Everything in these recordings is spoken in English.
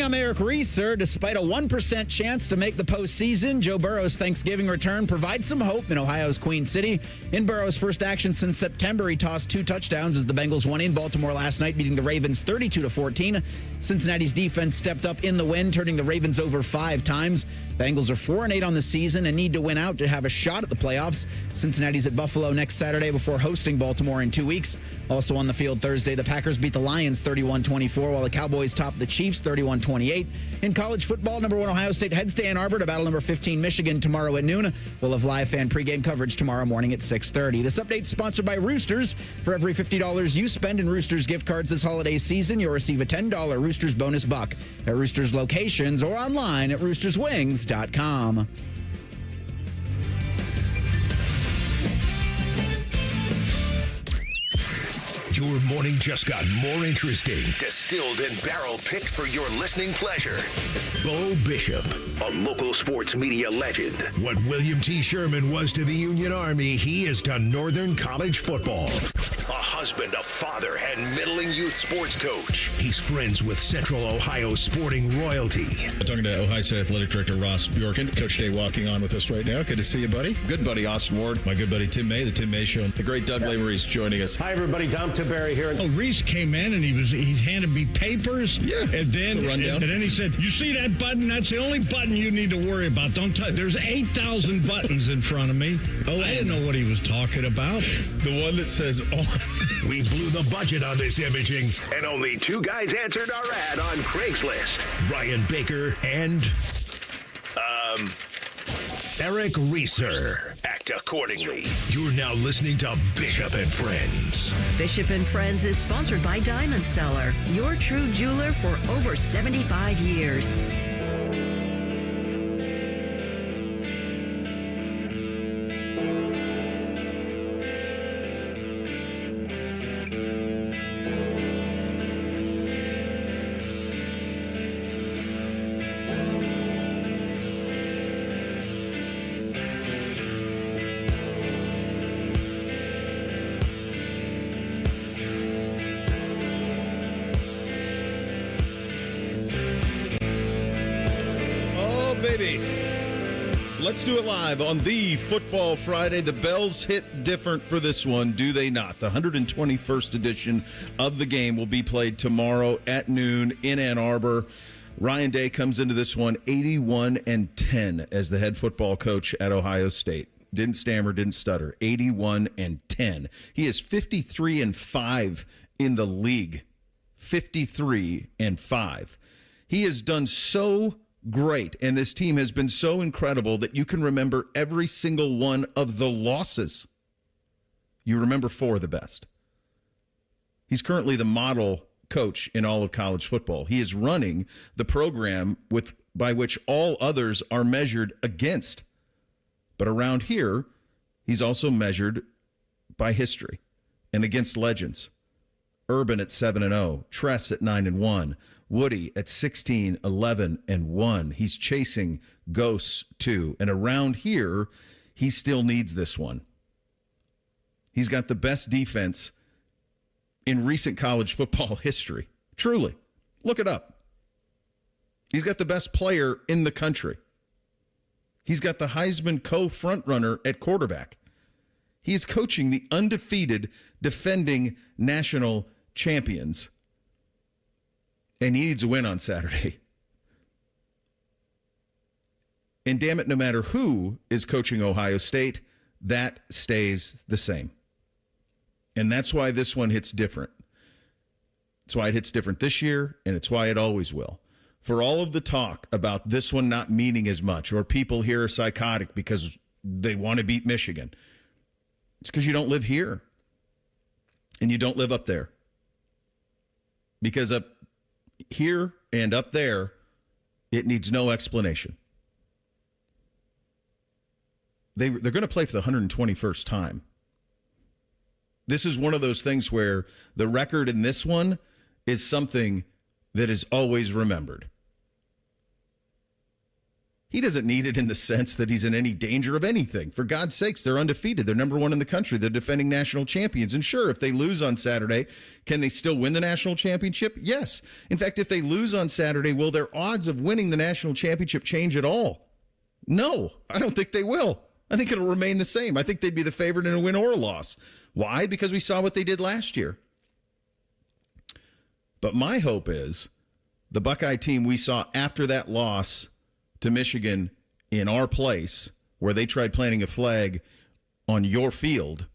I'm Eric Reeser. Despite a 1% chance to make the postseason, Joe Burrow's Thanksgiving return provides some hope in Ohio's Queen City. In Burrow's first action since September, he tossed 2 touchdowns as the Bengals won in Baltimore last night, beating the Ravens 32-14. Cincinnati's defense stepped up in the win, turning the Ravens over 5 times. Bengals are 4-8 on the season and need to win out to have a shot at the playoffs. Cincinnati's at Buffalo next Saturday before hosting Baltimore in 2 weeks. Also on the field Thursday, the Packers beat the Lions 31-24, while the Cowboys topped the Chiefs 31-28. In college football, number 1 Ohio State heads to Ann Arbor to battle number 15 Michigan tomorrow at noon. We'll have live fan pregame coverage tomorrow morning at 6:30. This update is sponsored by Roosters. For every $50 you spend in Roosters gift cards this holiday season, you'll receive a $10 Roosters bonus buck at Roosters locations or online at roosterswings.com. Your morning just got more interesting. Distilled and barrel-picked for your listening pleasure. Bo Bishop, a local sports media legend. What William T. Sherman was to the Union Army, he is to Northern College football. A husband, a father, and middling youth sports coach. He's friends with Central Ohio sporting royalty. Talking to Ohio State Athletic Director Ross Bjorken. Coach Day walking on with us right now. Good to see you, buddy. Good buddy, Austin Ward. My good buddy, Tim May, the Tim May Show. The great Doug Lesmerises joining us. Hi, everybody. Dom Barry here. Oh, Reese came in and he handed me papers. Yeah, and then rundown. And then he said, "You see that button? That's the only button you need to worry about. Don't touch. There's 8,000 buttons in front of me." Oh, I didn't know what he was talking about. The one that says on. We blew the budget on this imaging, and only 2 guys answered our ad on Craigslist. Ryan Baker and Eric Reeser. Act accordingly. You're now listening to Bishop and Friends. Bishop and Friends is sponsored by Diamond Seller, your true jeweler for over 75 years. Baby. Let's do it live on the Football Friday. The bells hit different for this one, do they not? The 121st edition of the game will be played tomorrow at noon in Ann Arbor. Ryan Day comes into this one 81-10 as the head football coach at Ohio State. Didn't stammer, didn't stutter. 81-10. He is 53-5 in the league. 53-5. He has done so great, and this team has been so incredible that you can remember every single one of the losses. You remember 4 of the best. He's currently the model coach in all of college football. He is running the program by which all others are measured against. But around here, he's also measured by history and against legends. Urban at 7-0, Tress at 9-1. Woody at 16-11-1. He's chasing ghosts too. And around here, he still needs this one. He's got the best defense in recent college football history. Truly. Look it up. He's got the best player in the country. He's got the Heisman co-frontrunner at quarterback. He is coaching the undefeated defending national champions. And he needs a win on Saturday. And damn it, no matter who is coaching Ohio State, that stays the same. And that's why this one hits different. It's why it hits different this year, and it's why it always will. For all of the talk about this one not meaning as much, or people here are psychotic because they want to beat Michigan, it's because you don't live here. And you don't live up there. Because up here and up there, it needs no explanation. They're going to play for the 121st time. This is one of those things where the record in this one is something that is always remembered. He doesn't need it in the sense that he's in any danger of anything. For God's sakes, they're undefeated. They're number one in the country. They're defending national champions. And sure, if they lose on Saturday, can they still win the national championship? Yes. In fact, if they lose on Saturday, will their odds of winning the national championship change at all? No, I don't think they will. I think it'll remain the same. I think they'd be the favorite in a win or a loss. Why? Because we saw what they did last year. But my hope is the Buckeye team we saw after that loss to Michigan in our place, where they tried planting a flag on your field,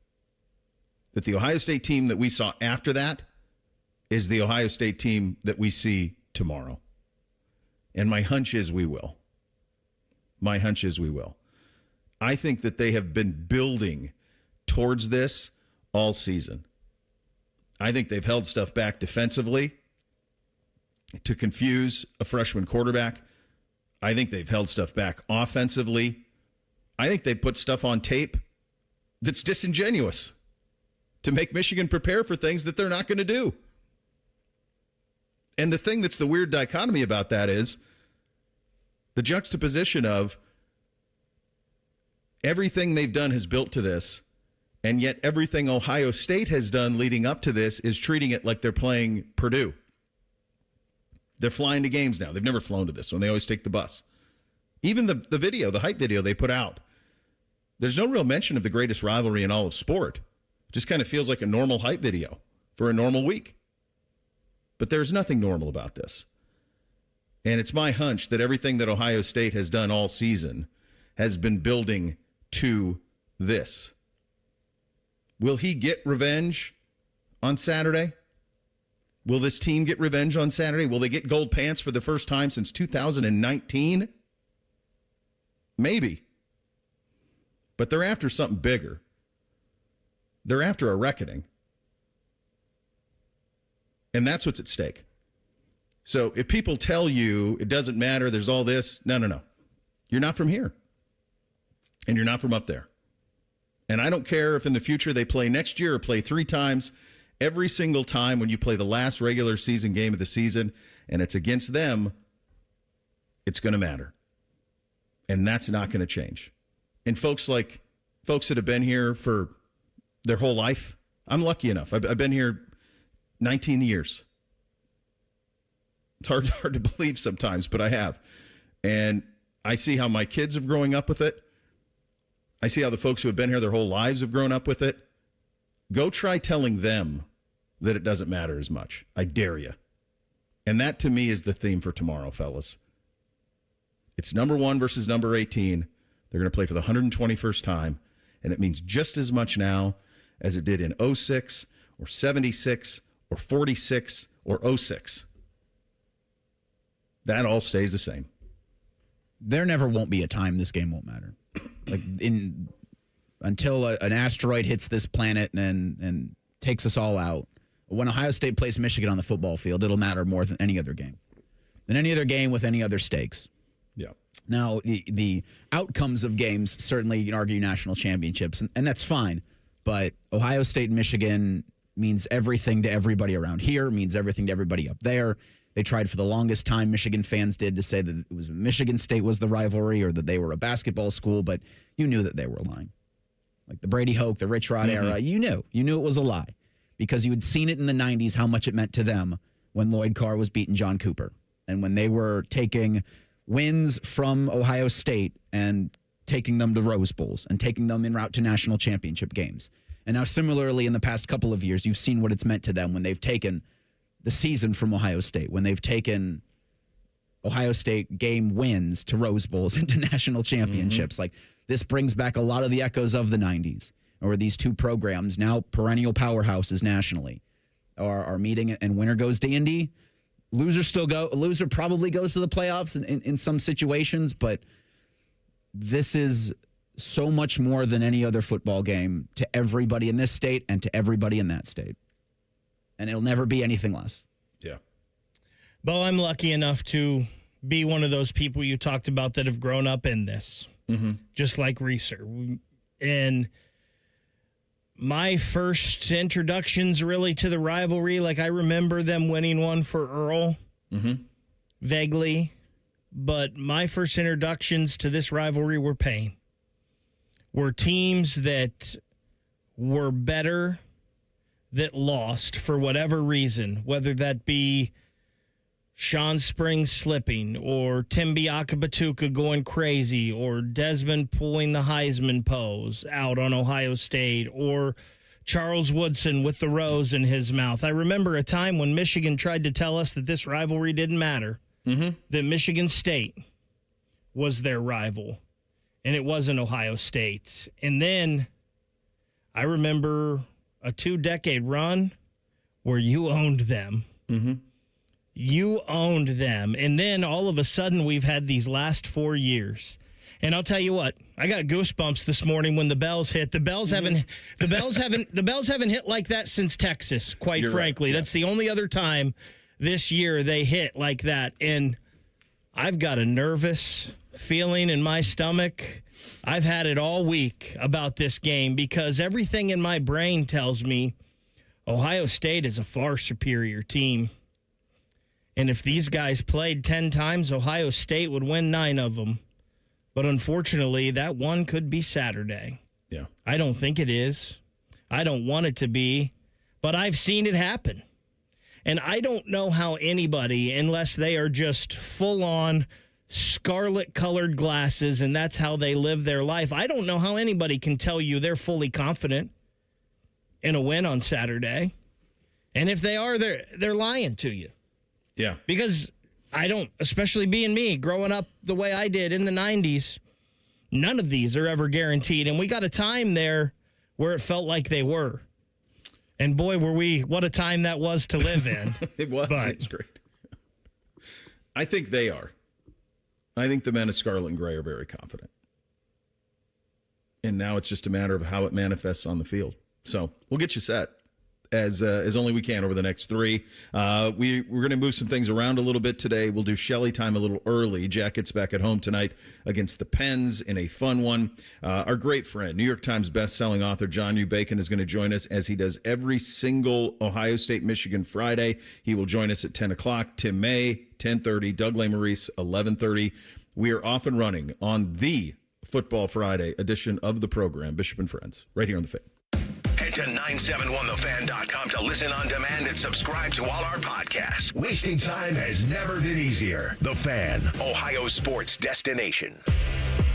that the Ohio State team that we saw after that is the Ohio State team that we see tomorrow. And my hunch is we will. My hunch is we will. I think that they have been building towards this all season. I think they've held stuff back defensively to confuse a freshman quarterback. I think they've held stuff back offensively. I think they put stuff on tape that's disingenuous to make Michigan prepare for things that they're not going to do. And the thing that's the weird dichotomy about that is the juxtaposition of everything they've done has built to this, and yet everything Ohio State has done leading up to this is treating it like they're playing Purdue. They're flying to games now. They've never flown to this one. They always take the bus. Even the video, the hype video they put out, there's no real mention of the greatest rivalry in all of sport. It just kind of feels like a normal hype video for a normal week. But there's nothing normal about this. And it's my hunch that everything that Ohio State has done all season has been building to this. Will he get revenge on Saturday? Will this team get revenge on Saturday? Will they get gold pants for the first time since 2019? Maybe. But they're after something bigger. They're after a reckoning. And that's what's at stake. So if people tell you it doesn't matter, there's all this, no. You're not from here. And you're not from up there. And I don't care if in the future they play next year or play 3 times. Every single time when you play the last regular season game of the season and it's against them, it's going to matter. And that's not going to change. And folks that have been here for their whole life, I'm lucky enough. I've been here 19 years. It's hard to believe sometimes, but I have. And I see how my kids have growing up with it. I see how the folks who have been here their whole lives have grown up with it. Go try telling them that it doesn't matter as much. I dare you. And that, to me, is the theme for tomorrow, fellas. It's number 1 versus number 18. They're going to play for the 121st time, and it means just as much now as it did in 06 or 76 or 46 or 06. That all stays the same. There never won't be a time this game won't matter. Until an asteroid hits this planet and takes us all out. When Ohio State plays Michigan on the football field, it'll matter more than any other game. Than any other game with any other stakes. Yeah. Now, the outcomes of games certainly argue national championships, and that's fine. But Ohio State and Michigan means everything to everybody around here, means everything to everybody up there. They tried for the longest time, Michigan fans did, to say that it was Michigan State was the rivalry or that they were a basketball school, but you knew that they were lying. Like the Brady Hoke, the Rich Rod era, you knew it was a lie because you had seen it in the 90s how much it meant to them when Lloyd Carr was beating John Cooper and when they were taking wins from Ohio State and taking them to Rose Bowls and taking them en route to national championship games. And now similarly in the past couple of years, you've seen what it's meant to them when they've taken the season from Ohio State, when they've taken Ohio State game wins to Rose Bowls into national championships. Like this brings back a lot of the echoes of the 90s, or these two programs, now perennial powerhouses nationally, are meeting, and winner goes to Indy. Loser probably goes to the playoffs in some situations, but this is so much more than any other football game to everybody in this state and to everybody in that state. And it'll never be anything less. Yeah. Bo, I'm lucky enough to be one of those people you talked about that have grown up in this, just like Reeser. And my first introductions really to the rivalry, like I remember them winning one for Earl, vaguely. but my first introductions to this rivalry were pain. Were teams that were better that lost for whatever reason, whether that be Sean Springs slipping or Tim Biakabatuka going crazy or Desmond pulling the Heisman pose out on Ohio State or Charles Woodson with the rose in his mouth. I remember a time when Michigan tried to tell us that this rivalry didn't matter, that Michigan State was their rival, and it wasn't Ohio State. And then I remember a 2-decade run where you owned them. You owned them. And then all of a sudden we've had these last 4 years. And I'll tell you what, I got goosebumps this morning when the bells hit. The bells haven't hit like that since Texas, quite frankly. Right. Yeah. That's the only other time this year they hit like that. And I've got a nervous feeling in my stomach. I've had it all week about this game because everything in my brain tells me Ohio State is a far superior team. And if these guys played 10 times, Ohio State would win 9 of them. But unfortunately, that one could be Saturday. Yeah. I don't think it is. I don't want it to be. But I've seen it happen. And I don't know how anybody, unless they are just full-on scarlet-colored glasses and that's how they live their life, I don't know how anybody can tell you they're fully confident in a win on Saturday. And if they are, they're lying to you. Yeah. Because I don't, especially being me, growing up the way I did in the 90s, none of these are ever guaranteed. And we got a time there where it felt like they were. And boy, what a time that was to live in. It was. It's great. I think they are. I think the men of Scarlet and Gray are very confident. And now it's just a matter of how it manifests on the field. So we'll get you set as only we can over the next 3. We're going to move some things around a little bit today. We'll do Shelley time a little early. Jack gets back at home tonight against the Pens in a fun one. Our great friend, New York Times bestselling author John U. Bacon is going to join us as he does every single Ohio State-Michigan Friday. He will join us at 10 o'clock. Tim May, 10:30. Doug Lesmerises, 11:30. We are off and running on the Football Friday edition of the program, Bishop and Friends, right here on The Fan. Head to 971thefan.com to listen on demand and subscribe to all our podcasts. Wasting time has never been easier. The Fan, Ohio sports destination.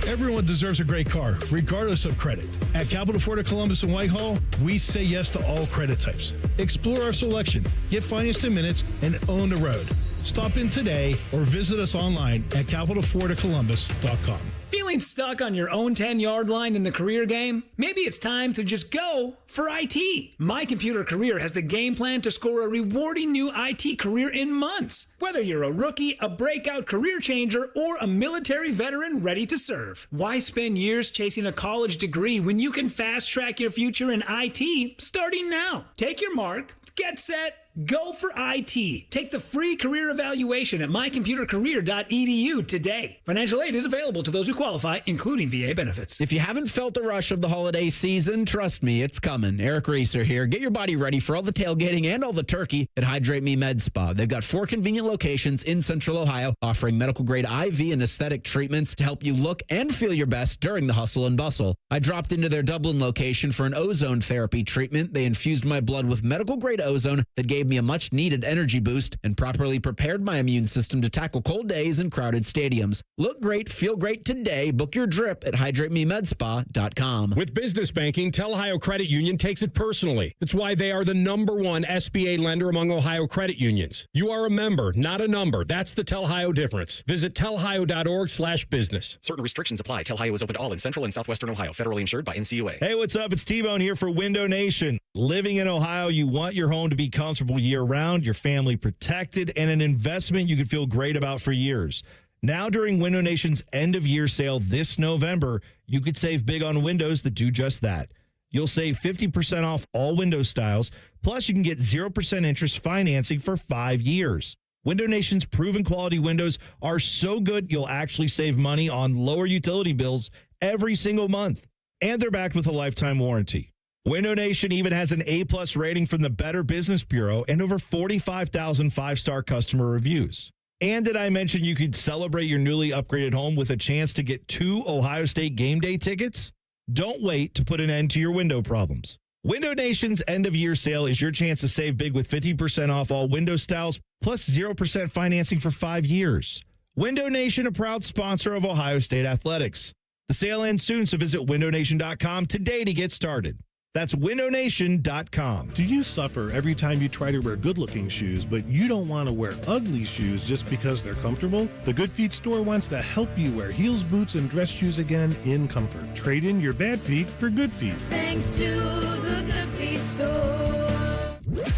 Everyone deserves a great car, regardless of credit. At Capital Ford of Columbus and Whitehall, we say yes to all credit types. Explore our selection, get financed in minutes, and own the road. Stop in today or visit us online at capitalfordofcolumbus.com. Feeling stuck on your own 10-yard line in the career game? Maybe it's time to just go for IT. My Computer Career has the game plan to score a rewarding new IT career in months. Whether you're a rookie, a breakout career changer, or a military veteran ready to serve. Why spend years chasing a college degree when you can fast-track your future in IT starting now? Take your mark, get set, go for IT. Take the free career evaluation at mycomputercareer.edu today. Financial aid is available to those who qualify, including VA benefits. If you haven't felt the rush of the holiday season, trust me, it's coming. Eric Reeser here. Get your body ready for all the tailgating and all the turkey at Hydrate Me Med Spa. They've got 4 convenient locations in Central Ohio offering medical-grade IV and aesthetic treatments to help you look and feel your best during the hustle and bustle. I dropped into their Dublin location for an ozone therapy treatment. They infused my blood with medical-grade ozone that gave me a much-needed energy boost and properly prepared my immune system to tackle cold days and crowded stadiums. Look great, feel great today. Book your drip at hydratememedspa.com. With business banking, Tel Ohio Credit Union takes it personally. It's why they are the #1 SBA lender among Ohio credit unions. You are a member, not a number. That's the Tel Ohio difference. Visit telohio.org/business. Certain restrictions apply. Tel Ohio is open to all in Central and Southwestern Ohio. Federally insured by NCUA. Hey, what's up? It's T-Bone here for Window Nation. Living in Ohio, you want your home to be comfortable year-round, your family protected, and an investment you can feel great about for years. Now, during Window Nation's end-of-year sale this November, you could save big on windows that do just that. You'll save 50% off all window styles, plus you can get 0% interest financing for 5 years. Window Nation's proven quality windows are so good you'll actually save money on lower utility bills every single month. And they're backed with a lifetime warranty. Window Nation even has an A+ rating from the Better Business Bureau and over 45,000 5-star customer reviews. And did I mention you could celebrate your newly upgraded home with a chance to get 2 Ohio State game day tickets? Don't wait to put an end to your window problems. Window Nation's end-of-year sale is your chance to save big with 50% off all window styles plus 0% financing for 5 years. Window Nation, a proud sponsor of Ohio State Athletics. The sale ends soon, so visit windownation.com today to get started. That's windownation.com. Do you suffer every time you try to wear good-looking shoes, but you don't want to wear ugly shoes just because they're comfortable? The Good Feet store wants to help you wear heels, boots, and dress shoes again in comfort. Trade in your bad feet for good feet. Thanks to the Good Feet store.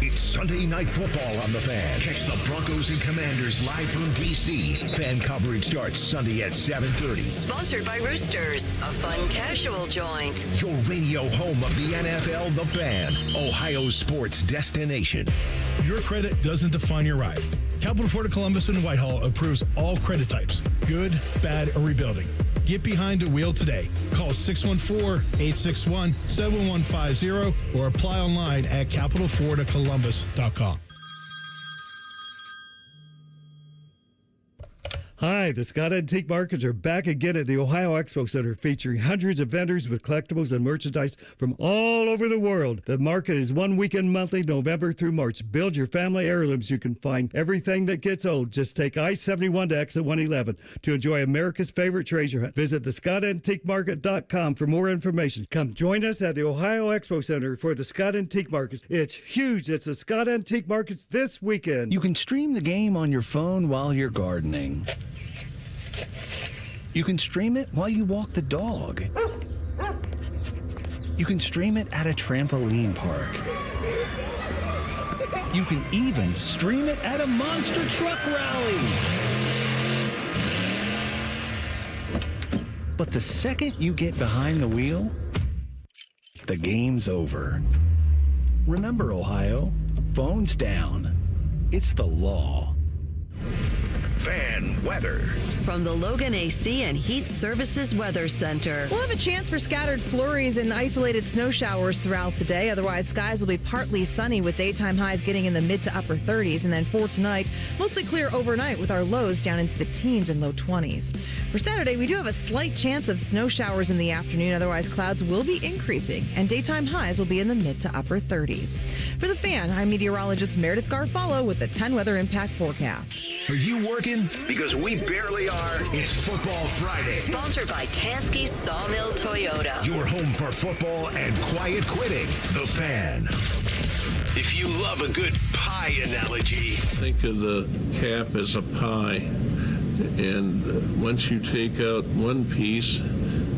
It's Sunday Night Football on the Fan. Catch the Broncos and Commanders live from D.C. Fan coverage starts Sunday at 7:30. Sponsored by Roosters, a fun casual joint. Your radio home of the NFL, The Fan, Ohio sports destination. Your credit doesn't define your ride. Capital Ford of Columbus and Whitehall approves all credit types, good, bad, or rebuilding. Get behind the wheel today. Call 614-861-7150 or apply online at capitalfordofcolumbus.com. Hi, the Scott Antique Markets are back again at the Ohio Expo Center, featuring hundreds of vendors with collectibles and merchandise from all over the world. The market is one weekend monthly, November through March. Build your family heirlooms. You can find everything that gets old. Just take I-71 to exit 111 to enjoy America's favorite treasure hunt. Visit thescottantiquemarket.com for more information. Come join us at the Ohio Expo Center for the Scott Antique Markets. It's huge. It's the Scott Antique Markets this weekend. You can stream the game on your phone while you're gardening. You can stream it while you walk the dog. You can stream it at a trampoline park. You can even stream it at a monster truck rally. But the second you get behind the wheel, the game's over. Remember, Ohio, phones down. It's the law. Fan weather. From the Logan AC and Heat Services Weather Center. We'll have a chance for scattered flurries and isolated snow showers throughout the day. Otherwise, skies will be partly sunny with daytime highs getting in the mid to upper 30s. And then for tonight, mostly clear overnight with our lows down into the teens and low 20s. For Saturday, we do have a slight chance of snow showers in the afternoon. Otherwise, clouds will be increasing and daytime highs will be in the mid to upper 30s. For the Fan, I'm meteorologist Meredith Garfalo with the 10 weather impact forecast. Are you working? Because we barely are. It's Football Friday. Sponsored by Tansky Sawmill Toyota. Your home for football and quiet quitting. The Fan. If you love a good pie analogy, think of the cap as a pie, and once you take out one piece,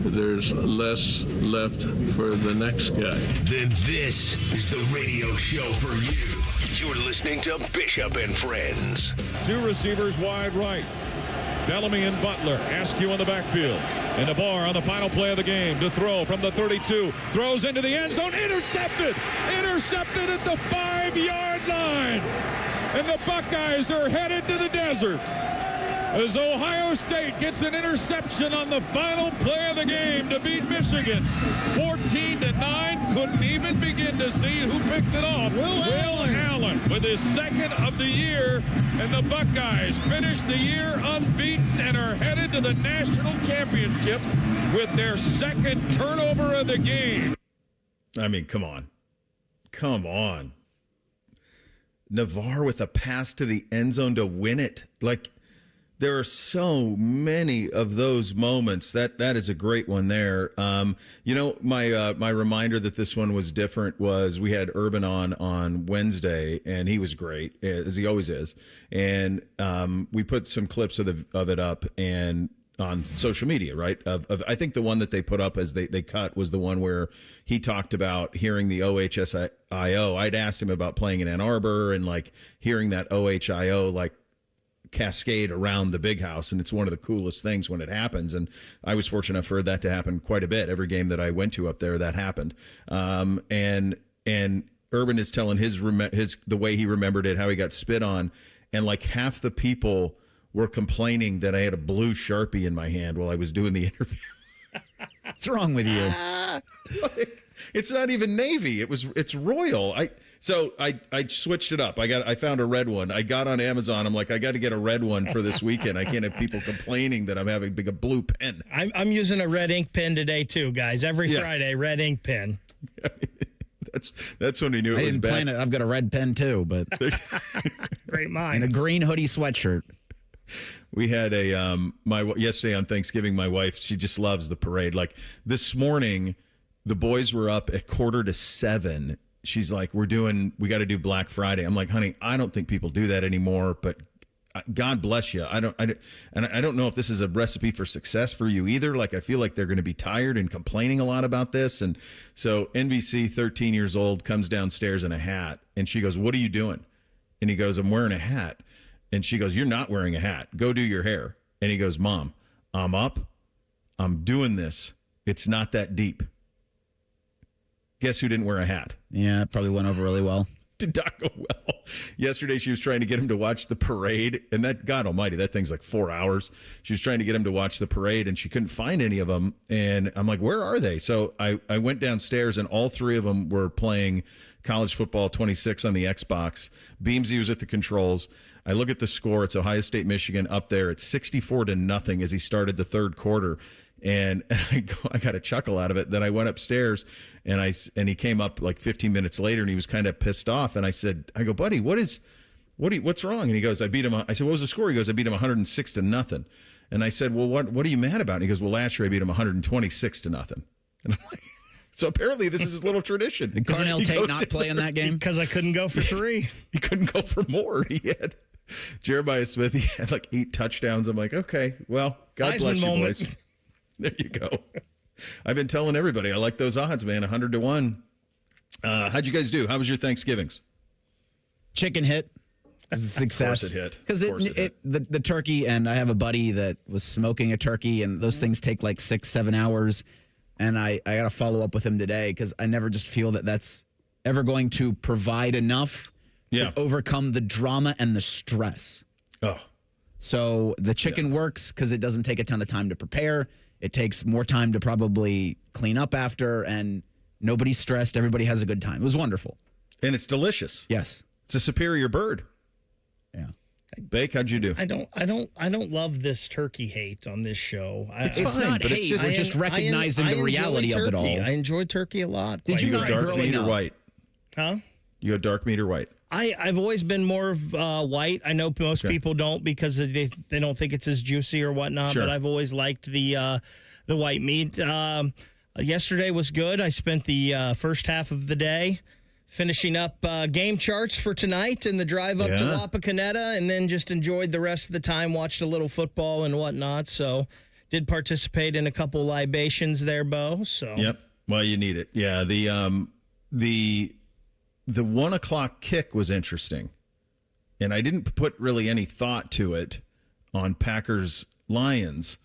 there's less left for the next guy. Then this is the radio show for you. You're listening to Bishop and Friends. Two receivers wide right. Bellamy and Butler. Askew in the backfield. And the Barr on the final play of the game to throw from the 32. Throws into the end zone. Intercepted. Intercepted at the 5-yard line. And the Buckeyes are headed to the desert. As Ohio State gets an interception on the final play of the game to beat Michigan. 14-9. Couldn't even begin to see who picked it off. Will Allen with his second of the year. And the Buckeyes finished the year unbeaten and are headed to the national championship with their second turnover of the game. I mean, come on. Come on. Navarre with a pass to the end zone to win it. Like, there are so many of those moments. That is a great one there. You know, my reminder that this one was different was we had Urban on Wednesday, and he was great, as he always is. And we put some clips of it up and on social media, right? Of I think the one that they put up as they cut was the one where he talked about hearing the OHIO. I'd asked him about playing in Ann Arbor and like hearing that OHIO like cascade around the big house, and it's one of the coolest things when it happens. And I was fortunate enough for that to happen quite a bit. Every game that I went to up there, that happened. And Urban is telling his the way he remembered it, how he got spit on, and like half the people were complaining that I had a blue Sharpie in my hand while I was doing the interview. What's wrong with you? It's not even navy. It's royal. I switched it up. I found a red one. I got on Amazon. I'm like, I got to get a red one for this weekend. I can't have people complaining that I'm having a blue pen. I'm using a red ink pen today too, guys. Every Friday, red ink pen. That's when we knew it was bad. Plan it. I've got a red pen too, but great minds. And a green hoodie sweatshirt. We had yesterday on Thanksgiving, my wife, she just loves the parade. Like this morning, the boys were up at 6:45. She's like, we got to do Black Friday. I'm like, honey, I don't think people do that anymore, but God bless you. I don't know if this is a recipe for success for you either. Like, I feel like they're going to be tired and complaining a lot about this. And so NBC, 13 years old, comes downstairs in a hat and she goes, what are you doing? And he goes, I'm wearing a hat. And she goes, you're not wearing a hat. Go do your hair. And he goes, Mom, I'm up. I'm doing this. It's not that deep. Guess who didn't wear a hat? Yeah, it probably went over really well. Did not go well. Yesterday, she was trying to get him to watch the parade. And that, God almighty, that thing's like 4 hours. She was trying to get him to watch the parade, and she couldn't find any of them. And I'm like, where are they? So I went downstairs, and all three of them were playing College Football 26 on the Xbox. Beamsy was at the controls. I look at the score. It's Ohio State, Michigan up there. It's 64-0 as he started the third quarter. And I got a chuckle out of it. Then I went upstairs, and he came up like 15 minutes later, and he was kind of pissed off. And I go, buddy, what's wrong? And he goes, I beat him. I said, what was the score? He goes, I beat him 106-0. And I said, well, what are you mad about? And he goes, well, last year I beat him 126-0. And I'm like, so apparently this is his little tradition. Did Cornell Tate not play in that game? Because I couldn't go for 3. He couldn't go for more. He had Jeremiah Smith. He had like 8 touchdowns. I'm like, okay, well, God bless you, boys. There you go. I've been telling everybody I like those odds, man. 100-1. How'd you guys do? How was your Thanksgivings? Chicken hit. It was a success. Of course it hit. Because the turkey, and I have a buddy that was smoking a turkey, and those things take like 6-7 hours. And I got to follow up with him today because I never just feel that that's ever going to provide enough to overcome the drama and the stress. Oh. So the chicken works because it doesn't take a ton of time to prepare. It takes more time to probably clean up after, and nobody's stressed. Everybody has a good time. It was wonderful. And it's delicious. Yes. It's a superior bird. Yeah. Bake, how'd you do? I don't love this turkey hate on this show. It's fine, not but hate. it's just, we're just recognizing the reality of it all. I enjoy turkey a lot. Did you go not dark growing meat or up? white? Huh? You go dark meat or white? I've always been more of white. I know most people don't because they don't think it's as juicy or whatnot, but I've always liked the white meat. Yesterday was good. I spent the first half of the day finishing up game charts for tonight and the drive up to Wapakoneta, and then just enjoyed the rest of the time, watched a little football and whatnot. So did participate in a couple libations there, Bo. So Yep. Well, you need it. Yeah. The 1 o'clock kick was interesting, and I didn't put really any thought to it on Packers Lions.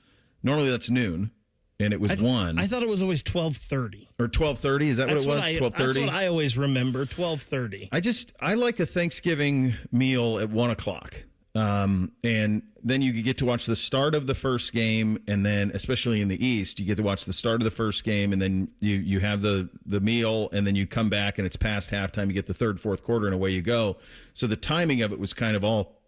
Normally that's noon, and it was 1. I thought it was always 12:30 or 12:30. Is that what it was? 12:30. That's what I always remember. 12:30. I like a Thanksgiving meal at 1 o'clock. And then you get to watch the start of the first game, and then especially in the East, you get to watch the start of the first game, and then you have the meal, and then you come back and it's past halftime. You get the third, fourth quarter, and away you go. So the timing of it was kind of all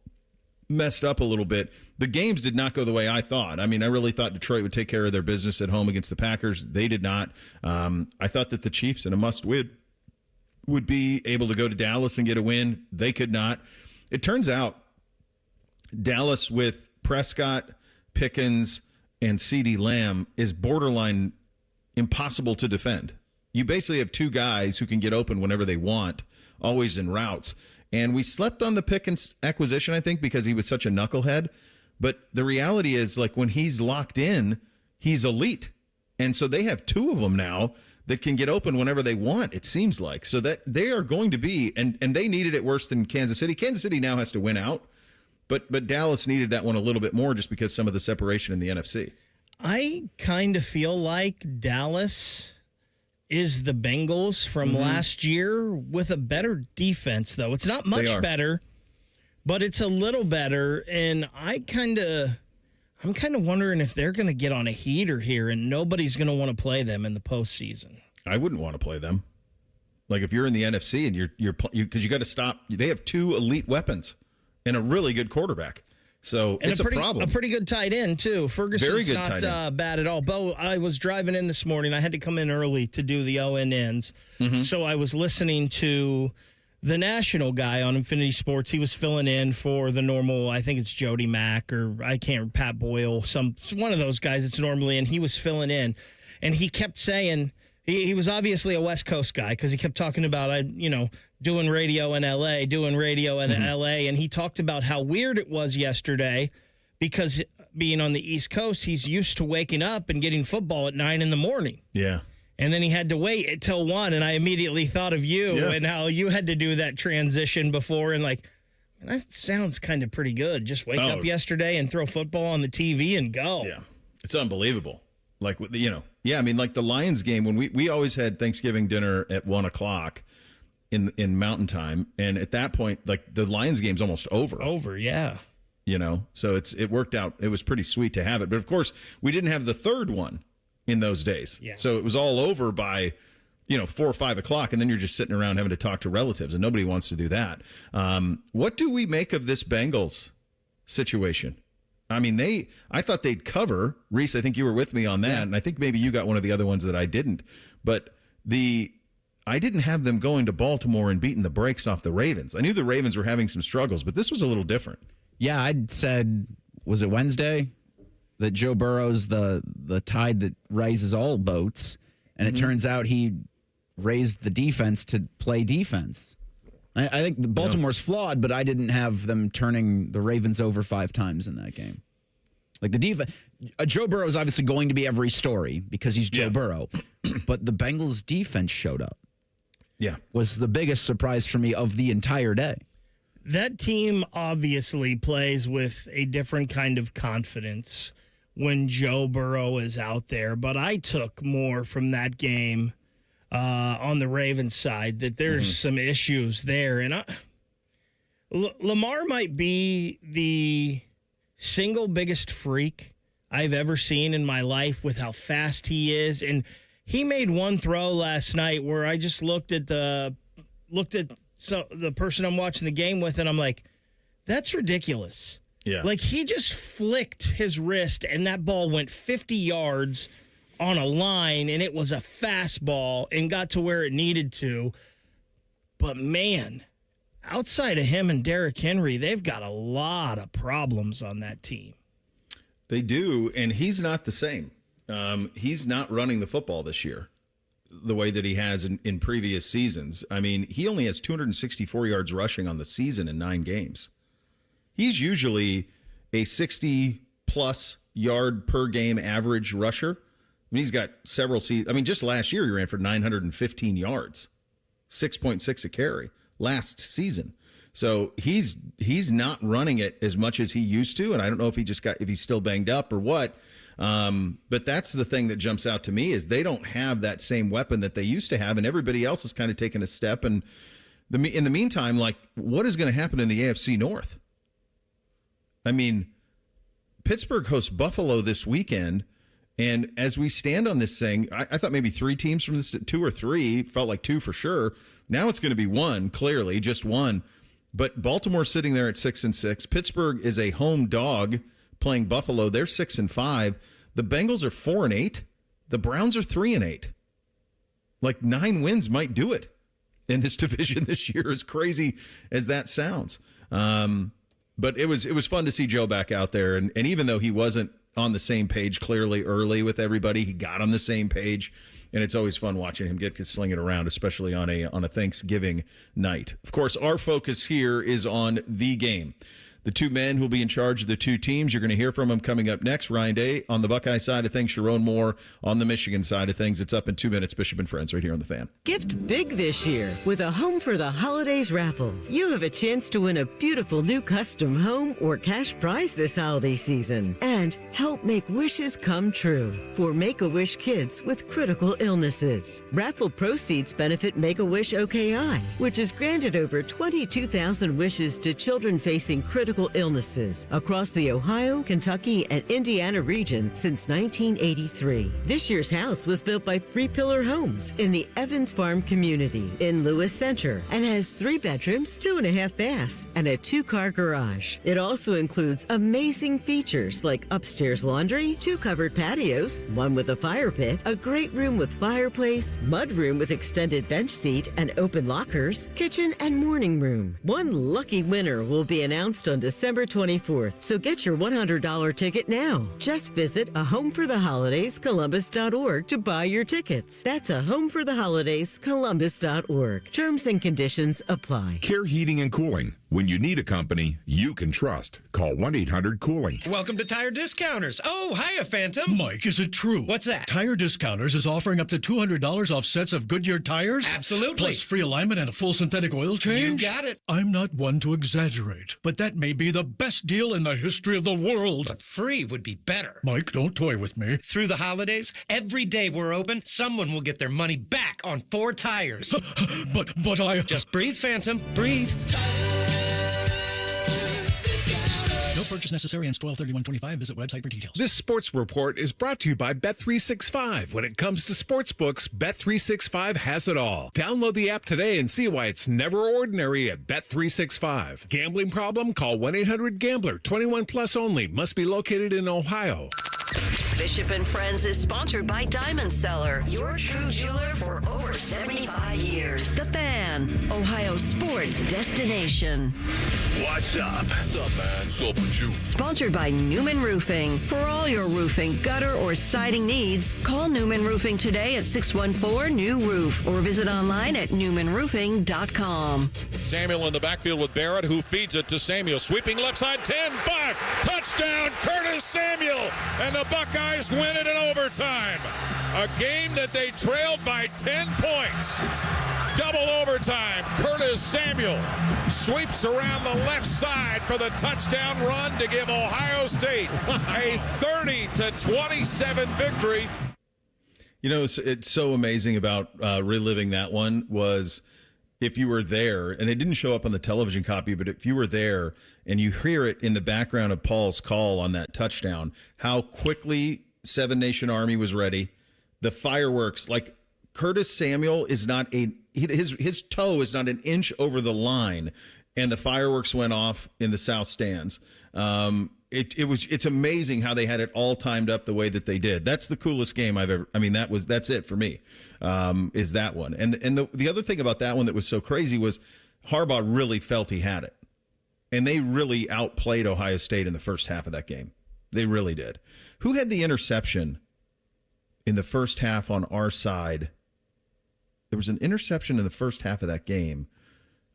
messed up a little bit. The games did not go the way I thought. I mean, I really thought Detroit would take care of their business at home against the Packers. They did not. I thought that the Chiefs, in a must-win, would be able to go to Dallas and get a win. They could not. It turns out Dallas with Prescott, Pickens, and CeeDee Lamb is borderline impossible to defend. You basically have 2 guys who can get open whenever they want, always in routes. And we slept on the Pickens acquisition, I think, because he was such a knucklehead. But the reality is, like, when he's locked in, he's elite. And so they have 2 of them now that can get open whenever they want, it seems like. So that they are going to be, and they needed it worse than Kansas City. Kansas City now has to win out. But Dallas needed that one a little bit more just because some of the separation in the NFC. I kind of feel like Dallas is the Bengals from last year with a better defense, though. It's not much better, but it's a little better. And I'm kind of wondering if they're going to get on a heater here and nobody's going to want to play them in the postseason. I wouldn't want to play them. Like if you're in the NFC and you're because you got to stop. They have 2 elite weapons and a really good quarterback. So and it's a problem. A pretty good tight end, too. Ferguson's Very good not bad at all. Bo, I was driving in this morning. I had to come in early to do the ONNs. Mm-hmm. So I was listening to the national guy on Infinity Sports. He was filling in for the normal, I think it's Jody Mack or Pat Boyle, one of those guys that's normally in. He was filling in. And he kept saying, he was obviously a West Coast guy because he kept talking about, doing radio in L.A., and he talked about how weird it was yesterday because being on the East Coast, he's used to waking up and getting football at 9 a.m. Yeah. And then he had to wait until 1, and I immediately thought of you and how you had to do that transition before, and that sounds kind of pretty good. Just wake up yesterday and throw football on the TV and go. Yeah. It's unbelievable. Like, I mean, like the Lions game, when we always had Thanksgiving dinner at 1 o'clock in Mountain Time, and at that point, like the Lions game's almost over. Yeah. So it worked out. It was pretty sweet to have it. But of course, we didn't have the third one in those days. Yeah. So it was all over by 4 or 5 o'clock, and then you're just sitting around having to talk to relatives, and nobody wants to do that. What do we make of this Bengals situation? I mean, I thought they'd cover. Reese, I think you were with me on that, and I think maybe you got one of the other ones that I didn't. But I didn't have them going to Baltimore and beating the brakes off the Ravens. I knew the Ravens were having some struggles, but this was a little different. Yeah, I'd said, was it Wednesday, that Joe Burrow's the tide that rises all boats, and it turns out he raised the defense to play defense. I think Baltimore's flawed, but I didn't have them turning the Ravens over 5 times in that game. Like the defense, Joe Burrow is obviously going to be every story because he's Joe Burrow, but the Bengals defense showed up. Yeah. Was the biggest surprise for me of the entire day. That team obviously plays with a different kind of confidence when Joe Burrow is out there, but I took more from that game on the Ravens side that there's some issues there. And Lamar might be the single biggest freak I've ever seen in my life with how fast he is. And he made one throw last night where I just looked at the person I'm watching the game with, and I'm like, that's ridiculous. Yeah. Like, he just flicked his wrist, and that ball went 50 yards on a line, and it was a fastball and got to where it needed to. But, man, outside of him and Derrick Henry, they've got a lot of problems on that team. They do, and he's not the same. He's not running the football this year the way that he has in previous seasons. I mean, he only has 264 yards rushing on the season in 9 games. He's usually a 60-plus yard per game average rusher. I mean, he's got several seasons. I mean, just last year he ran for 915 yards, 6.6 a carry last season. So he's not running it as much as he used to, and I don't know if he's still banged up or what. But that's the thing that jumps out to me is they don't have that same weapon that they used to have, and everybody else has kind of taken a step. And in the meantime, like, what is going to happen in the AFC North? I mean, Pittsburgh hosts Buffalo this weekend, and as we stand on this thing, I thought maybe 3 teams from this, 2 or 3, felt like 2 for sure. Now it's going to be 1, clearly, just 1. But Baltimore's sitting there at 6-6. Pittsburgh is a home dog playing Buffalo. They're 6-5. The Bengals are 4-8. The Browns are 3-8. Like 9 wins might do it in this division this year, as crazy as that sounds. But it was fun to see Joe back out there, and even though he wasn't on the same page clearly early with everybody, he got on the same page, and it's always fun watching him get to sling it around, especially on a Thanksgiving night. Of course, our focus here is on the game. The 2 men who will be in charge of the 2 teams. You're going to hear from them coming up next. Ryan Day on the Buckeye side of things, Sharon Moore on the Michigan side of things. It's up in 2 minutes. Bishop and Friends right here on The Fan. Gift big this year with a Home for the Holidays raffle. You have a chance to win a beautiful new custom home or cash prize this holiday season and help make wishes come true for Make-A-Wish kids with critical illnesses. Raffle proceeds benefit Make-A-Wish OKI, which has granted over 22,000 wishes to children facing critical critical illnesses across the Ohio, Kentucky, and Indiana region since 1983. This year's house was built by Three Pillar Homes in the Evans Farm community in Lewis Center and has 3 bedrooms, 2.5 baths, and a 2-car garage. It also includes amazing features like upstairs laundry, 2 covered patios, 1 with a fire pit, a great room with fireplace, mudroom with extended bench seat and open lockers, kitchen and morning room. One lucky winner will be announced on December 24th, so get your $100 ticket now. Just visit ahomefortheholidayscolumbus.org to buy your tickets. That's ahomefortheholidayscolumbus.org. Terms and conditions apply. Care Heating and Cooling. When you need a company you can trust, call 1-800-COOLING. Welcome to Tire Discounters. Oh, hiya, Phantom. Mike, is it true? What's that? Tire Discounters is offering up to $200 off sets of Goodyear tires? Absolutely. Plus free alignment and a full synthetic oil change? You got it. I'm not one to exaggerate, but that may be the best deal in the history of the world. But free would be better. Mike, don't toy with me. Through the holidays, every day we're open, someone will get their money back on 4 tires. But I... Just breathe, Phantom. Breathe. No purchase necessary and 12/31/25. Visit website for details. This sports report is brought to you by Bet365. When it comes to sportsbooks, Bet365 has it all. Download the app today and see why it's never ordinary at Bet365. Gambling problem? Call 1-800-GAMBLER. 21 plus only. Must be located in Ohio. Bishop and Friends is sponsored by Diamond Seller, your true jeweler for over 75 years. The Fan, Ohio sports destination. What's up? What's up, man? What's up with you? Sponsored by Newman Roofing. For all your roofing, gutter, or siding needs, call Newman Roofing today at 614-NEW-ROOF or visit online at newmanroofing.com. Samuel in the backfield with Barrett, who feeds it to Samuel. Sweeping left side, 10-5. Touchdown, Curtis Samuel. And the Buckeyes win it in overtime. A game that they trailed by 10 points. Double overtime. Curtis Samuel sweeps around the left side for the touchdown run to give Ohio State a 30-27 victory. You know, it's so amazing about reliving that one was if you were there, and it didn't show up on the television copy, but if you were there and you hear it in the background of Paul's call on that touchdown, how quickly Seven Nation Army was ready, the fireworks, like Curtis Samuel is not his toe is not an inch over the line, and the fireworks went off in the south stands. It's amazing how they had it all timed up the way that they did. That's the coolest game I've ever. I mean, that's it for me. Is that one? And the other thing about that one that was so crazy was Harbaugh really felt he had it, and they really outplayed Ohio State in the first half of that game. They really did. Who had the interception in the first half on our side? There was an interception in the first half of that game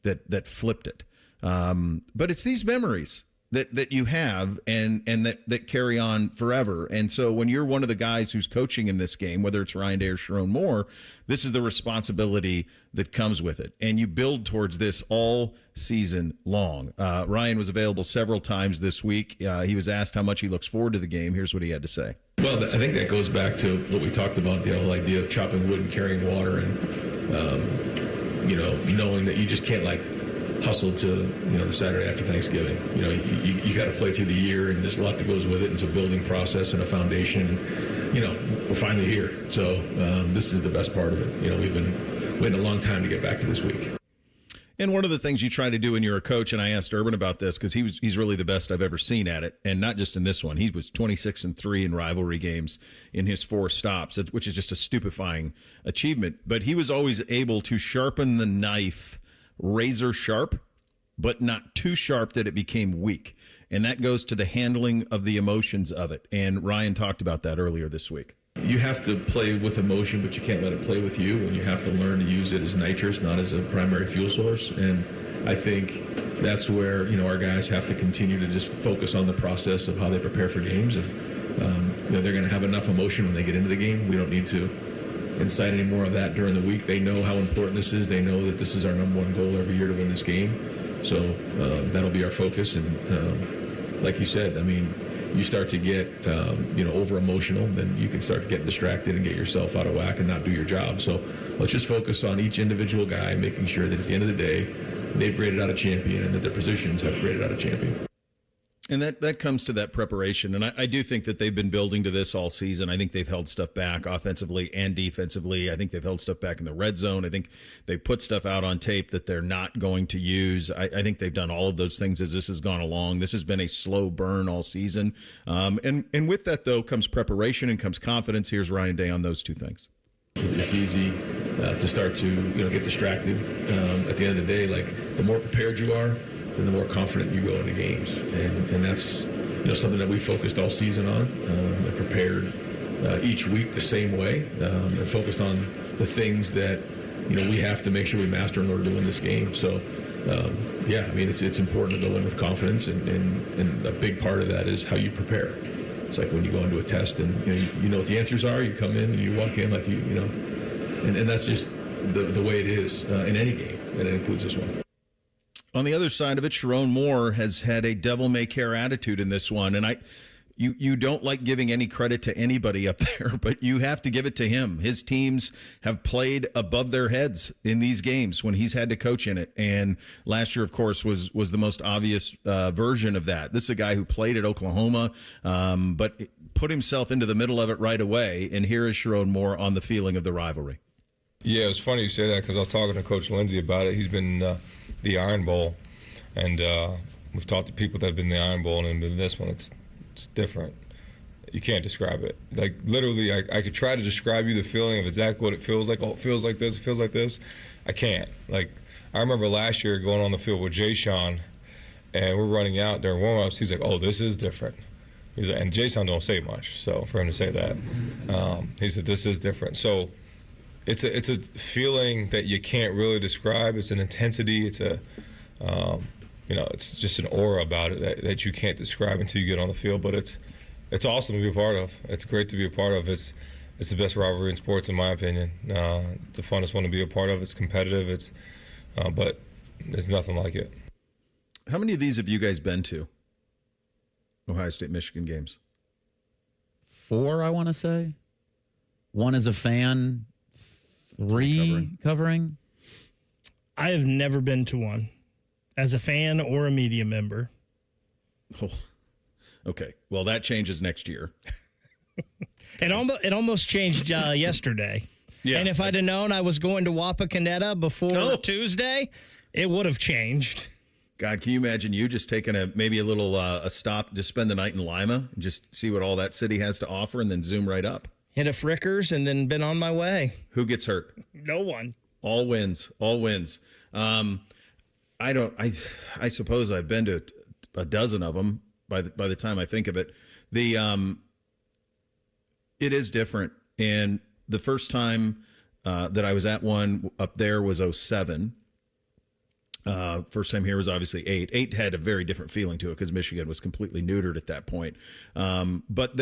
that flipped it. But it's these memories that you have and that carry on forever. And so when you're one of the guys who's coaching in this game, whether it's Ryan Day or Sharon Moore, this is the responsibility that comes with it. And you build towards this all season long. Ryan was available several times this week. He was asked how much he looks forward to the game. Here's what he had to say. Well, I think that goes back to what we talked about, the whole idea of chopping wood and carrying water and, knowing that you just can't hustle to, the Saturday after Thanksgiving. You got to play through the year, and there's a lot that goes with it. It's a building process and a foundation. And, we're finally here. So this is the best part of it. We've been waiting a long time to get back to this week. And one of the things you try to do when you're a coach, and I asked Urban about this because he's really the best I've ever seen at it, and not just in this one. He was 26-3 in rivalry games in his 4 stops, which is just a stupefying achievement. But he was always able to sharpen the knife razor sharp, but not too sharp that it became weak. And that goes to the handling of the emotions of it. And Ryan talked about that earlier this week. You have to play with emotion, but you can't let it play with you, and you have to learn to use it as nitrous, not as a primary fuel source. And I think that's where our guys have to continue to just focus on the process of how they prepare for games. And they're going to have enough emotion when they get into the game. We don't need to incite any more of that during the week. They know how important this is. They know that this is our number one goal every year to win this game. So that'll be our focus. And like you said, you start to get, over emotional, then you can start to get distracted and get yourself out of whack and not do your job. So let's just focus on each individual guy, making sure that at the end of the day, they've graded out a champion and that their positions have graded out a champion. And that comes to that preparation. And I do think that they've been building to this all season. I think they've held stuff back offensively and defensively. I think they've held stuff back in the red zone. I think they've put stuff out on tape that they're not going to use. I think they've done all of those things as this has gone along. This has been a slow burn all season. And with that, though, comes preparation and comes confidence. Here's Ryan Day on those two things. It's easy to start to get distracted. At the end of the day, like the more prepared you are, then the more confident you go into games, and that's something that we focused all season on. And prepared each week the same way, and focused on the things that we have to make sure we master in order to win this game. So it's important to go in with confidence, and a big part of that is how you prepare. It's like when you go into a test and you know what the answers are. You come in and you walk in like and that's just the way it is in any game, and it includes this one. On the other side of it, Sharon Moore has had a devil-may-care attitude in this one, and you don't like giving any credit to anybody up there, but you have to give it to him. His teams have played above their heads in these games when he's had to coach in it, and last year, of course, was the most obvious version of that. This is a guy who played at Oklahoma, but put himself into the middle of it right away, and here is Sharon Moore on the feeling of the rivalry. Yeah, it was funny you say that because I was talking to Coach Lindsey about it. He's been the Iron Bowl, and we've talked to people that have been the Iron Bowl, and in this one, it's different. You can't describe it. Like, literally, I could try to describe you the feeling of exactly what it feels like. Oh, it feels like this, it feels like this. I can't. Like, I remember last year going on the field with Jay Sean, and we're running out during warm-ups. He's like, oh, this is different. He's like, and Jay Sean don't say much, so for him to say that, he said, this is different. So it's a feeling that you can't really describe. It's an intensity. It's it's just an aura about it that you can't describe until you get on the field. But it's awesome to be a part of. It's great to be a part of. It's the best rivalry in sports, in my opinion. The funnest one to be a part of. It's competitive. But there's nothing like it. How many of these have you guys been to? Ohio State, Michigan games? 4, I want to say. 1 as a fan. 3 covering. I have never been to one as a fan or a media member. Oh, okay. Well, that changes next year. It almost changed yesterday. Yeah. And if I'd have known I was going to Wapakoneta before Tuesday, it would have changed. God, can you imagine you just taking maybe a little a stop to spend the night in Lima and just see what all that city has to offer and then zoom right up? Hit a Frickers and then been on my way. Who gets hurt? No one. All wins. I suppose I've been to a dozen of them by the time I think of it. It is different. And the first time that I was at one up there was 2007. First time here was obviously 8. 8 had a very different feeling to it because Michigan was completely neutered at that point. But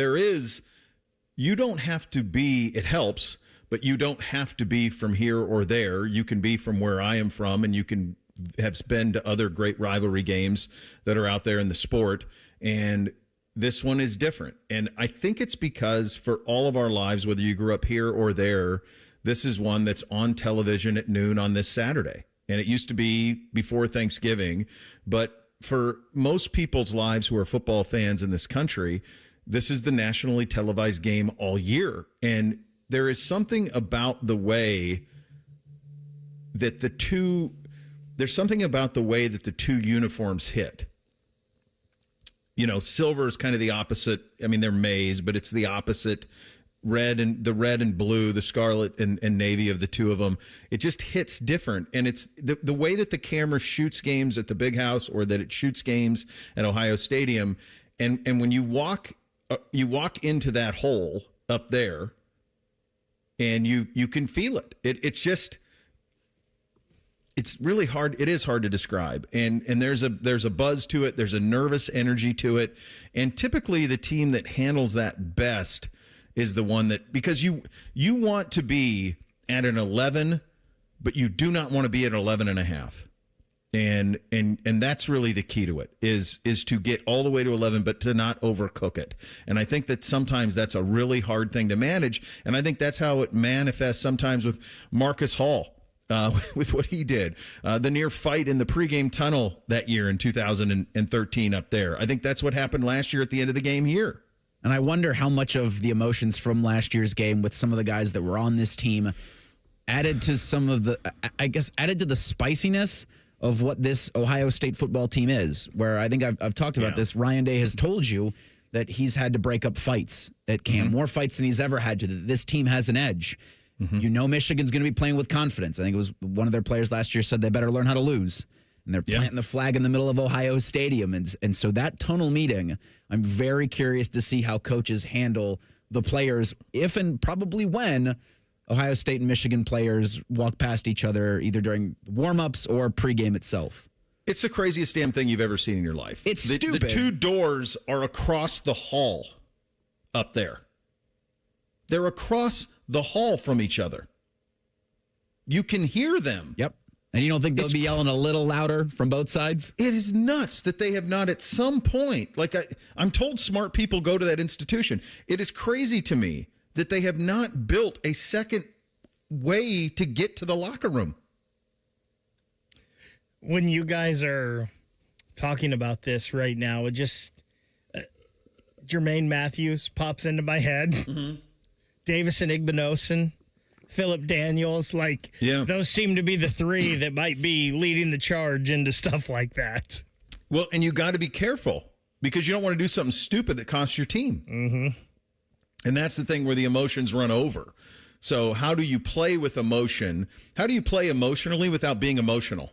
you don't have to be, it helps, but you don't have to be from here or there. You can be from where I am from, and you can have been to other great rivalry games that are out there in the sport. And this one is different. And I think it's because for all of our lives, whether you grew up here or there, this is one that's on television at noon on this Saturday. And it used to be before Thanksgiving. But for most people's lives who are football fans in this country, this is the nationally televised game all year. And there is something about the way that the two uniforms hit. Silver is kind of the opposite. I mean, they're maize, but it's the opposite. Red and blue, the scarlet and navy of the two of them. It just hits different. And it's the way that the camera shoots games at the Big House or that it shoots games at Ohio Stadium. And when you walk into that hole up there and you can feel it. It's really hard. It is hard to describe. And there's a buzz to it. There's a nervous energy to it. And typically the team that handles that best is the one that, because you want to be at an 11, but you do not want to be at 11.5. And that's really the key to it is to get all the way to 11, but to not overcook it. And I think that sometimes that's a really hard thing to manage. And I think that's how it manifests sometimes with Marcus Hall. with what he did. The near fight in the pregame tunnel that year in 2013 up there. I think that's what happened last year at the end of the game here. And I wonder how much of the emotions from last year's game with some of the guys that were on this team added to added to the spiciness of what this Ohio State football team is, where I think I've talked about this. Ryan Day has told you that he's had to break up fights at camp, more fights than he's ever had to. This team has an edge. You know Michigan's going to be playing with confidence. I think it was one of their players last year said they better learn how to lose. And they're planting the flag in the middle of Ohio Stadium. And so that tunnel meeting, I'm very curious to see how coaches handle the players if and probably when Ohio State and Michigan players walk past each other either during warm-ups or pregame itself. It's the craziest damn thing you've ever seen in your life. It's stupid. The two doors are across the hall up there. They're across the hall from each other. You can hear them. Yep. And you don't think they'll be yelling a little louder from both sides? It is nuts that they have not at some point, like I'm told smart people go to that institution. It is crazy to me that they have not built a second way to get to the locker room. When you guys are talking about this right now, it just Jermaine Matthews pops into my head. Davison Igbinosun, Philip Daniels, those seem to be the three that might be leading the charge into stuff like that. Well, and you got to be careful because you don't want to do something stupid that costs your team. And that's the thing where the emotions run over. So how do you play with emotion? How do you play emotionally without being emotional?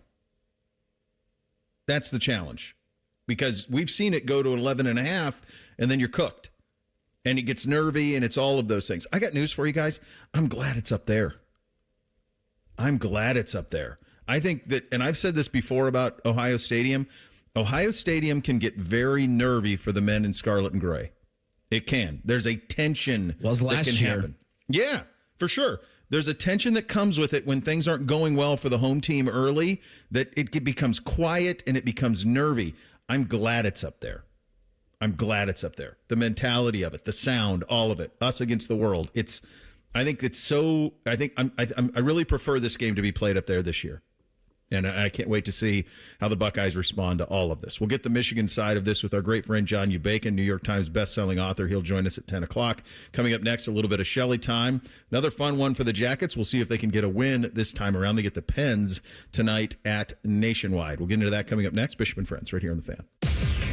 That's the challenge because we've seen it go to 11.5 and then you're cooked. And it gets nervy, and it's all of those things. I got news for you guys. I'm glad it's up there. I'm glad it's up there. I think that, and I've said this before about Ohio Stadium. Ohio Stadium can get very nervy for the men in scarlet and gray. It can. There's a tension that can happen. Yeah, for sure. There's a tension that comes with it when things aren't going well for the home team early, that it becomes quiet and it becomes nervy. I'm glad it's up there. I'm glad it's up there. The mentality of it, the sound, all of it, us against the world. I really prefer this game to be played up there this year. And I can't wait to see how the Buckeyes respond to all of this. We'll get the Michigan side of this with our great friend John Ubacon, New York Times bestselling author. He'll join us at 10 o'clock. Coming up next, a little bit of Shelley time. Another fun one for the Jackets. We'll see if they can get a win this time around. They get the Pens tonight at Nationwide. We'll get into that coming up next. Bishop and Friends right here on The Fan.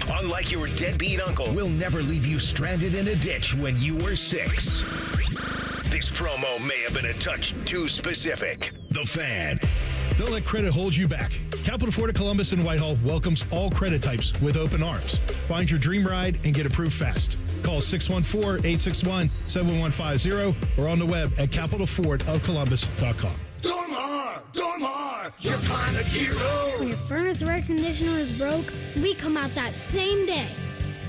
Unlike your deadbeat uncle, we'll never leave you stranded in a ditch when you were 6. This promo may have been a touch too specific. The Fan. Don't let credit hold you back. Capital Ford of Columbus and Whitehall welcomes all credit types with open arms. Find your dream ride and get approved fast. Call 614-861-7150 or on the web at capitalfordofcolumbus.com. Dormar, you're kind of hero. When your furnace or air conditioner is broke, we come out that same day.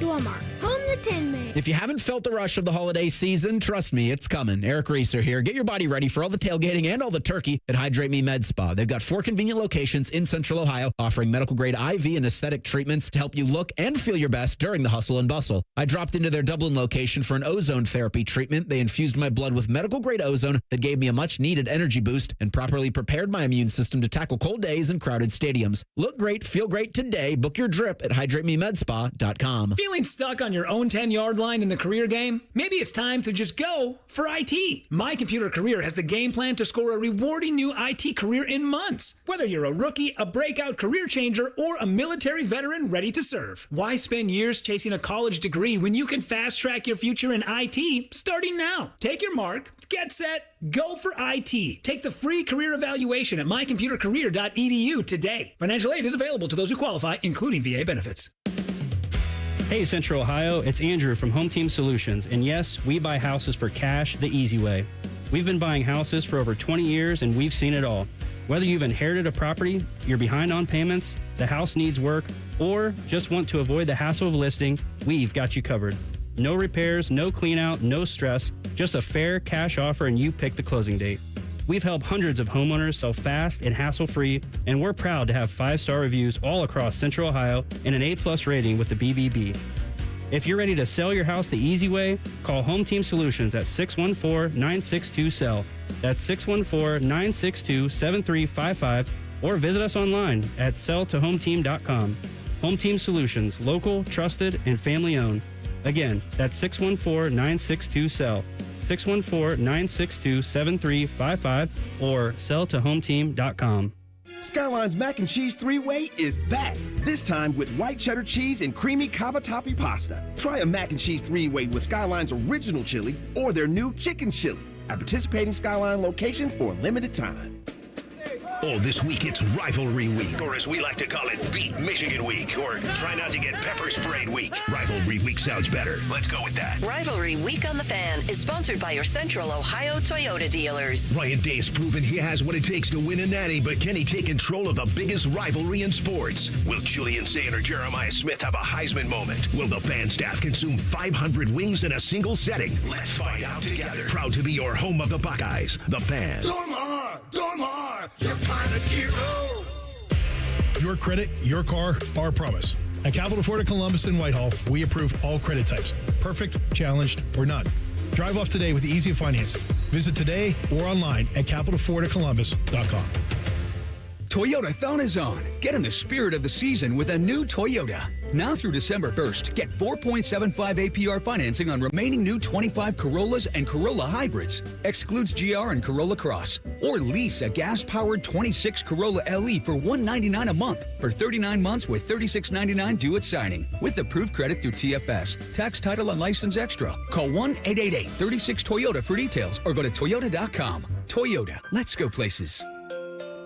Dormar, home the Tin Man. If you haven't felt the rush of the holiday season, trust me, it's coming. Eric Reeser here. Get your body ready for all the tailgating and all the turkey at Hydrate Me Med Spa. They've got 4 convenient locations in Central Ohio offering medical-grade IV and aesthetic treatments to help you look and feel your best during the hustle and bustle. I dropped into their Dublin location for an ozone therapy treatment. They infused my blood with medical-grade ozone that gave me a much-needed energy boost and properly prepared my immune system to tackle cold days and crowded stadiums. Look great, feel great today. Book your drip at HydrateMeMedSpa.com. Feeling stuck on your own 10-yard line in the career game? Maybe it's time to just go for IT. My Computer Career has the game plan to score a rewarding new IT career in months. Whether you're a rookie, a breakout career changer, or a military veteran ready to serve. Why spend years chasing a college degree when you can fast track your future in IT starting now? Take your mark, get set, go for IT. Take the free career evaluation at mycomputercareer.edu today. Financial aid is available to those who qualify, including VA benefits. Hey Central Ohio, it's Andrew from Home Team Solutions, and yes, we buy houses for cash the easy way. We've been buying houses for over 20 years and we've seen it all. Whether you've inherited a property, you're behind on payments, the house needs work, or just want to avoid the hassle of listing, we've got you covered. No repairs, no clean out, no stress, just a fair cash offer and you pick the closing date. We've helped hundreds of homeowners sell fast and hassle-free, and we're proud to have 5-star reviews all across Central Ohio and an A+ rating with the BBB. If you're ready to sell your house the easy way, call Home Team Solutions at 614-962-SELL. That's 614-962-7355, or visit us online at selltohometeam.com. Home Team Solutions, local, trusted, and family owned. Again, that's 614-962-SELL. 614-962-7355 or selltohometeam.com. Skyline's Mac and Cheese 3-Way is back. This time with white cheddar cheese and creamy cavatappi pasta. Try a Mac and Cheese 3-Way with Skyline's original chili or their new chicken chili at participating Skyline locations for a limited time. Oh, this week it's Rivalry Week, or as we like to call it, Beat Michigan Week, or Try Not to Get Pepper Sprayed Week. Rivalry Week sounds better. Let's go with that. Rivalry Week on the Fan is sponsored by your Central Ohio Toyota dealers. Ryan Day's proven he has what it takes to win a natty, but can he take control of the biggest rivalry in sports? Will Julian Sayin or Jeremiah Smith have a Heisman moment? Will the Fan staff consume 500 wings in a single setting? Let's find out together. Proud to be your home of the Buckeyes, the Fan. Dormar, you're kind of hero. Your credit, your car, our promise. At Capital Florida Columbus and Whitehall, we approve all credit types. Perfect, challenged, or none. Drive off today with easy financing. Visit today or online at capitalfloridacolumbus.com. Toyota-thon is on. Get in the spirit of the season with a new Toyota. Now through December 1st, get 4.75 APR financing on remaining new 25 Corollas and Corolla hybrids. Excludes GR and Corolla Cross. Or lease a gas-powered 26 Corolla LE for $199 a month for 39 months with $36.99 due at signing. With approved credit through TFS. Tax, title, and license extra. Call 1-888-36-TOYOTA for details or go to toyota.com. Toyota, let's go places.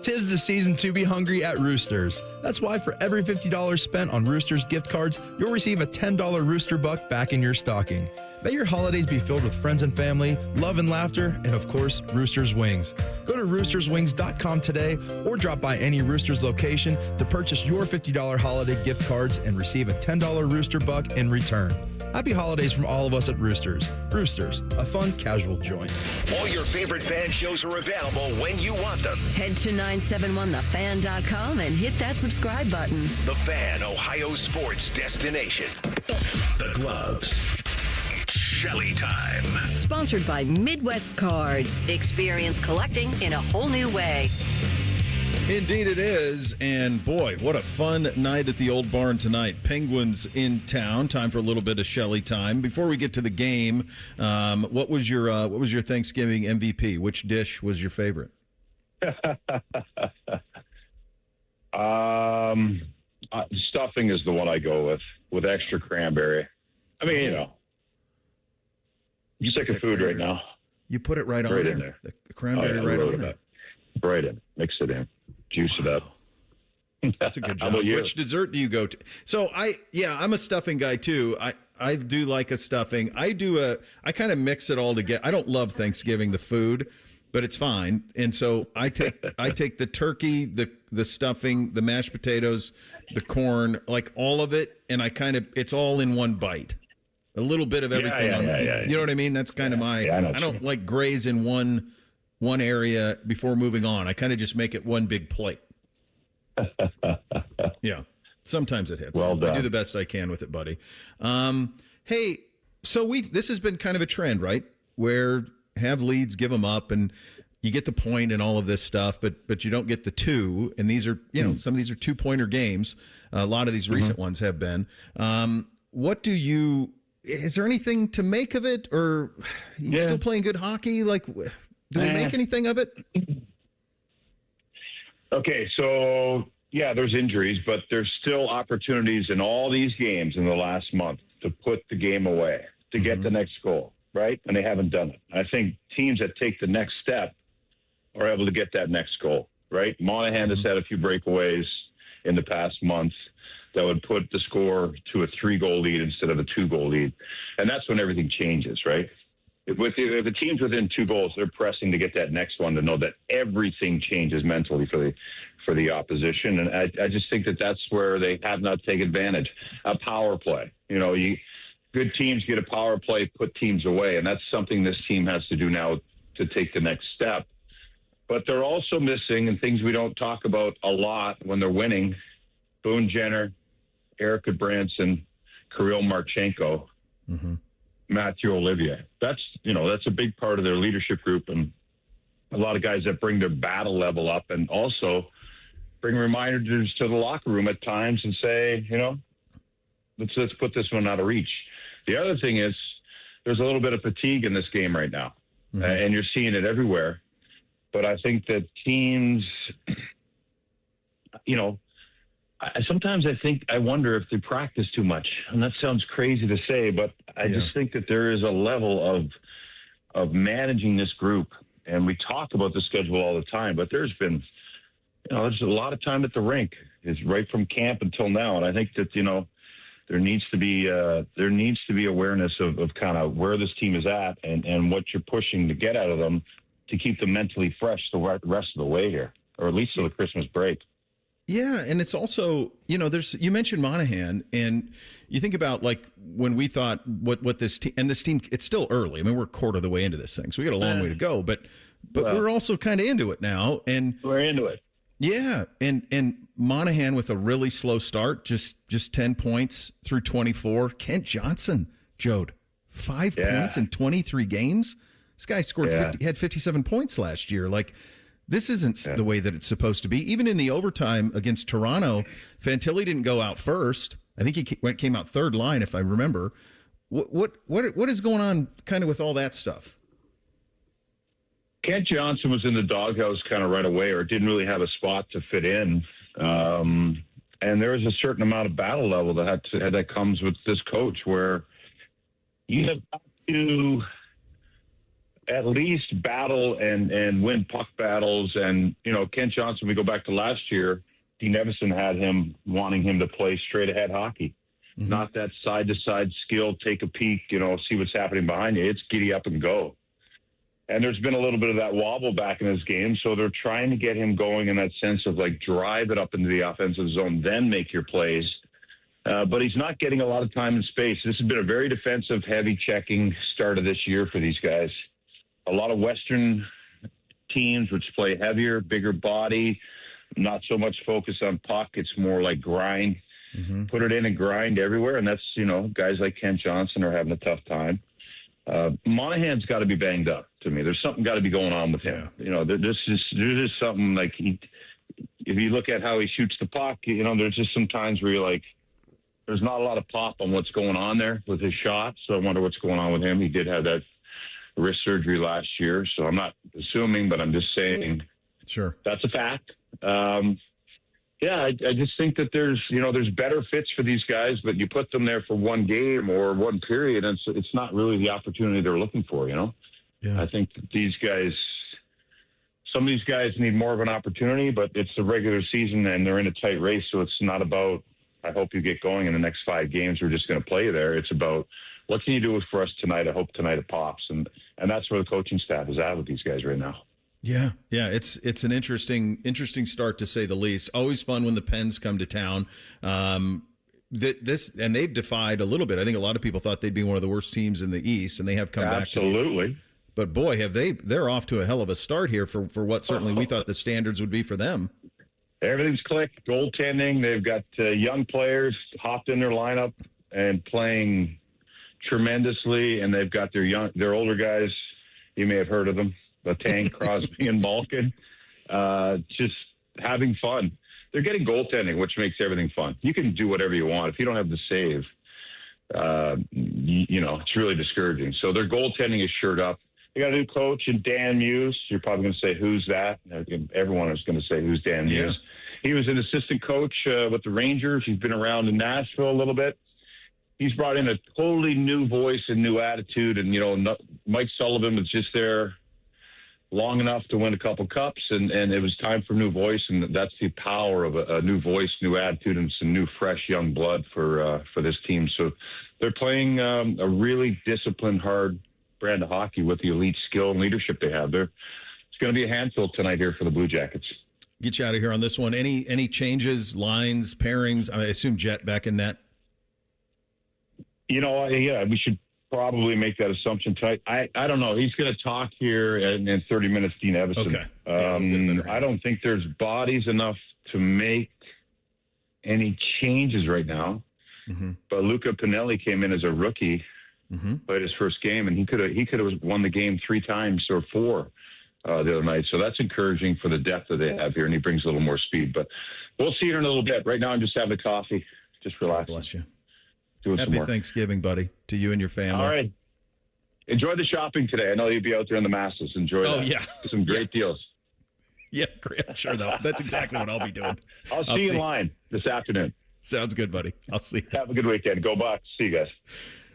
'Tis the season to be hungry at Roosters. That's why for every $50 spent on Roosters gift cards, you'll receive a $10 Rooster Buck back in your stocking. May your holidays be filled with friends and family, love and laughter, and of course, Roosters Wings. Go to roosterswings.com today or drop by any Roosters location to purchase your $50 holiday gift cards and receive a $10 Rooster Buck in return. Happy holidays from all of us at Roosters. Roosters, a fun, casual joint. All your favorite Fan shows are available when you want them. Head to 971thefan.com and hit that subscribe button. The Fan, Ohio sports destination. The gloves. It's Shelly time. Sponsored by Midwest Cards. Experience collecting in a whole new way. Indeed it is, and boy, what a fun night at the Old Barn tonight. Penguins in town. Time for a little bit of Shelly time. Before we get to the game, what was your Thanksgiving MVP? Which dish was your favorite? Stuffing is the one I go with extra cranberry. I mean, you know, I'm sick of food right now. You put it right on in there. there. The cranberry right on there. Right in. Mix it in. Juice it up. That's a good How job. about you? Which dessert do you go to? So I'm a stuffing guy too. I do like a stuffing. I kind of mix it all together. I don't love Thanksgiving, the food, but it's fine. And so I take the turkey, the stuffing, the mashed potatoes, the corn, like all of it, and it's all in one bite. A little bit of everything. You know what I mean? That's kind of my. I don't like graze in one area before moving on. I kind of just make it one big plate. Yeah. Sometimes it hits. Well done. I do the best I can with it, buddy. Hey, so this has been kind of a trend, right? Where have leads, give them up, and you get the point and all of this stuff, but you don't get the two. And these are, some of these are 2-pointer games. A lot of these recent ones have been. Is there anything to make of it, or you still playing good hockey? Like, do we make anything of it? Okay, so there's injuries, but there's still opportunities in all these games in the last month to put the game away, to get the next goal, right? And they haven't done it. I think teams that take the next step are able to get that next goal, right? Monahan has had a few breakaways in the past month that would put the score to a 3-goal lead instead of a 2-goal lead. And that's when everything changes, right? If the team's within 2 goals, they're pressing to get that next one to know that everything changes mentally for the opposition. And I just think that's where they have not taken advantage. A power play. Good teams get a power play, put teams away. And that's something this team has to do now to take the next step. But they're also missing, and things we don't talk about a lot when they're winning, Boone Jenner, Erica Branson, Kirill Marchenko, Matthew Olivier. That's a big part of their leadership group, and a lot of guys that bring their battle level up and also bring reminders to the locker room at times and say, let's put this one out of reach. The other thing is there's a little bit of fatigue in this game right now, and you're seeing it everywhere. But I think that teams, sometimes I wonder if they practice too much. And that sounds crazy to say, but I just think that there is a level of managing this group. And we talk about the schedule all the time, but there's been, there's a lot of time at the rink. It's right from camp until now. And I think that, there needs to be awareness of kind of where this team is at and what you're pushing to get out of them to keep them mentally fresh the rest of the way here, or at least till the Christmas break. Yeah, and it's also, you mentioned Monahan, and you think about like when we thought what this team, and this team, it's still early. I mean, we're a quarter of the way into this thing, so we got a long way to go, but we're also kind of into it now, and we're into it. Yeah, and Monahan with a really slow start, just 10 points through 24. Kent Johnson, Jode, 5 points in 23 games. This guy scored had 57 points last year. Like, this isn't the way that it's supposed to be. Even in the overtime against Toronto, Fantilli didn't go out first. I think he came out third line, if I remember. What is going on kind of with all that stuff? Kent Johnson was in the doghouse kind of right away, or didn't really have a spot to fit in. And there was a certain amount of battle level that comes with this coach, where you have to at least battle and win puck battles. And, Kent Johnson, we go back to last year, Dean Evison had him wanting him to play straight ahead hockey. Not that side to side skill, take a peek, see what's happening behind you. It's giddy up and go. And there's been a little bit of that wobble back in his game. So they're trying to get him going in that sense of like drive it up into the offensive zone, then make your plays. But he's not getting a lot of time and space. This has been a very defensive, heavy checking start of this year for these guys. A lot of Western teams which play heavier, bigger body, not so much focus on puck. It's more like grind. Put it in and grind everywhere. And that's, guys like Kent Johnson are having a tough time. Monahan's got to be banged up to me. There's something got to be going on with him. There's just something like if you look at how he shoots the puck, there's just some times where you're like, there's not a lot of pop on what's going on there with his shot. So I wonder what's going on with him. He did have that wrist surgery last year. So I'm not assuming, but I'm just saying. Sure. That's a fact. I just think that there's better fits for these guys, but you put them there for one game or one period, and it's not really the opportunity they're looking for, I think that some of these guys need more of an opportunity, but it's the regular season and they're in a tight race. So it's not about, I hope you get going in the next 5 games. We're just going to play you there. It's about, what can you do for us tonight? I hope tonight it pops. And that's where the coaching staff is at with these guys right now. Yeah, it's an interesting start, to say the least. Always fun when the Pens come to town. And they've defied a little bit. I think a lot of people thought they'd be one of the worst teams in the East, and they have come back. Absolutely. But boy, they're off to a hell of a start here for what certainly we thought the standards would be for them. Everything's clicked. Goaltending. They've got young players hopped in their lineup and playing tremendously, and they've got their older guys. You may have heard of them. Tank, Crosby, and Malkin, just having fun. They're getting goaltending, which makes everything fun. You can do whatever you want. If you don't have the save, it's really discouraging. So their goaltending is shored up. They got a new coach in Dan Muse. You're probably going to say, who's that? Everyone is going to say, who's Dan Muse? He was an assistant coach with the Rangers. He's been around in Nashville a little bit. He's brought in a totally new voice and new attitude. And, Mike Sullivan was just there long enough to win a couple cups, and it was time for new voice, and that's the power of a new voice, new attitude, and some new, fresh, young blood for this team. So they're playing a really disciplined, hard brand of hockey with the elite skill and leadership they have. It's going to be a handful tonight here for the Blue Jackets. Get you out of here on this one. Any changes, lines, pairings? I assume Jet back in net. We should probably make that assumption tonight. I don't know. He's going to talk here in 30 minutes, Dean Evison. Okay. I don't think there's bodies enough to make any changes right now. But Luca Pinelli came in as a rookie, played his first game, and he could have won the game 3 times or 4 the other night. So that's encouraging for the depth that they have here, and he brings a little more speed. But we'll see it in a little bit. Right now, I'm just having a coffee, just relaxing. Bless you. Doing Happy some work. Thanksgiving, buddy, to you and your family. All right. Enjoy the shopping today. I know you'll be out there in the masses. Enjoy that. Oh, yeah. Some great deals. Yeah, great. I'm sure that's exactly what I'll be doing. I'll see you in line this afternoon. Sounds good, buddy. I'll see you. Have a good weekend. Go Bucks. See you guys.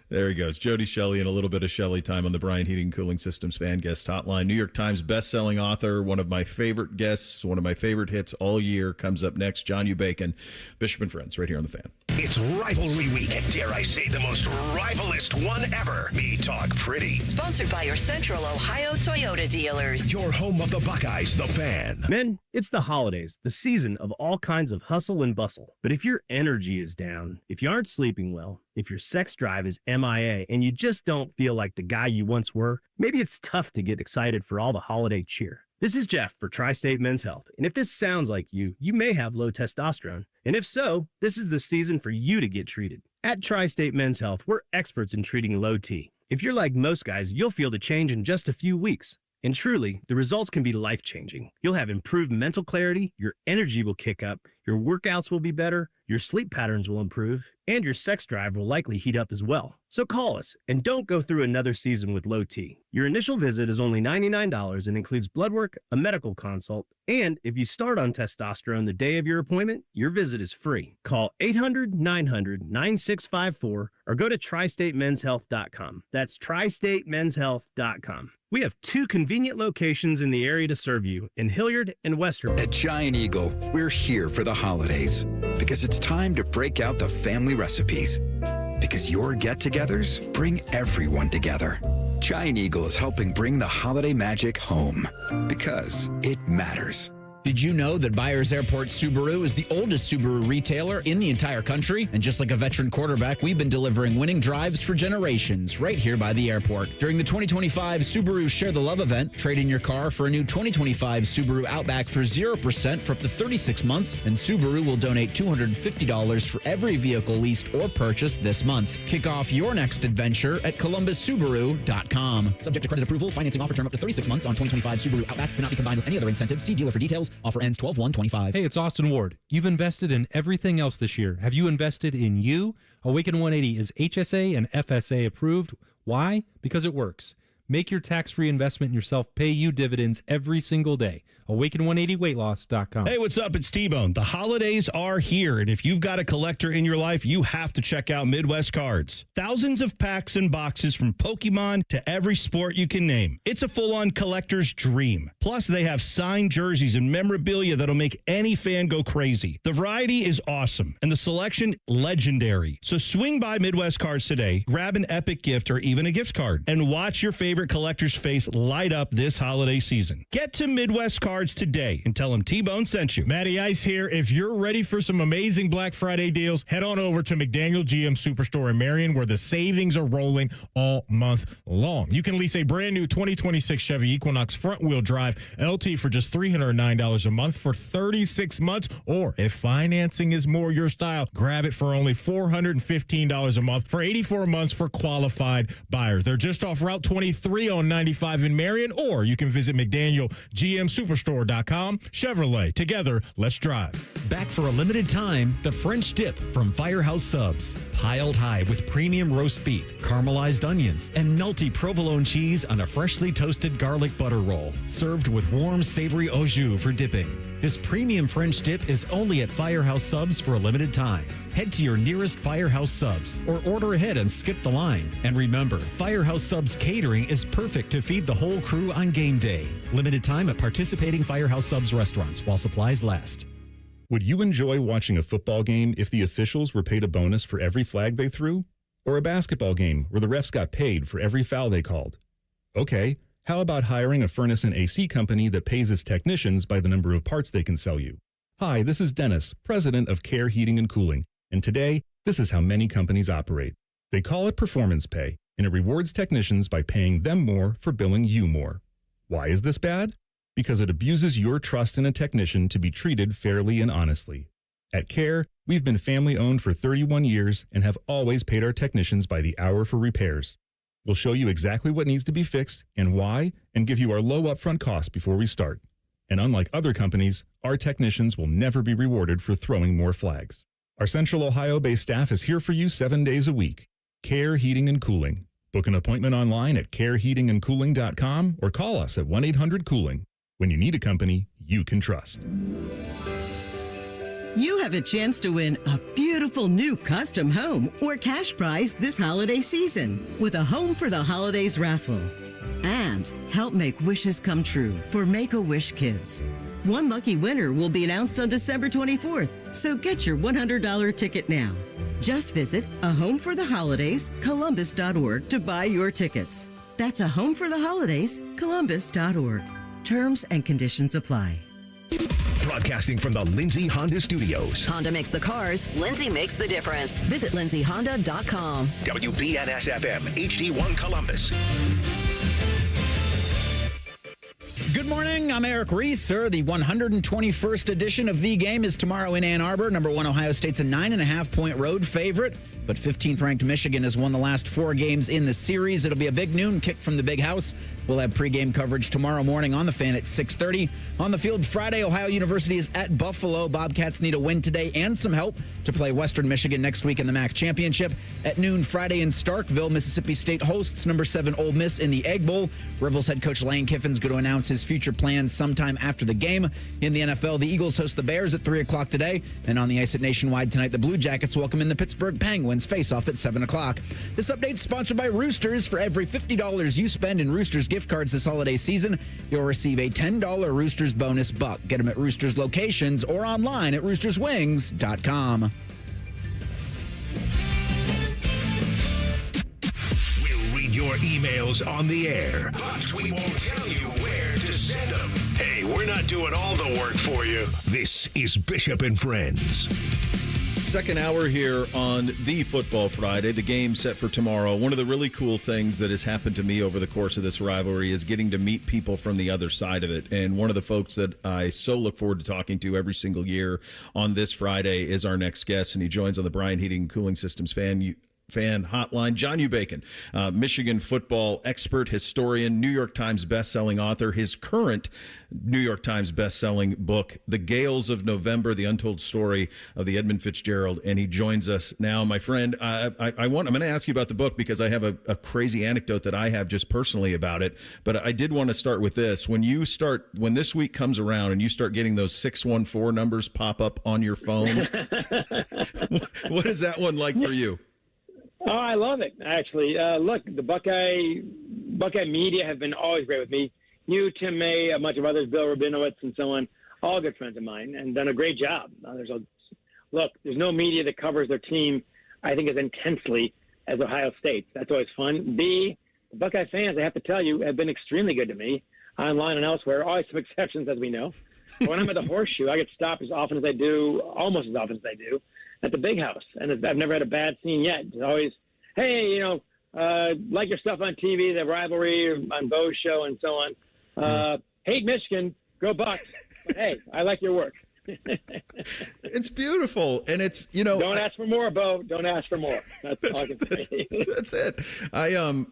There he goes. Jody Shelley and a little bit of Shelley time on the Bryant Heating and Cooling Systems fan guest hotline. New York Times best-selling author, one of my favorite guests, one of my favorite hits all year, comes up next. John U. Bacon, Bishop and Friends, right here on The Fan. It's rivalry week, and dare I say the most rivalist one ever. Me Talk Pretty. Sponsored by your Central Ohio Toyota dealers. Your home of the Buckeyes, The Fan. Men, it's the holidays, the season of all kinds of hustle and bustle. But if your energy is down, if you aren't sleeping well, if your sex drive is MIA, and you just don't feel like the guy you once were, maybe it's tough to get excited for all the holiday cheer. This is Jeff for Tri-State Men's Health, and if this sounds like you may have low testosterone. And if so, this is the season for you to get treated. At Tri-State Men's Health, we're experts in treating low T. If you're like most guys, you'll feel the change in just a few weeks. And truly, the results can be life-changing. You'll have improved mental clarity, your energy will kick up, your workouts will be better, your sleep patterns will improve, and your sex drive will likely heat up as well. So call us, and don't go through another season with low T. Your initial visit is only $99 and includes blood work, a medical consult, and if you start on testosterone the day of your appointment, your visit is free. Call 800-900-9654 or go to tristatemenshealth.com. That's tristatemenshealth.com. We have 2 convenient locations in the area to serve you in Hilliard and Westerville. At Giant Eagle, we're here for the holidays because it's time to break out the family recipes. Because your get-togethers bring everyone together. Giant Eagle is helping bring the holiday magic home because it matters. Did you know that Byers Airport Subaru is the oldest Subaru retailer in the entire country? And just like a veteran quarterback, we've been delivering winning drives for generations right here by the airport. During the 2025 Subaru Share the Love event, trade in your car for a new 2025 Subaru Outback for 0% for up to 36 months, and Subaru will donate $250 for every vehicle leased or purchased this month. Kick off your next adventure at columbussubaru.com. Subject to credit approval, financing offer term up to 36 months on 2025 Subaru Outback. Cannot be combined with any other incentives. See dealer for details. Offer ends 12/1/25. Hey, it's Austin Ward. You've invested in everything else this year. Have you invested in you? Awaken 180 is HSA and FSA approved. Why? Because it works. Make your tax-free investment in yourself pay you dividends every single day. Awaken180weightloss.com. Hey, what's up? It's T-Bone. The holidays are here, and if you've got a collector in your life, you have to check out Midwest Cards. Thousands of packs and boxes from Pokemon to every sport you can name. It's a full-on collector's dream. Plus, they have signed jerseys and memorabilia that'll make any fan go crazy. The variety is awesome, and the selection legendary. So swing by Midwest Cards today, grab an epic gift or even a gift card, and watch your favorite collector's face light up this holiday season. Get to Midwest Cards today and tell them T-Bone sent you. Matty Ice here. If you're ready for some amazing Black Friday deals, head on over to McDaniel GM Superstore in Marion, where the savings are rolling all month long. You can lease a brand new 2026 Chevy Equinox front-wheel drive LT for just $309 a month for 36 months, or if financing is more your style, grab it for only $415 a month for 84 months for qualified buyers. They're just off Route 23 on 95 in Marion, or you can visit McDanielGMSuperstore.com. Chevrolet. Together, let's drive. Back for a limited time, the French dip from Firehouse Subs. Piled high with premium roast beef, caramelized onions, and melty provolone cheese on a freshly toasted garlic butter roll. Served with warm, savory au jus for dipping. This premium French dip is only at Firehouse Subs for a limited time. Head to your nearest Firehouse Subs or order ahead and skip the line. And remember, Firehouse Subs catering is perfect to feed the whole crew on game day. Limited time at participating Firehouse Subs restaurants while supplies last. Would you enjoy watching a football game if the officials were paid a bonus for every flag they threw? Or a basketball game where the refs got paid for every foul they called? Okay. How about hiring a furnace and AC company that pays its technicians by the number of parts they can sell you? Hi, this is Dennis, president of Care Heating and Cooling, and today, this is how many companies operate. They call it performance pay, and it rewards technicians by paying them more for billing you more. Why is this bad? Because it abuses your trust in a technician to be treated fairly and honestly. At Care, We've been family owned for 31 years and have always paid our technicians by the hour for repairs. We'll show you exactly what needs to be fixed and why, and give you our low upfront cost before we start. And unlike other companies, our technicians will never be rewarded for throwing more flags. Our Central Ohio-based staff is here for you 7 days a week. Care Heating and Cooling. Book an appointment online at careheatingandcooling.com or call us at 1-800-COOLING. When you need a company you can trust. You have a chance to win a beautiful new custom home or cash prize this holiday season with a Home for the Holidays raffle. And help make wishes come true for Make-A-Wish Kids. One lucky winner will be announced on December 24th, so get your $100 ticket now. Just visit A Home for the Holidays, Columbus.org to buy your tickets. That's A Home for the Holidays, Columbus.org. Terms and conditions apply. Broadcasting from the Lindsay Honda Studios. Honda makes the cars. Lindsay makes the difference. Visit lindsayhonda.com. WBNS-FM, HD1 Columbus. Good morning. I'm Eric Reeser. The 121st edition of The Game is tomorrow in Ann Arbor. Number 1 Ohio State's a 9.5-point road favorite, but 15th-ranked Michigan has won the last 4 games in the series. It'll be a big noon kick from the Big House. We'll have pregame coverage tomorrow morning on The Fan at 6:30. On the field Friday, Ohio University is at Buffalo. Bobcats need a win today and some help to play Western Michigan next week in the MAC Championship. At noon Friday in Starkville, Mississippi State hosts number 7 Ole Miss in the Egg Bowl. Rebels head coach Lane Kiffin's going to announce his future plans sometime after the game. In the NFL, the Eagles host the Bears at 3 o'clock today. And on the ice at Nationwide tonight, the Blue Jackets welcome in the Pittsburgh Penguins face-off at 7 o'clock. This update is sponsored by Roosters. For every $50 you spend in Roosters gift cards this holiday season, you'll receive a $10 Roosters bonus buck. Get them at Roosters locations or online at roosterswings.com. We'll read your emails on the air, but we won't tell you where to send them. Hey, we're not doing all the work for you. This is Bishop and Friends. Second hour here on the Football Friday, the game set for tomorrow. One of the really cool things that has happened to me over the course of this rivalry is getting to meet people from the other side of it. And one of the folks that I so look forward to talking to every single year on this Friday is our next guest, and he joins on the Bryan Heating and Cooling Systems fan hotline. John Ubacon, Michigan football expert, historian, New York Times bestselling author. His current New York Times bestselling book, The Gales of November, The Untold Story of the Edmund Fitzgerald. And he joins us now. My friend, I'm going to ask you about the book because I have a crazy anecdote that I have just personally about it. But I did want to start with this. When this week comes around and you start getting those 614 numbers pop up on your phone, what is that one like for you? Oh, I love it, actually. Look, the Buckeye media have been always great with me. You, Tim May, a bunch of others, Bill Rabinowitz, and so on, all good friends of mine, and done a great job. There's no media that covers their team, I think, as intensely as Ohio State. That's always fun. B, the Buckeye fans, I have to tell you, have been extremely good to me, online and elsewhere. Always some exceptions, as we know. But when I'm at the Horseshoe, I get stopped as often as I do, almost as often as I do, at the Big House. And I've never had a bad scene yet. It's always, hey, like your stuff on TV, the rivalry on Bo's show and so on. Hate Michigan, go Bucks. But hey, I like your work. It's beautiful. And it's, Don't ask for more, Bo. Don't ask for more. That's all I can say. That's it.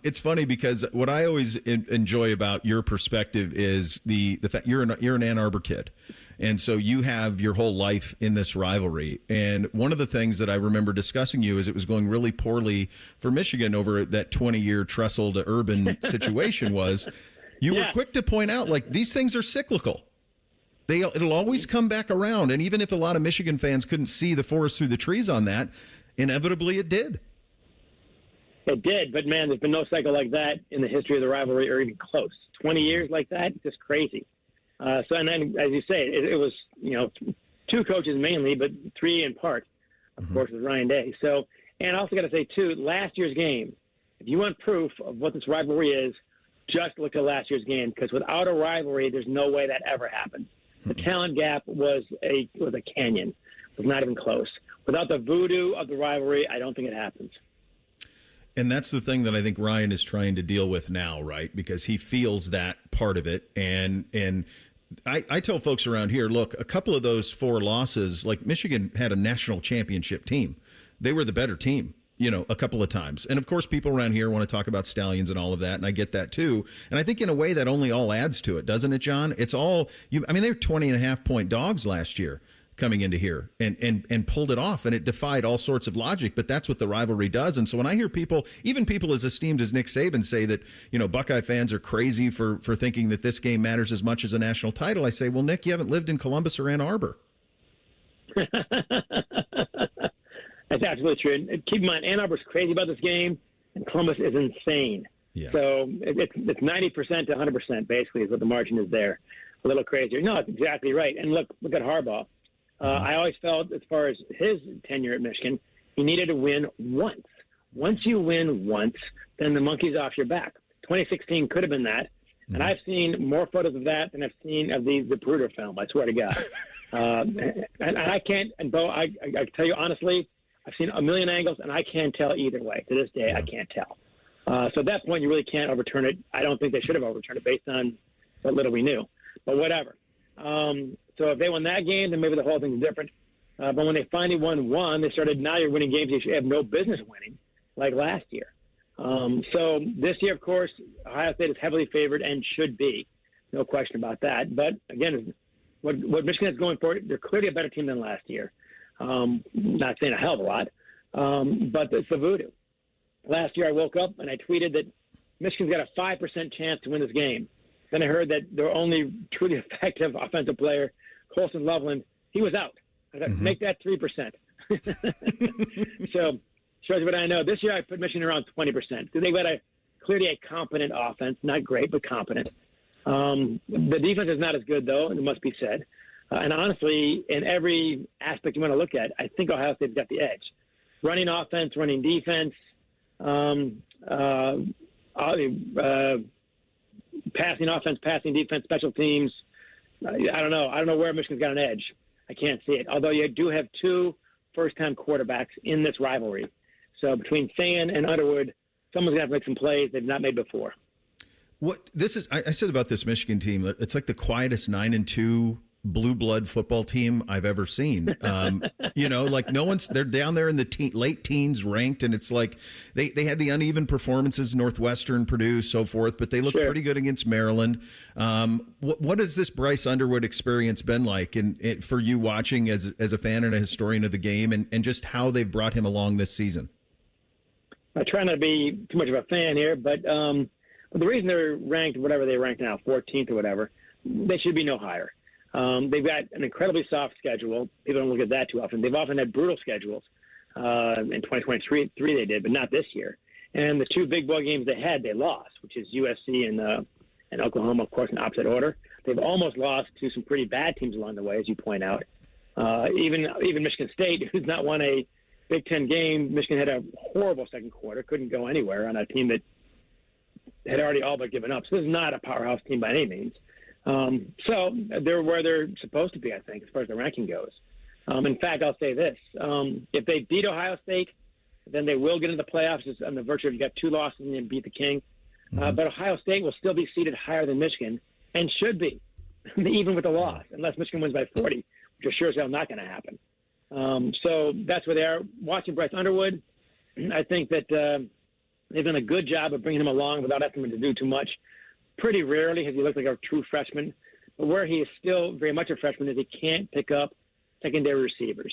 It's funny because what I always enjoy about your perspective is the fact you're an Ann Arbor kid. And so you have your whole life in this rivalry. And one of the things that I remember discussing you is it was going really poorly for Michigan over that 20-year Tressel to Urban situation was you were quick to point out, like, these things are cyclical. It'll always come back around. And even if a lot of Michigan fans couldn't see the forest through the trees on that, inevitably it did. It did. But, man, there's been no cycle like that in the history of the rivalry or even close. 20 years like that, just crazy. And then, as you say, it was, 2 coaches mainly, but 3 in part, of course, with Ryan Day. So, and I also got to say, too, last year's game, if you want proof of what this rivalry is, just look at last year's game, because without a rivalry, there's no way that ever happened. The talent gap was a canyon. It was not even close. Without the voodoo of the rivalry, I don't think it happens. And that's the thing that I think Ryan is trying to deal with now, right? Because he feels that part of it. And I tell folks around here, look, a couple of those 4 losses, like Michigan had a national championship team. They were the better team, a couple of times. And of course, people around here want to talk about Stallions and all of that, and I get that too. And I think in a way that only all adds to it, doesn't it, John? It's all they're 20.5-point dogs last year coming into here and pulled it off, and it defied all sorts of logic, but that's what the rivalry does. And so when I hear people, even people as esteemed as Nick Saban, say that, Buckeye fans are crazy for thinking that this game matters as much as a national title, I say, well, Nick, you haven't lived in Columbus or Ann Arbor. That's absolutely true. And keep in mind, Ann Arbor's crazy about this game, and Columbus is insane. Yeah. So it's 90% to 100% basically is what the margin is there. A little crazier. No, it's exactly right. And look at Harbaugh. I always felt, as far as his tenure at Michigan, he needed to win once. Once you win once, then the monkey's off your back. 2016 could have been that. And I've seen more photos of that than I've seen of the Zapruder film, I swear to God. And I can't, and Bo, I tell you honestly, I've seen a million angles, and I can't tell either way. To this day, I can't tell. So at that point, you really can't overturn it. I don't think they should have overturned it based on what little we knew. But whatever. So if they won that game, then maybe the whole thing's different. But when they finally won one, they started, now you're winning games you should have no business winning, like last year. So this year, of course, Ohio State is heavily favored and should be. No question about that. But, again, what Michigan is going for, they're clearly a better team than last year. Not saying a hell of a lot, but it's the voodoo. Last year I woke up and I tweeted that Michigan's got a 5% chance to win this game. Then I heard that their only truly effective offensive player, Colson Loveland, he was out. I thought, make that 3%. So shows you what I know. This year I put Michigan around 20% because they've got clearly a competent offense. Not great, but competent. The defense is not as good, though, and it must be said. And honestly, in every aspect you want to look at, I think Ohio State's got the edge. Running offense, running defense, passing offense, passing defense, special teams. I don't know. I don't know where Michigan's got an edge. I can't see it. Although you do have 2 first-time quarterbacks in this rivalry. So between Fan and Underwood, someone's going to have to make some plays they've not made before. I said about this Michigan team, it's like the quietest 9-2 blue blood football team I've ever seen. Like they're down there in the late teens ranked, and it's like they had the uneven performances, Northwestern, Purdue, so forth, but they looked pretty good against Maryland. What has this Bryce Underwood experience been like for you watching as a fan and a historian of the game, and just how they've brought him along this season? I try not to be too much of a fan here, but the reason they're ranked, whatever they're ranked now, 14th or whatever, they should be no higher. They've got an incredibly soft schedule. People don't look at that too often. They've often had brutal schedules. In 2023 they did, but not this year. And the 2 big boy games they had, they lost, which is USC and Oklahoma, of course, in opposite order. They've almost lost to some pretty bad teams along the way, as you point out. Even Michigan State, who's not won a Big Ten game. Michigan had a horrible second quarter, couldn't go anywhere on a team that had already all but given up. So this is not a powerhouse team by any means. So they're where they're supposed to be, I think, as far as the ranking goes. In fact, I'll say this. If they beat Ohio State, then they will get into the playoffs on the virtue of you got 2 losses and then beat the king. But Ohio State will still be seated higher than Michigan and should be, even with a loss, unless Michigan wins by 40, which is sure as hell not going to happen. So that's where they are. Watching Bryce Underwood, I think that they've done a good job of bringing him along without asking him to do too much. Pretty rarely has he looked like a true freshman. But where he is still very much a freshman is he can't pick up secondary receivers.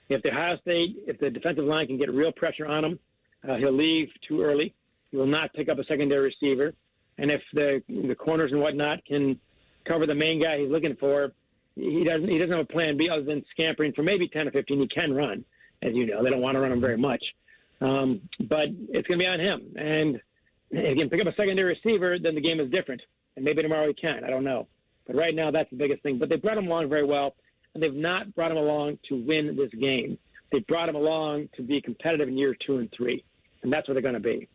If the defensive line can get real pressure on him, he'll leave too early. He will not pick up a secondary receiver. And if the corners and whatnot can cover the main guy he's looking for, he doesn't have a plan B other than scampering for maybe 10 or 15. He can run, as you know. They don't want to run him very much. But it's going to be on him. And if he can pick up a secondary receiver, then the game is different. And maybe tomorrow he can. I don't know. But right now, that's the biggest thing. But they brought him along very well, and they've not brought him along to win this game. They brought him along to be competitive in year 2 and 3, and that's what they're going to be.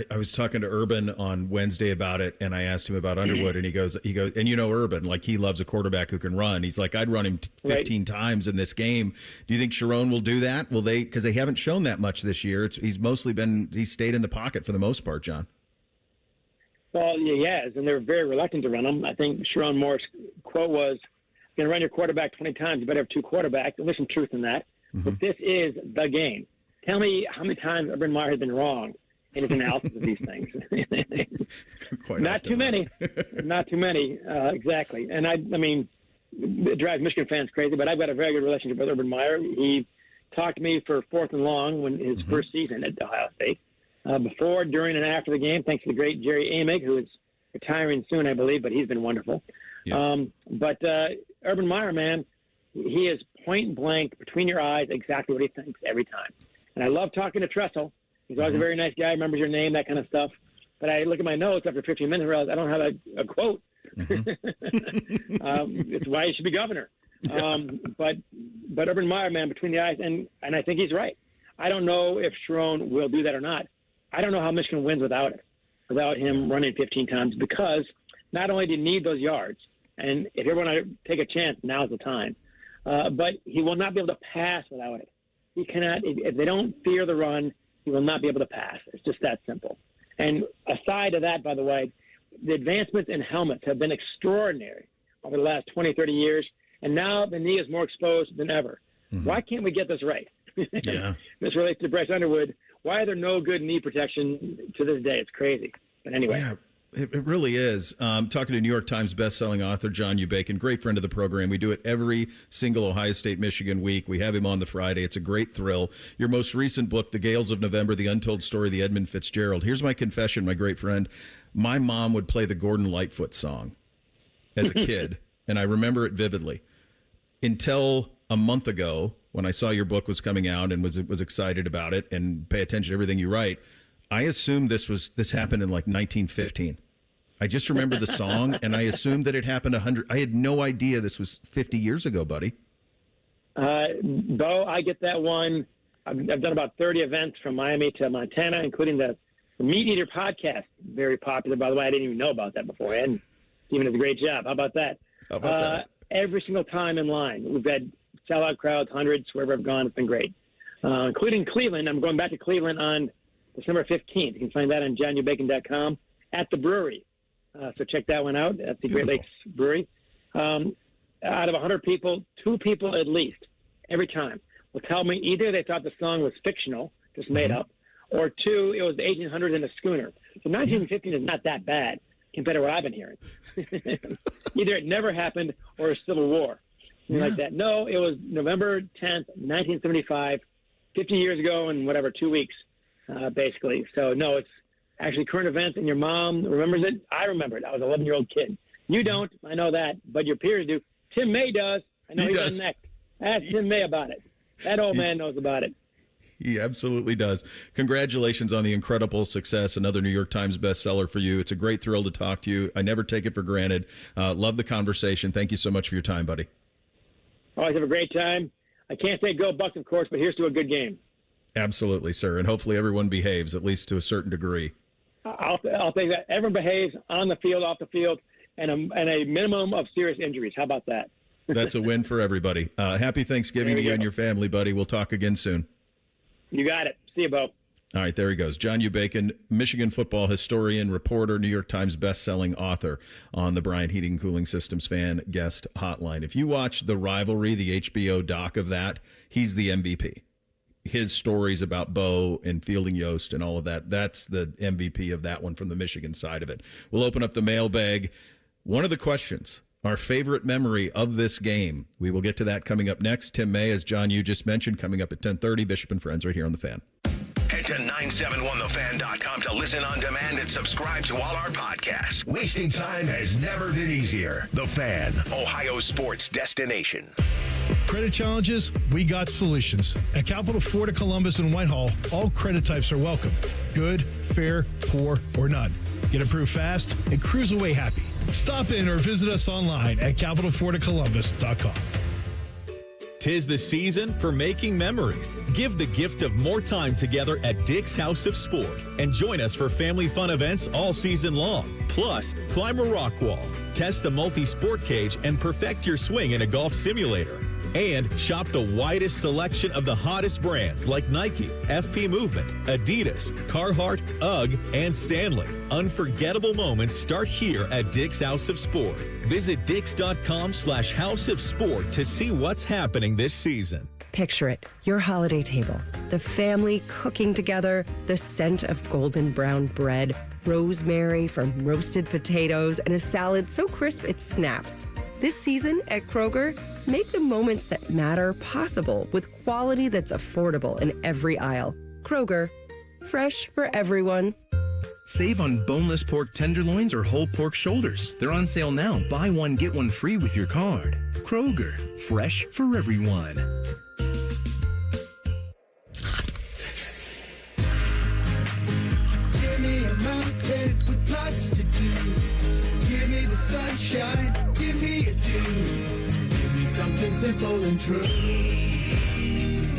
I was talking to Urban on Wednesday about it, and I asked him about Underwood, and he goes, and Urban, like, he loves a quarterback who can run. He's like, I'd run him 15 times in this game. Do you think Sharon will do that? Will they? Because they haven't shown that much this year. He's stayed in the pocket for the most part, John. Well, yes, and they're very reluctant to run them. I think Sharon Moore's quote was, "You're going to run your quarterback 20 times. You better have 2 quarterbacks." And there's some truth in that. Mm-hmm. But this is the game. Tell me how many times Urban Meyer has been wrong in his analysis of these things. Not too many. Not too many, exactly. And I mean, it drives Michigan fans crazy, but I've got a very good relationship with Urban Meyer. He talked to me for 4th and long when his first season at Ohio State. Before, during, and after the game, thanks to the great Jerry Amick, who is retiring soon, I believe, but he's been wonderful. Yeah. But Urban Meyer, man, he is point blank, between your eyes, exactly what he thinks every time. And I love talking to Tressel. He's always a very nice guy, remembers your name, that kind of stuff. But I look at my notes after 15 minutes and realize I don't have a quote. It's why he should be governor. But Urban Meyer, man, between the eyes, and I think he's right. I don't know if Sharon will do that or not. I don't know how Michigan wins without him running 15 times, because not only do you need those yards, and if you want to take a chance, now's the time. But he will not be able to pass without it. He cannot. If they don't fear the run, he will not be able to pass. It's just that simple. And aside of that, by the way, the advancements in helmets have been extraordinary over the last 20, 30 years, and now the knee is more exposed than ever. Mm-hmm. Why can't we get this right? Yeah. This relates to Bryce Underwood. Why are there no good knee protection to this day? It's crazy. But anyway. Yeah. It really is. Talking to New York Times bestselling author John U. Bacon, great friend of the program. We do it every single Ohio State, Michigan week. We have him on the Friday. It's a great thrill. Your most recent book, The Gales of November, The Untold Story of the Edmund Fitzgerald. Here's my confession, my great friend. My mom would play the Gordon Lightfoot song as a kid, and I remember it vividly. Until a month ago, when I saw your book was coming out and was excited about it and pay attention to everything you write, I assumed this happened in like 1915. I just remember the song, and I assumed that it happened 100. I had no idea this was 50 years ago, buddy. Bo, I get that one. I've done about 30 events from Miami to Montana, including the Meat Eater podcast. Very popular, by the way. I didn't even know about that beforehand. Stephen does a great job. How about that? Every single time in line. We've had sellout crowds, hundreds, wherever I've gone. It's been great. Including Cleveland. I'm going back to Cleveland on December 15th. You can find that on johnnubacon.com at the brewery. So check that one out. That's the Great Lakes Brewery. Out of 100 people, 2 people at least, every time, will tell me either they thought the song was fictional, just made up, or 2, it was the 1800s in a schooner. So 1915 is not that bad compared to what I've been hearing. Either it never happened or a civil war. Like that. No, it was November 10th, 1975, 50 years ago and 2 weeks, basically. So, no, it's actually current events, and your mom remembers it. I remember it. I was an 11-year-old kid. You don't. I know that. But your peers do. Tim May does. I know he's on next. Ask Tim May about it. That old man knows about it. He absolutely does. Congratulations on the incredible success. Another New York Times bestseller for you. It's a great thrill to talk to you. I never take it for granted. Love the conversation. Thank you so much for your time, buddy. Always have a great time. I can't say go Bucks, of course, but here's to a good game. Absolutely, sir. And hopefully everyone behaves, at least to a certain degree. I'll think that everyone behaves on the field, off the field, and a minimum of serious injuries. How about that? That's a win for everybody. Happy Thanksgiving to you and your family, buddy. We'll talk again soon. You got it. See you, Bo. All right, there he goes. John U. Bacon, Michigan football historian, reporter, New York Times best-selling author on the Bryant Heating and Cooling Systems fan guest hotline. If you watch The Rivalry, the HBO doc of that, he's the MVP. His stories about Bo and Fielding Yost and all of that, that's the MVP of that one from the Michigan side of it. We'll open up the mailbag. One of the questions, our favorite memory of this game. We will get to that coming up next. Tim May, as John, you just mentioned, coming up at 10:30. Bishop and Friends right here on The Fan. Head to 971thefan.com to listen on demand and subscribe to all our podcasts. Wasting time has never been easier. The Fan, Ohio sports destination. Credit challenges, we got solutions. At Capital Florida, Columbus, and Whitehall, all credit types are welcome. Good, fair, poor, or none. Get approved fast and cruise away happy. Stop in or visit us online at capitalfloridacolumbus.com. 'Tis the season for making memories. Give the gift of more time together at Dick's House of Sport and join us for family fun events all season long. Plus, climb a rock wall, test the multi-sport cage, and perfect your swing in a golf simulator. And shop the widest selection of the hottest brands like Nike, FP Movement, Adidas, Carhartt, UGG, and Stanley. Unforgettable moments start here at Dick's House of Sport. Visit dicks.com/House of Sport to see what's happening this season. Picture it, your holiday table, the family cooking together, the scent of golden brown bread, rosemary from roasted potatoes, and a salad so crisp it snaps. This season at Kroger, make the moments that matter possible with quality that's affordable in every aisle. Kroger, fresh for everyone. Save on boneless pork tenderloins or whole pork shoulders. They're on sale now. Buy one, get one free with your card. Kroger, fresh for everyone. Give me a mountain with lots to do. Give me the sunshine, give me a dew. Give me something simple and true.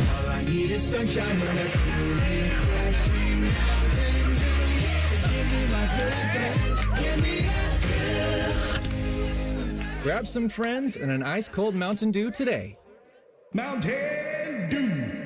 All I need is sunshine and a cool, refreshing mountain dew. So give me my good things, give me a dew. Grab some friends and an ice-cold Mountain Dew today. Mountain Dew.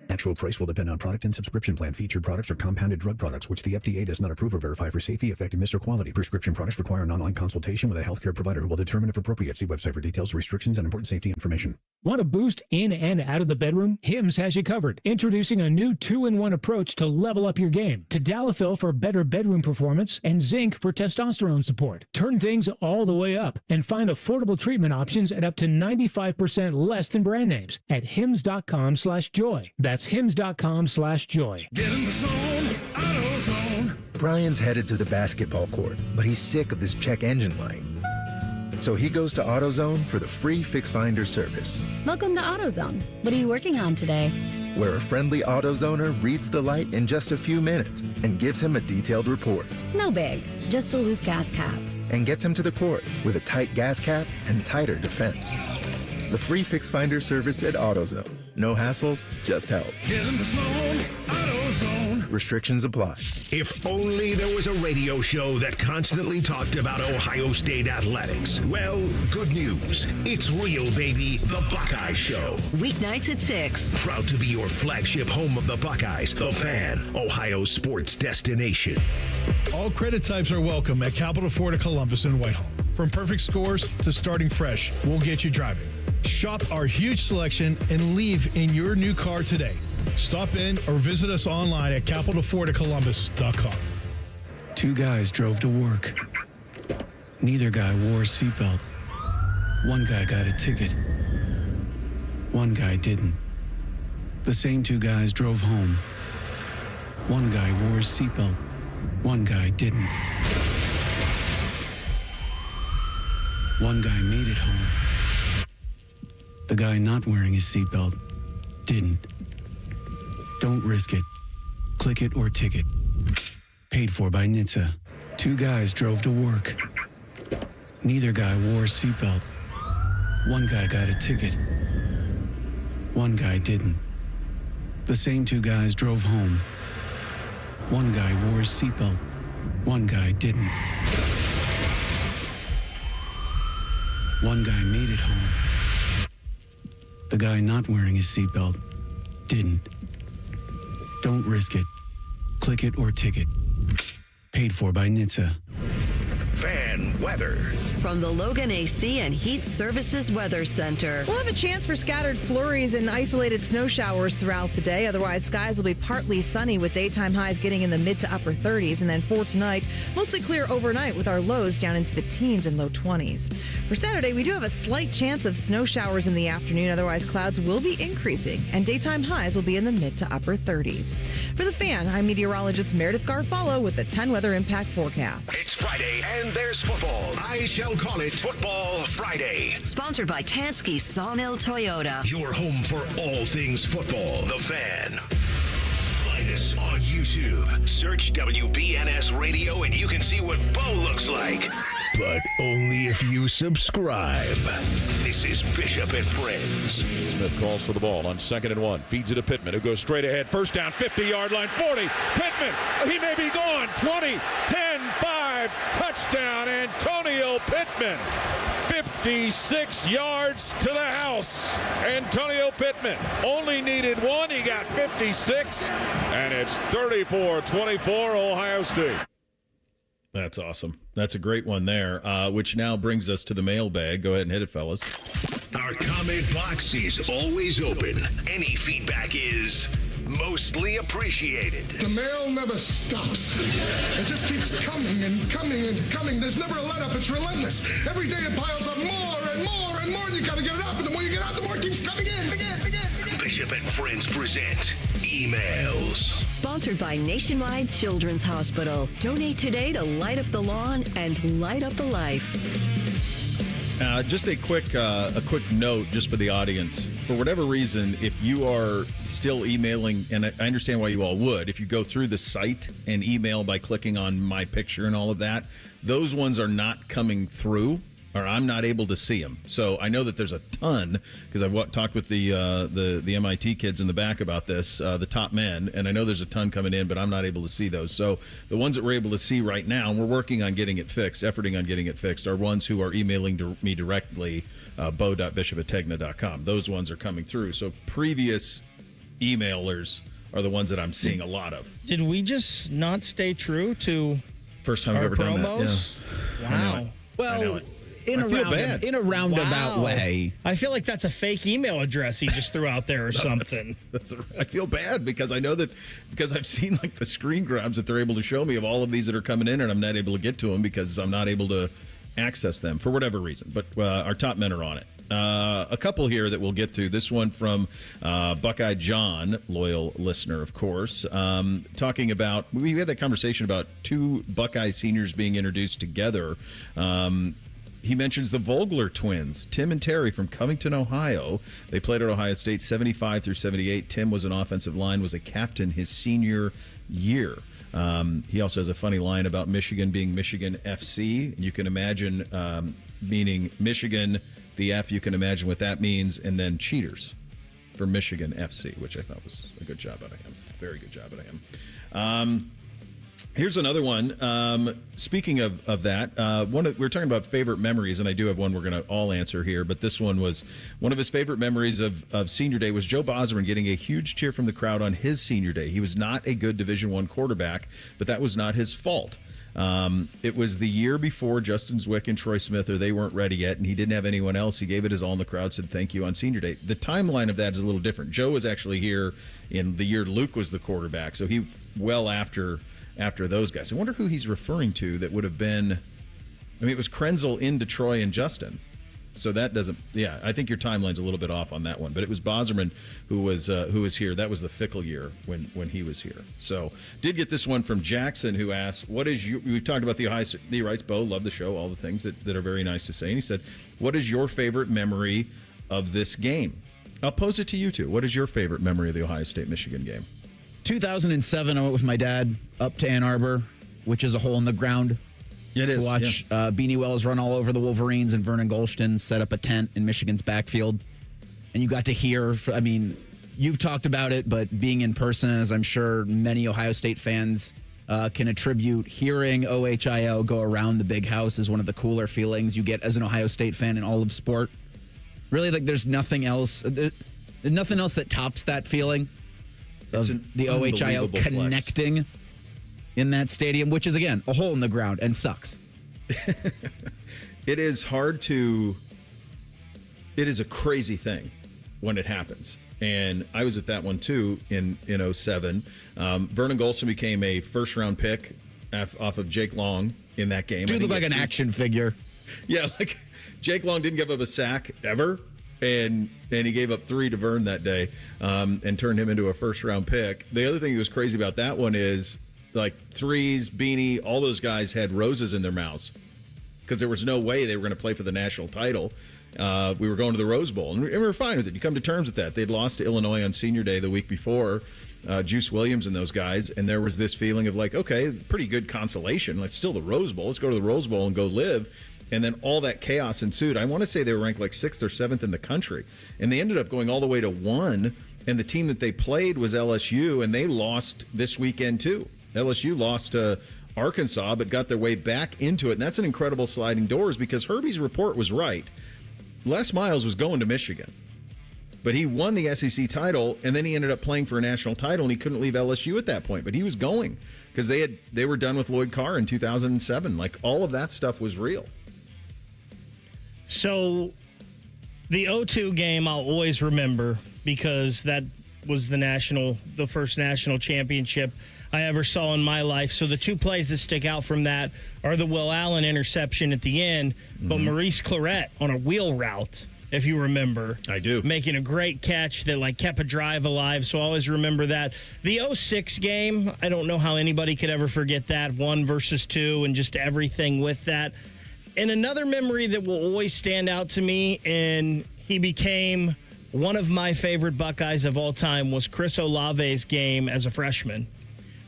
Actual price will depend on product and subscription plan. Featured products are compounded drug products, which the FDA does not approve or verify for safety, effectiveness, or quality. Prescription products require an online consultation with a healthcare provider who will determine if appropriate. See website for details, restrictions, and important safety information. Want a boost in and out of the bedroom? Hims has you covered. Introducing a new 2-in-1 approach to level up your game. Tadalafil for better bedroom performance and zinc for testosterone support. Turn things all the way up and find affordable treatment options at up to 95% less than brand names at hims.com/joy. That's hims.com/joy. Get in the zone, AutoZone. Brian's headed to the basketball court, but he's sick of this check engine light. So he goes to AutoZone for the free Fix Finder service, Welcome to AutoZone. What are you working on today? where a friendly AutoZoner reads the light in just a few minutes and gives him a detailed report, No big, just a loose gas cap. and gets him to the court with a tight gas cap and tighter defense. The free Fix Finder service at AutoZone. No hassles, just help. Get in the zone, AutoZone. Restrictions apply. If only there was a radio show that constantly talked about Ohio State athletics. Well, good news. It's real, baby. The Buckeye Show. Weeknights at 6. Proud to be your flagship home of the Buckeyes, The Fan, Ohio's sports destination. All credit types are welcome at Capital Ford of Columbus and Whitehall. From perfect scores to starting fresh, we'll get you driving. Shop our huge selection and leave in your new car today. Stop in or visit us online at capitalfordofcolumbus.com. Two guys drove to work. Neither guy wore a seatbelt. One guy got a ticket. One guy didn't. The same two guys drove home. One guy wore a seatbelt. One guy didn't. One guy made it home. The guy not wearing his seatbelt didn't. Don't risk it. Click it or ticket. Paid for by NHTSA. Two guys drove to work. Neither guy wore a seatbelt. One guy got a ticket. One guy didn't. The same two guys drove home. One guy wore his seatbelt. One guy didn't. One guy made it home. The guy not wearing his seatbelt didn't. Don't risk it. Click it or ticket. Paid for by NHTSA. Fan weather. From the Logan AC and Heat Services Weather Center. We'll have a chance for scattered flurries and isolated snow showers throughout the day. Otherwise, skies will be partly sunny with daytime highs getting in the mid to upper 30s. And then for tonight, mostly clear overnight with our lows down into the teens and low 20s. For Saturday, we do have a slight chance of snow showers in the afternoon. Otherwise, clouds will be increasing and daytime highs will be in the mid to upper 30s. For the Fan, I'm meteorologist Meredith Garfalo with the 10 Weather Impact Forecast. It's Friday and there's football. I shall call it Football Friday. Sponsored by Tansky Sawmill Toyota. Your home for all things football. The Fan. Find us on YouTube. Search WBNS Radio and you can see what Bo looks like. But only if you subscribe. This is Bishop and Friends. Smith calls for the ball on 2nd and 1. Feeds it to Pittman, who goes straight ahead. First down, 50-yard line, 40. Pittman, he may be gone. 20, 10, 5. drive, touchdown, Antonio Pittman. 56 yards to the house. Antonio Pittman only needed one. He got 56, and it's 34-24 Ohio State. That's awesome. That's a great one there, which now brings us to the mailbag. Go ahead and hit it, fellas. Our comment box is always open. Any feedback is mostly appreciated. The mail never stops. It just keeps coming and coming and coming. There's never a let-up. It's relentless. Every day it piles up more and more and more, and you got to get it up. And the more you get out, the more it keeps coming in. Bishop and Friends present Emails. Sponsored by Nationwide Children's Hospital. Donate today to light up the lawn and light up the life. Just a quick note just for the audience. For whatever reason, if you are still emailing, and I understand why you all would, if you go through the site and email by clicking on my picture and all of that, those ones are not coming through, or I'm not able to see them. So I know that there's a ton, because I've talked with the MIT kids in the back about this, the top men, and I know there's a ton coming in, but I'm not able to see those. So the ones that we're able to see right now, and we're working on getting it fixed, efforting on getting it fixed, are ones who are emailing me directly, bo.bishop@tegna.com. Those ones are coming through. So previous emailers are the ones that I'm seeing a lot of. Did we just not stay true to First time I've ever promos? done that. Yeah. Wow. Well, in a roundabout way. I feel like that's a fake email address he just threw out there or something. I feel bad because I know that because I've seen like the screen grabs that they're able to show me of all of these that are coming in, and I'm not able to get to them because I'm not able to access them for whatever reason. But our top men are on it. A couple here that we'll get to. This one from Buckeye John, loyal listener, of course, talking about, we had that conversation about two Buckeye seniors being introduced together. He mentions the Vogler twins, Tim and Terry from Covington, Ohio. They played at Ohio State 75 through 78. Tim was an offensive line, was a captain his senior year. He also has a funny line about Michigan being Michigan FC. You can imagine meaning Michigan, the F, you can imagine what that means, and then cheaters for Michigan FC, which I thought was a good job out of him. Very good job out of him. Here's another one. Speaking of that, we're talking about favorite memories, and I do have one we're going to all answer here, but this one was one of his favorite memories of senior day was Joe Bosman getting a huge cheer from the crowd on his senior day. He was not a good Division I quarterback, but that was not his fault. It was the year before Justin Zwick and Troy Smith, or they weren't ready yet, and he didn't have anyone else. He gave it his all, and the crowd said thank you on senior day. The timeline of that is a little different. Joe was actually here in the year Luke was the quarterback, so he well after those guys. I wonder who he's referring to that would have been, I mean, it was Krenzel into Troy and Justin. So that doesn't, yeah, I think your timeline's a little bit off on that one. But it was Boserman who was here. That was the Fickle year when he was here. So did get this one from Jackson, who asked, what is you, we've talked about the Ohio State, he writes, Bo, love the show, all the things that are very nice to say. And he said, what is your favorite memory of this game? I'll pose it to you two. What is your favorite memory of the Ohio State-Michigan game? 2007, I went with my dad up to Ann Arbor, which is a hole in the ground. To watch Beanie Wells run all over the Wolverines, and Vernon Golston set up a tent in Michigan's backfield. And you got to hear, I mean, you've talked about it, but being in person, as I'm sure many Ohio State fans can attribute, hearing OHIO go around the big house is one of the cooler feelings you get as an Ohio State fan in all of sport. Really, like, there's nothing else that tops that feeling. Of the OHIO connecting in that stadium, which is, again, a hole in the ground and sucks. It is hard to... It is a crazy thing when it happens. And I was at that one, too, in 07. Vernon Golston became a first-round pick off of Jake Long in that game. Dude looked like an action figure. Yeah, like Jake Long didn't give up a sack ever. And he gave up 3 to Vern that day and turned him into a first-round pick. The other thing that was crazy about that one is, like, Threes, Beanie, all those guys had roses in their mouths because there was no way they were going to play for the national title. We were going to the Rose Bowl, and we were fine with it. You come to terms with that. They'd lost to Illinois on senior day the week before, Juice Williams and those guys, and there was this feeling of, like, okay, pretty good consolation. It's still the Rose Bowl. Let's go to the Rose Bowl and go live. And then all that chaos ensued. I want to say they were ranked like 6th or 7th in the country. And they ended up going all the way to 1. And the team that they played was LSU, and they lost this weekend too. LSU lost to Arkansas, but got their way back into it. And that's an incredible sliding doors because Herbie's report was right. Les Miles was going to Michigan, but he won the SEC title, and then he ended up playing for a national title, and he couldn't leave LSU at that point. But he was going because they were done with Lloyd Carr in 2007. Like, all of that stuff was real. So the 0-2 game I'll always remember because that was the first national championship I ever saw in my life. So the two plays that stick out from that are the Will Allen interception at the end, but Maurice Clarett on a wheel route, if you remember. I do. Making a great catch that kept a drive alive. So I always remember that. The 0-6 game, I don't know how anybody could ever forget that, 1 versus 2 and just everything with that. And another memory that will always stand out to me, and he became one of my favorite Buckeyes of all time, was Chris Olave's game as a freshman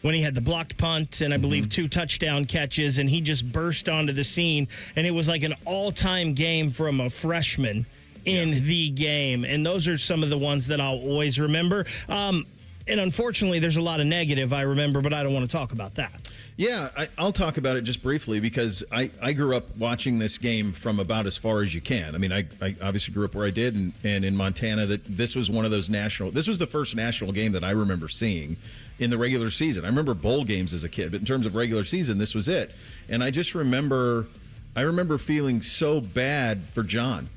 when he had the blocked punt and I believe 2 touchdown catches, and he just burst onto the scene. And it was like an all-time game from a freshman in the game. And those are some of the ones that I'll always remember. And unfortunately, there's a lot of negative I remember, but I don't want to talk about that. Yeah, I'll talk about it just briefly because I grew up watching this game from about as far as you can. I mean, I obviously grew up where I did, and in Montana, that this was one of those this was the first national game that I remember seeing in the regular season. I remember bowl games as a kid, but in terms of regular season, this was it. And I just remember feeling so bad for John.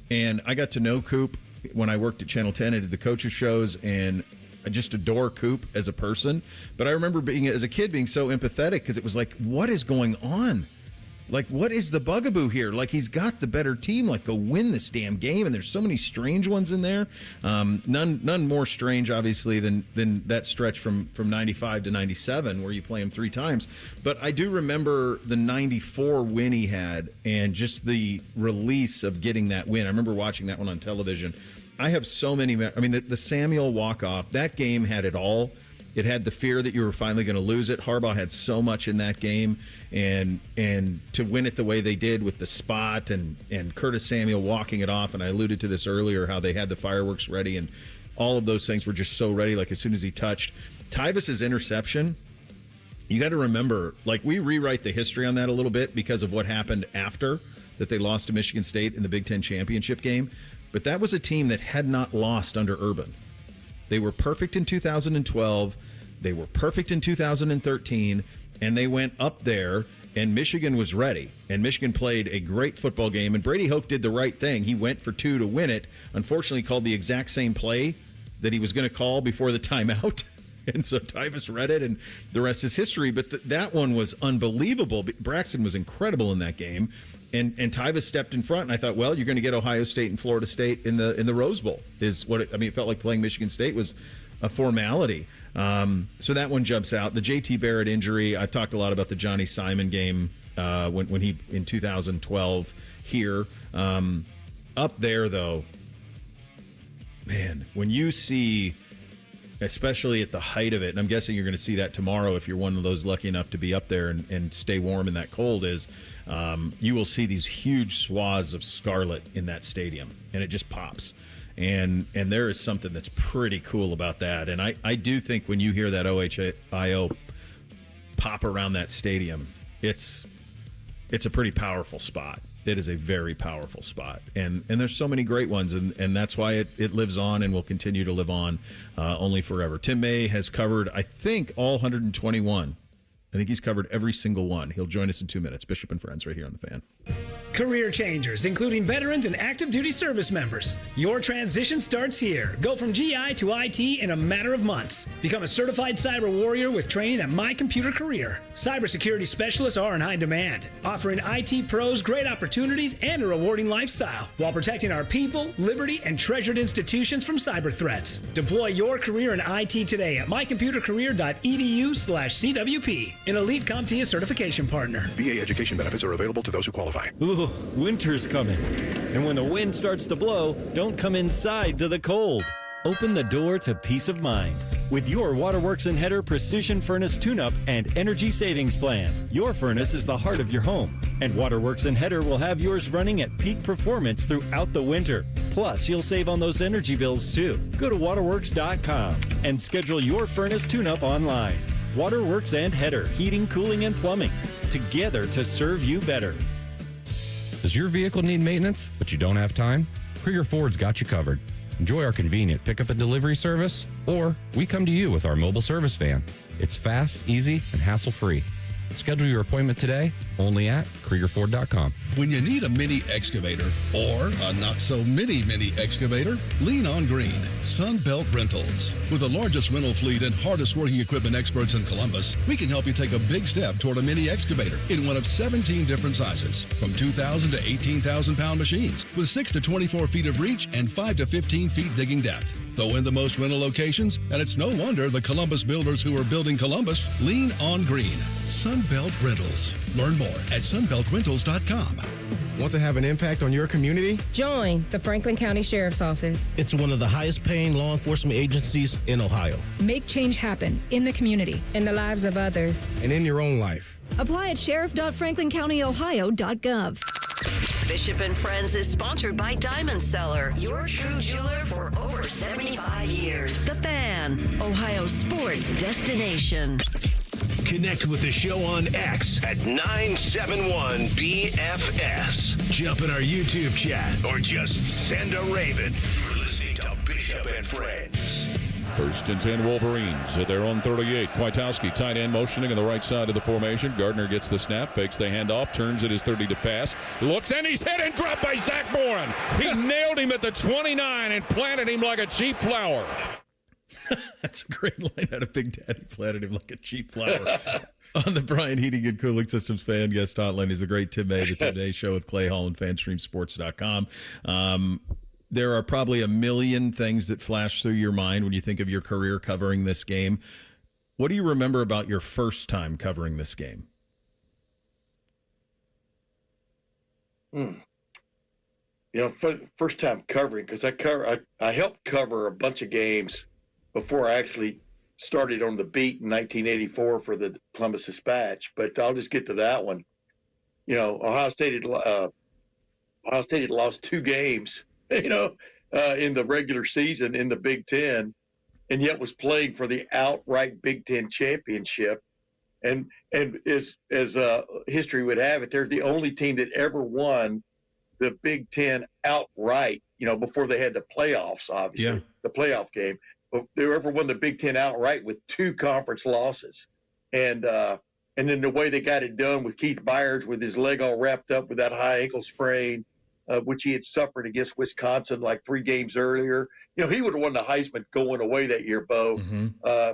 And I got to know Coop when I worked at Channel 10 and did the coaches shows, and I just adore Coop as a person. But I remember as a kid being so empathetic because it was like, what is going on? Like, what is the bugaboo here? Like, he's got the better team. Like, go win this damn game. And there's so many strange ones in there. None more strange, obviously, than that stretch from 95 to 97 where you play him 3 times. But I do remember the 94 win he had and just the release of getting that win. I remember watching that one on television. I have so many. I mean, the Samuel walk-off, that game had it all. It had the fear that you were finally going to lose it. Harbaugh had so much in that game, and to win it the way they did with the spot and Curtis Samuel walking it off, and I alluded to this earlier, how they had the fireworks ready, and all of those things were just so ready, like as soon as he touched. Tyvus's interception, you got to remember, like, we rewrite the history on that a little bit because of what happened after that they lost to Michigan State in the Big Ten championship game. But that was a team that had not lost under Urban. They were perfect in 2012. They were perfect in 2013. And they went up there, and Michigan was ready. And Michigan played a great football game. And Brady Hoke did the right thing. He went for 2 to win it. Unfortunately, called the exact same play that he was going to call before the timeout. And so Tyvus read it, and the rest is history. But that one was unbelievable. Braxton was incredible in that game. And Tyvus stepped in front, and I thought, well, you're going to get Ohio State and Florida State in the Rose Bowl. Is what it felt like playing Michigan State was a formality. So that one jumps out. The J.T. Barrett injury. I've talked a lot about the Johnny Simon game when he in 2012 here. Up there, though, man, when you see, especially at the height of it, and I'm guessing you're going to see that tomorrow if you're one of those lucky enough to be up there and stay warm in that cold, is you will see these huge swaths of scarlet in that stadium, and it just pops. And there is something that's pretty cool about that. And I do think when you hear that OHIO pop around that stadium, it's a pretty powerful spot. It is a very powerful spot. And there's so many great ones, and that's why it lives on and will continue to live on only forever. Tim May has covered, I think, all 121. I think he's covered every single one. He'll join us in 2 minutes. Bishop and Friends right here on The Fan. Career changers, including veterans and active duty service members. Your transition starts here. Go from GI to IT in a matter of months. Become a certified cyber warrior with training at My Computer Career. Cybersecurity specialists are in high demand, offering IT pros great opportunities and a rewarding lifestyle while protecting our people, liberty, and treasured institutions from cyber threats. Deploy your career in IT today at mycomputercareer.edu/CWP, an elite CompTIA certification partner. VA education benefits are available to those who qualify. Ooh, winter's coming. And when the wind starts to blow, don't come inside to the cold. Open the door to peace of mind with your Waterworks and Header Precision Furnace Tune-Up and Energy Savings Plan. Your furnace is the heart of your home, and Waterworks and Header will have yours running at peak performance throughout the winter. Plus, you'll save on those energy bills too. Go to waterworks.com and schedule your furnace tune-up online. Waterworks and Header, heating, cooling, and plumbing. Together to serve you better. Does your vehicle need maintenance, but you don't have time? Krieger Ford's got you covered. Enjoy our convenient pickup and delivery service, or we come to you with our mobile service van. It's fast, easy, and hassle-free. Schedule your appointment today only at KriegerFord.com. When you need a mini excavator or a not-so-mini excavator, lean on Green, Sunbelt Rentals. With the largest rental fleet and hardest working equipment experts in Columbus, we can help you take a big step toward a mini excavator in one of 17 different sizes, from 2,000 to 18,000-pound machines, with 6 to 24 feet of reach and 5 to 15 feet digging depth. Though in the most rental locations, and it's no wonder the Columbus builders who are building Columbus lean on Green. Sunbelt Rentals. Learn more at sunbeltrentals.com. Want to have an impact on your community? Join the Franklin County Sheriff's Office. It's one of the highest paying law enforcement agencies in Ohio. Make change happen in the community, in the lives of others, and in your own life. Apply at sheriff.franklincountyohio.gov. Bishop and Friends is sponsored by Diamond Seller, your true jeweler for over 75 years. The Fan, Ohio sports destination. Connect with the show on X at 971BFS. Jump in our YouTube chat or just send a raven. You're listening to Bishop and Friends. First and 10 Wolverines at their own 38. Kwiatkowski, tight end, motioning on the right side of the formation. Gardner gets the snap, fakes the handoff, turns at his 30 to pass, looks, and he's hit and dropped by Zach Boren. He nailed him at the 29 and planted him like a cheap flower. That's a great line out of Big Daddy. Planted him like a cheap flower. On the Brian Heating and Cooling Systems fan guest hotline is the great Tim May, the Today Show with Clay Hall and FanstreamSports.com. There are probably a million things that flash through your mind when you think of your career covering this game. What do you remember about your first time covering this game? First time covering, because I helped cover a bunch of games before I actually started on the beat in 1984 for the Columbus Dispatch. But I'll just get to that one. Ohio State had lost 2 games, in the regular season in the Big Ten, and yet was playing for the outright Big Ten championship. And as history would have it, they're the only team that ever won the Big Ten outright, before they had the playoffs, obviously, the playoff game. But they ever won the Big Ten outright with 2 conference losses. And then the way they got it done with Keith Byers with his leg all wrapped up with that high ankle sprain, which he had suffered against Wisconsin like 3 games earlier. He would have won the Heisman going away that year, Bo,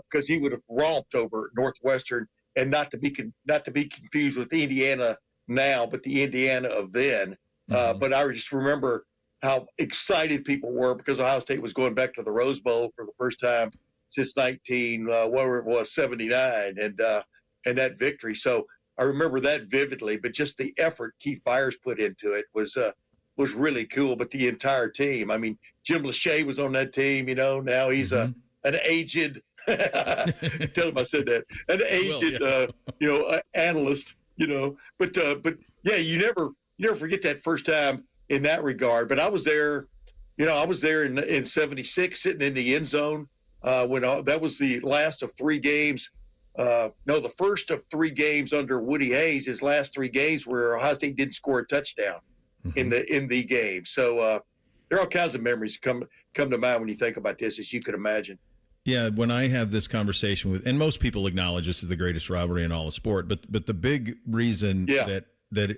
because he would have romped over Northwestern, and not to be confused with Indiana now, but the Indiana of then. But I just remember how excited people were because Ohio State was going back to the Rose Bowl for the first time since 79, and that victory. So I remember that vividly. But just the effort Keith Byers put into it was really cool. But the entire team, I mean, Jim Lachey was on that team. Now he's an aged. Tell him I said that. An aged, analyst. But yeah, you never forget that first time in that regard. But I was there, in 76, sitting in the end zone when that was the last of 3 games. The first of 3 games under Woody Hayes. His last 3 games where Ohio State didn't score a touchdown in the game. So there are all kinds of memories come to mind when you think about this, as you could imagine. Yeah, when I have this conversation with, and most people acknowledge this is the greatest rivalry in all of sport, but the big reason that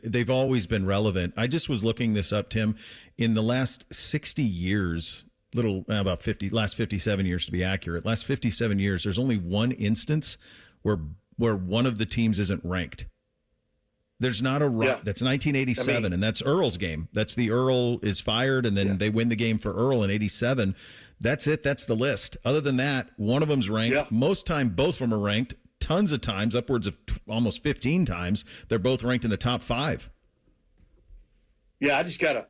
they've always been relevant. I just was looking this up, Tim. In the last 60 years, last 57 years to be accurate, last 57 years, there's only one instance where one of the teams isn't ranked. There's not a That's 1987, and that's Earl's game. That's the Earl is fired, and then they win the game for Earl in 87. That's it. That's the list. Other than that, one of them's ranked. Yeah. Most time, both of them are ranked. Tons of times, upwards of almost 15 times, they're both ranked in the top 5. Yeah, I just got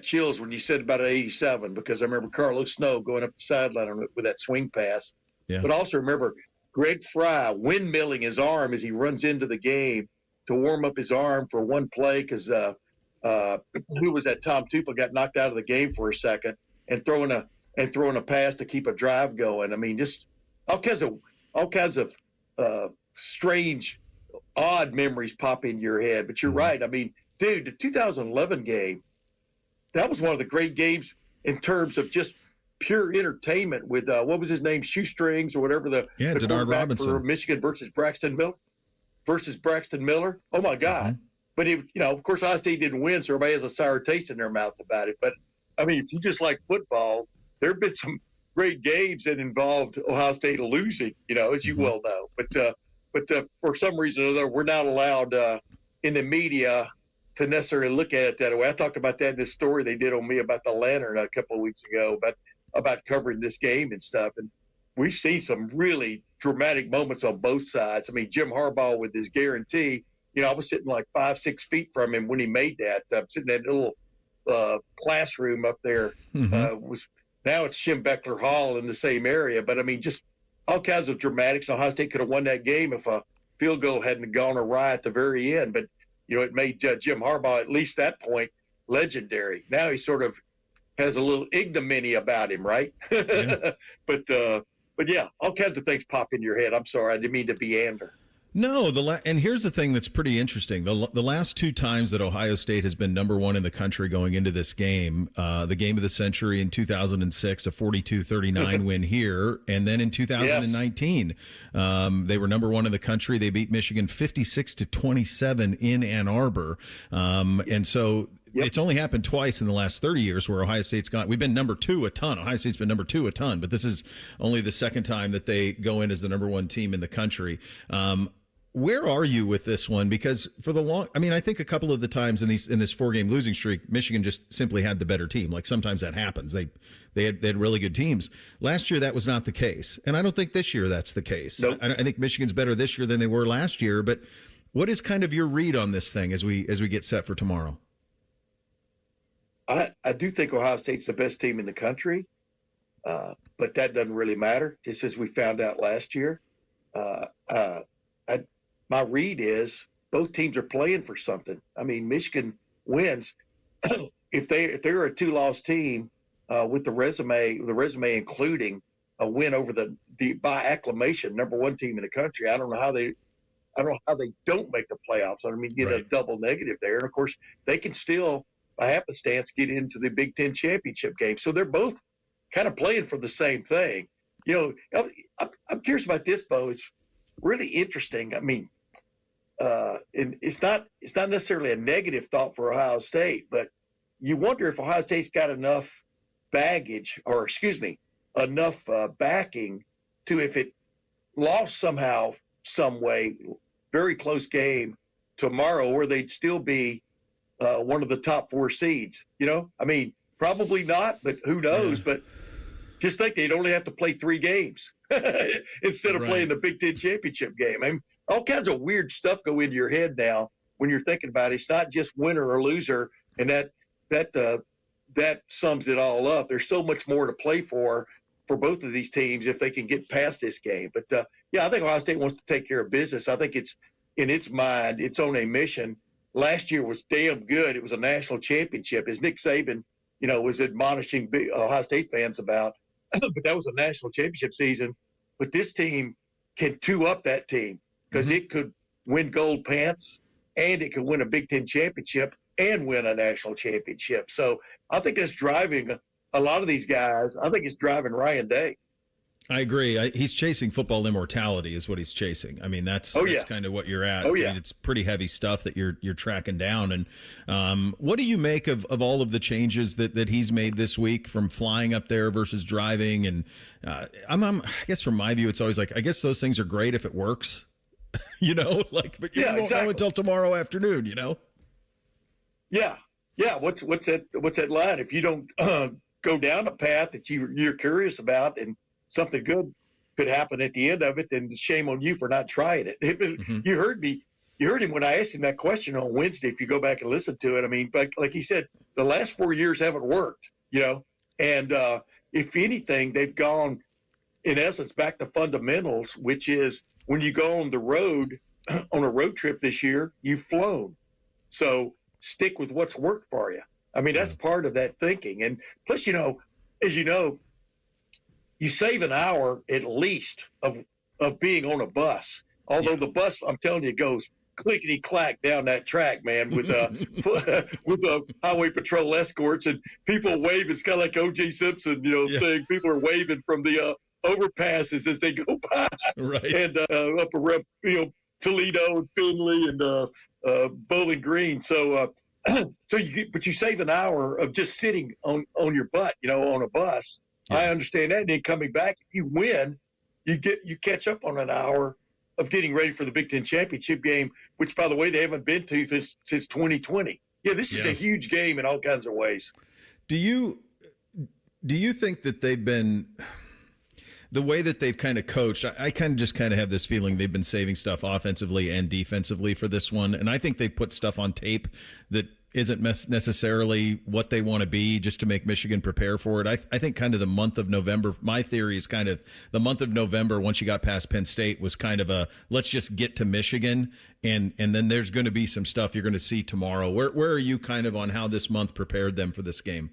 chills when you said about 87, because I remember Carlos Snow going up the sideline with that swing pass. Yeah. But I also remember Greg Fry windmilling his arm as he runs into the game to warm up his arm for one play, because who was that? Tom Tupa got knocked out of the game for a second, and throwing a pass to keep a drive going. I mean, just all kinds of strange, odd memories pop into your head. But you're right. I mean, dude, the 2011 game, that was one of the great games in terms of just pure entertainment with what was his name, Shoestrings or whatever the Denard quarterback Robinson for Michigan versus Braxton Miller. Oh my God! But of course, Ohio State didn't win, so everybody has a sour taste in their mouth about it. But I mean, if you just like football, there have been some great games that involved Ohio State losing, as you well know. But for some reason or other, we're not allowed in the media to necessarily look at it that way. I talked about that in this story they did on me about the Lantern a couple of weeks ago, about covering this game and stuff. And we've seen some really dramatic moments on both sides. I mean, Jim Harbaugh with his guarantee, I was sitting like 5-6 feet from him when he made that. I'm sitting in that little classroom up there. Now it's Schembechler Hall in the same area. But, I mean, just all kinds of dramatics. Ohio State could have won that game if a field goal hadn't gone awry at the very end. But, it made Jim Harbaugh, at least that point, legendary. Now he sort of has a little ignominy about him, right? Yeah. But yeah, all kinds of things pop in your head. I'm sorry, I didn't mean to meander. No, and here's the thing that's pretty interesting. The last two times that Ohio State has been number one in the country going into this game, the game of the century in 2006, a 42-39 win here, and then in 2019, they were number one in the country. They beat Michigan 56-27 in Ann Arbor, and so. Yep. It's only happened twice in the last 30 years where Ohio State's gone. We've been number two a ton. Ohio State's been number two a ton, but this is only the second time that they go in as the number one team in the country. Where are you with this one? Because I think a couple of the times in this 4-game losing streak, Michigan just simply had the better team. Like sometimes that happens. They had really good teams. Last year that was not the case, and I don't think this year that's the case. Nope. I think Michigan's better this year than they were last year. But what is kind of your read on this thing as we get set for tomorrow? I do think Ohio State's the best team in the country, but that doesn't really matter, just as we found out last year. My read is both teams are playing for something. I mean, Michigan wins. if they're a two-loss team with the resume including a win over the by acclamation number one team in the country, I don't know how they don't make the playoffs. I mean, get a double negative there, and of course they can still, by happenstance, get into the Big Ten championship game. So they're both kind of playing for the same thing. I'm curious about this, Bo. It's really interesting. I mean, and it's not necessarily a negative thought for Ohio State, but you wonder if Ohio State's got enough baggage, or enough backing to, if it lost somehow, some way, very close game tomorrow, where they'd still be one of the top 4 seeds. I mean, probably not, but who knows? But just think they'd only have to play 3 games instead of playing the Big Ten championship game. I mean, all kinds of weird stuff go into your head now when you're thinking about it. It's not just winner or loser, and that sums it all up. There's so much more to play for both of these teams if they can get past this game. But I think Ohio State wants to take care of business. I think it's in its mind, it's on a mission. Last year was damn good. It was a national championship, as Nick Saban, was admonishing Ohio State fans about. But that was a national championship season. But this team can two up that team, because it could win gold pants, and it could win a Big Ten championship and win a national championship. So I think that's driving a lot of these guys. I think it's driving Ryan Day. I agree. He's chasing football immortality is what he's chasing. I mean, that's kind of what you're at. Oh, yeah. I mean, it's pretty heavy stuff that you're tracking down. And what do you make of all of the changes that he's made this week, from flying up there versus driving? And I guess from my view, it's always like, I guess those things are great if it works, but you won't know until tomorrow afternoon, Yeah. Yeah. What's that line? If you don't go down a path that you're curious about, and something good could happen at the end of it, then shame on you for not trying it. You heard him when I asked him that question on Wednesday, if you go back and listen to it. I mean, like he said, the last 4 years haven't worked, and if anything, they've gone, in essence, back to fundamentals, which is when you go on the road, on a road trip this year, you've flown. So stick with what's worked for you. I mean, that's part of that thinking. And plus, as you know, you save an hour at least of being on a bus. Although the bus, I'm telling you, goes clickety clack down that track, man, with highway patrol escorts and people waving. It's kind of like O.J. Simpson, thing. People are waving from the overpasses as they go by, right? And up around, Toledo and Findlay and Bowling Green. So, but you save an hour of just sitting on your butt, on a bus. Yeah. I understand that. And then coming back, if you win, you catch up on an hour of getting ready for the Big Ten championship game, which, by the way, they haven't been to since 2020. Yeah, this is a huge game in all kinds of ways. Do you think that they've been the way that they've kind of coached? I kind of have this feeling they've been saving stuff offensively and defensively for this one, and I think they put stuff on tape that isn't necessarily what they want to be just to make Michigan prepare for it. I think kind of the month of November, my theory is kind of the month of November, once you got past Penn State, was kind of a let's just get to Michigan, and then there's going to be some stuff you're going to see tomorrow. Where are you kind of on how this month prepared them for this game?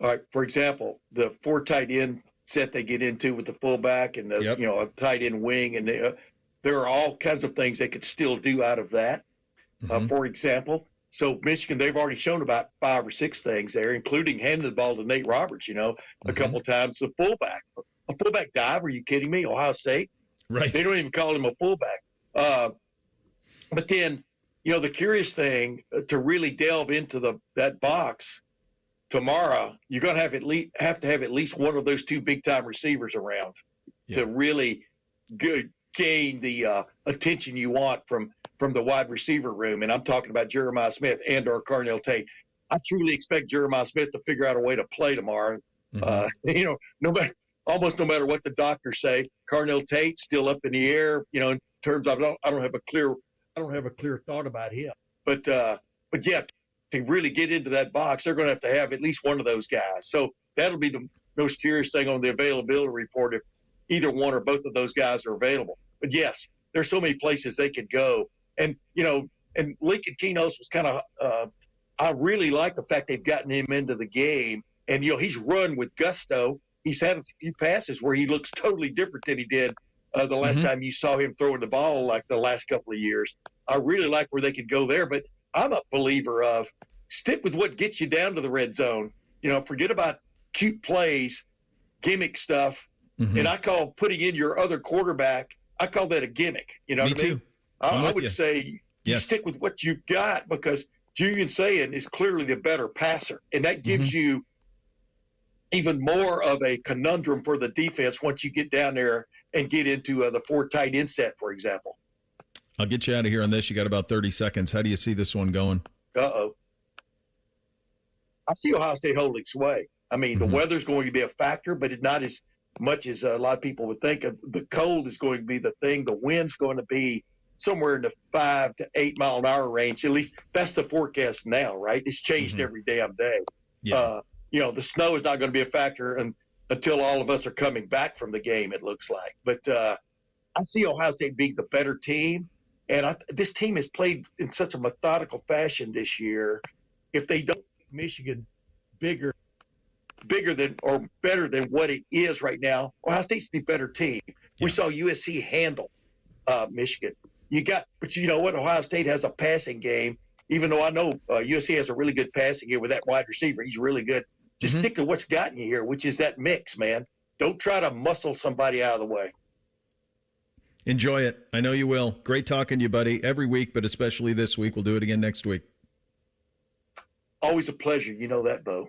All right, for example, the 4 tight end set they get into with the fullback and the a tight end wing, and there are all kinds of things they could still do out of that. For example, so Michigan, they've already shown about 5 or 6 things there, including handing the ball to Nate Roberts, a couple of times. The fullback, a fullback dive. Are you kidding me? Ohio State, right? They don't even call him a fullback. But then, the curious thing to really delve into that box tomorrow, you're going to have to have at least one of those 2 big time receivers around to really gain the attention you want from the wide receiver room. And I'm talking about Jeremiah Smith and/or Carnell Tate. I truly expect Jeremiah Smith to figure out a way to play tomorrow. Almost no matter what the doctors say. Carnell Tate still up in the air, in terms of I don't have a clear thought about him. But yeah, to really get into that box, they're going to have at least one of those guys. So that'll be the most curious thing on the availability report if either one or both of those guys are available. But yes, there's so many places they could go. And, and Lincoln Keno's was kind of, I really like the fact they've gotten him into the game. And, he's run with gusto. He's had a few passes where he looks totally different than he did the last time you saw him throwing the ball, like the last couple of years. I really like where they could go there. But I'm a believer of stick with what gets you down to the red zone. Forget about cute plays, gimmick stuff. And I call putting in your other quarterback, I call that a gimmick. You know Me what I mean? too. I would say yes. Stick with what you've got, because Julian Sayin is clearly the better passer. And that gives you even more of a conundrum for the defense once you get down there and get into the 4 tight end set, for example. I'll get you out of here on this. You got about 30 seconds. How do you see this one going? I see Ohio State holding sway. I mean, the weather's going to be a factor, but it's not as much as a lot of people would think. The cold is going to be the thing. The wind's going to be somewhere in the 5 to 8 mile an hour range. At least that's the forecast now, right? It's changed every damn day. Yeah. The snow is not going to be a factor until all of us are coming back from the game, it looks like. But I see Ohio State being the better team. And this team has played in such a methodical fashion this year. If they don't make Michigan bigger than or better than what it is right now, Ohio State's the better team. Yeah. We saw USC handle Michigan. But you know what? Ohio State has a passing game, even though I know USC has a really good passing game with that wide receiver. He's really good. Just stick to what's gotten you here, which is that mix, man. Don't try to muscle somebody out of the way. Enjoy it. I know you will. Great talking to you, buddy, every week, but especially this week. We'll do it again next week. Always a pleasure. You know that, Bo.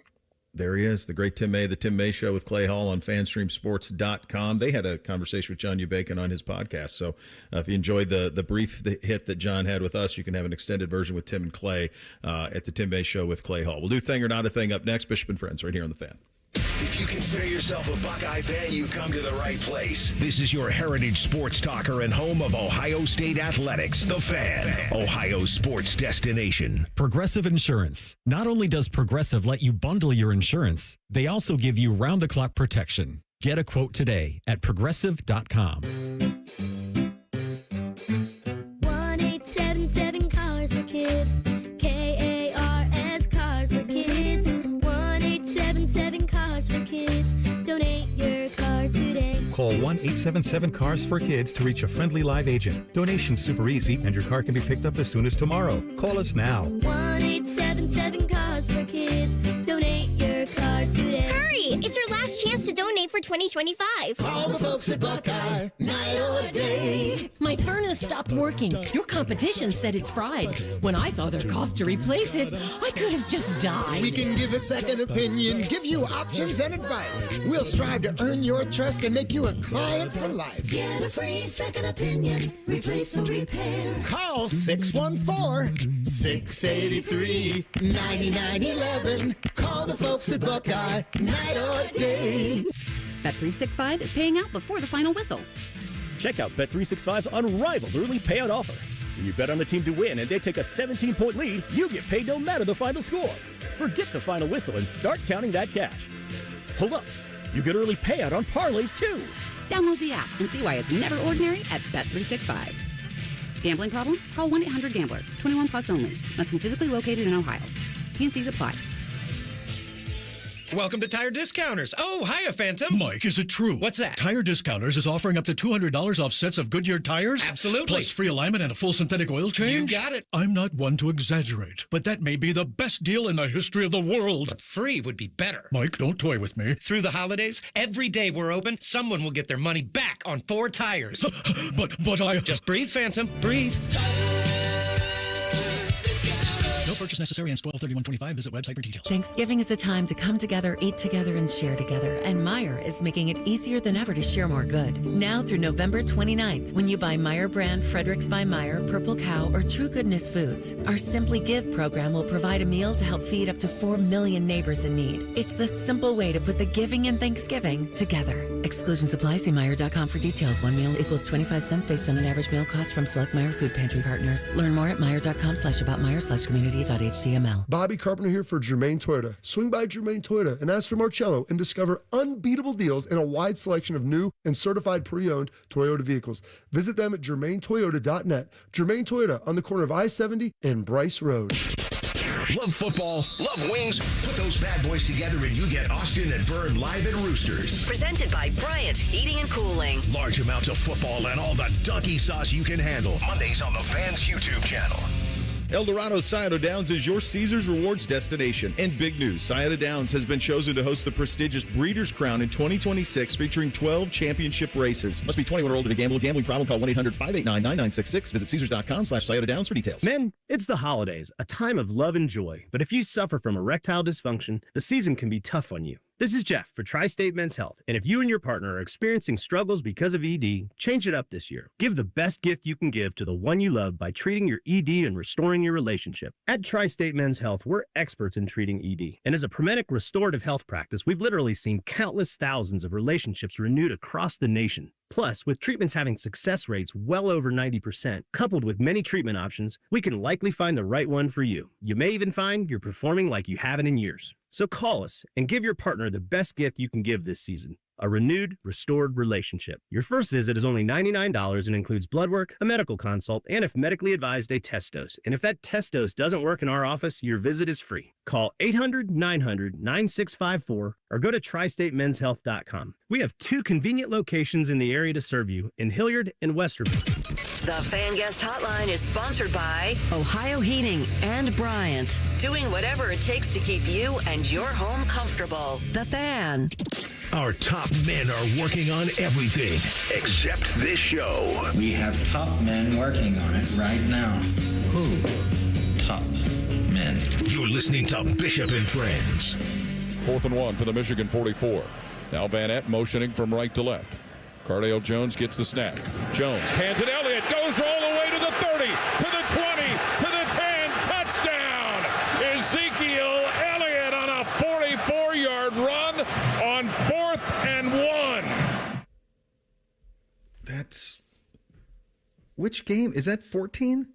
There he is, the great Tim May, the Tim May Show with Clay Hall on FanstreamSports.com. They had a conversation with John Ubacon on his podcast. So if you enjoyed the brief hit that John had with us, you can have an extended version with Tim and Clay at the Tim May Show with Clay Hall. We'll do Thing or Not a Thing up next. Bishop and Friends right here on The Fan. If you consider yourself a Buckeye fan, you've come to the right place. This is your heritage sports talker and home of Ohio State athletics, The Fan, Ohio's sports destination. Progressive Insurance. Not only does Progressive let you bundle your insurance, they also give you round-the-clock protection. Get a quote today at Progressive.com. 1-877 Cars for Kids. KARS Cars for Kids. 1-877 Cars for Kids. Donate your car today. Call 1-877-CARS for kids to reach a friendly live agent. Donation's super easy, and your car can be picked up as soon as tomorrow. Call us now. 1-877-CARS for kids. Donate your car today. Hurry! It's your last chance to donate for 2025. Call the folks at Buckeye, night or day. My furnace stopped working. Your competition said it's fried. When I saw their cost to replace it, I could have just died. We can give a second opinion, give you options and advice. We'll strive to earn your trust and make you a client for life. Get a free second opinion. Replace or repair. Call 614-683-9911. Call the folks at Buckeye, night or day. Bet365 is paying out before the final whistle. Check out Bet365's unrivaled early payout offer. When you bet on the team to win and they take a 17-point lead, you get paid no matter the final score. Forget the final whistle and start counting that cash. Hold up. You get early payout on parlays, too. Download the app and see why it's never ordinary at Bet365. Gambling problem? Call 1-800-GAMBLER. 21 plus only. Must be physically located in Ohio. T&Cs apply. Welcome to Tire Discounters. Oh, hiya, Phantom. Mike, is it true? What's that? Tire Discounters is offering up to $200 off sets of Goodyear tires? Absolutely. Plus free alignment and a full synthetic oil change? You got it. I'm not one to exaggerate, but that may be the best deal in the history of the world. But free would be better. Mike, don't toy with me. Through the holidays, every day we're open, someone will get their money back on 4 tires. But I... Just breathe, Phantom. Breathe. No purchase necessary and 12/31/25. Visit website for details. Thanksgiving is a time to come together, eat together, and share together. And Meijer is making it easier than ever to share more good. Now through November 29th, when you buy Meijer brand Fredericks by Meijer, Purple Cow, or True Goodness Foods, our Simply Give program will provide a meal to help feed up to 4 million neighbors in need. It's the simple way to put the giving and Thanksgiving together. Exclusions apply. See Meijer.com for details. One meal equals 25 cents based on an average meal cost from select Meijer food pantry partners. Learn more at Meijer.com/aboutmeijer/community.html. Bobby Carpenter here for Germain Toyota. Swing by Germain Toyota and ask for Marcello and discover unbeatable deals and a wide selection of new and certified pre-owned Toyota vehicles. Visit them at germaintoyota.net. Germain Toyota on the corner of I-70 and Bryce Road. Love football, love wings. Put those bad boys together and you get Austin and Byrne live at Roosters. Presented by Bryant Heating and Cooling. Large amounts of football and all the donkey sauce you can handle. Mondays on the Fans YouTube channel. El Dorado Scioto Downs is your Caesars Rewards destination. And big news, Scioto Downs has been chosen to host the prestigious Breeders' Crown in 2026, featuring 12 championship races. Must be 21 or older to gamble. Gambling problem? Call 1-800-589-9966. Visit Caesars.com/Scioto Downs for details. Men, it's the holidays, a time of love and joy. But if you suffer from erectile dysfunction, the season can be tough on you. This is Jeff for Tri-State Men's Health, and if you and your partner are experiencing struggles because of ED, change it up this year. Give the best gift you can give to the one you love by treating your ED and restoring your relationship. At Tri-State Men's Health, we're experts in treating ED, and as a Promedic restorative health practice, we've literally seen countless thousands of relationships renewed across the nation. Plus, with treatments having success rates well over 90%, coupled with many treatment options, we can likely find the right one for you. You may even find you're performing like you haven't in years. So call us and give your partner the best gift you can give this season. A renewed, restored relationship. Your first visit is only $99 and includes blood work, a medical consult, and if medically advised, a test dose. And if that test dose doesn't work in our office, your visit is free. Call 800-900-9654 or go to tristatemenshealth.com. We have 2 convenient locations in the area to serve you in Hilliard and Westerville. The Fan Guest Hotline is sponsored by Ohio Heating and Bryant. Doing whatever it takes to keep you and your home comfortable. The Fan. Our top men are working on everything except this show. We have top men working on it right now. Who? Top men. You're listening to Bishop and Friends. 4th and 1 for the Michigan 44. Now Van Etten motioning from right to left. Cardale Jones gets the snap. Jones hands it. Elliott goes all the way to the 30, to the 20, to the 10. Touchdown! Ezekiel Elliott on a 44-yard run on 4th and 1. That's... Which game? Is that 14?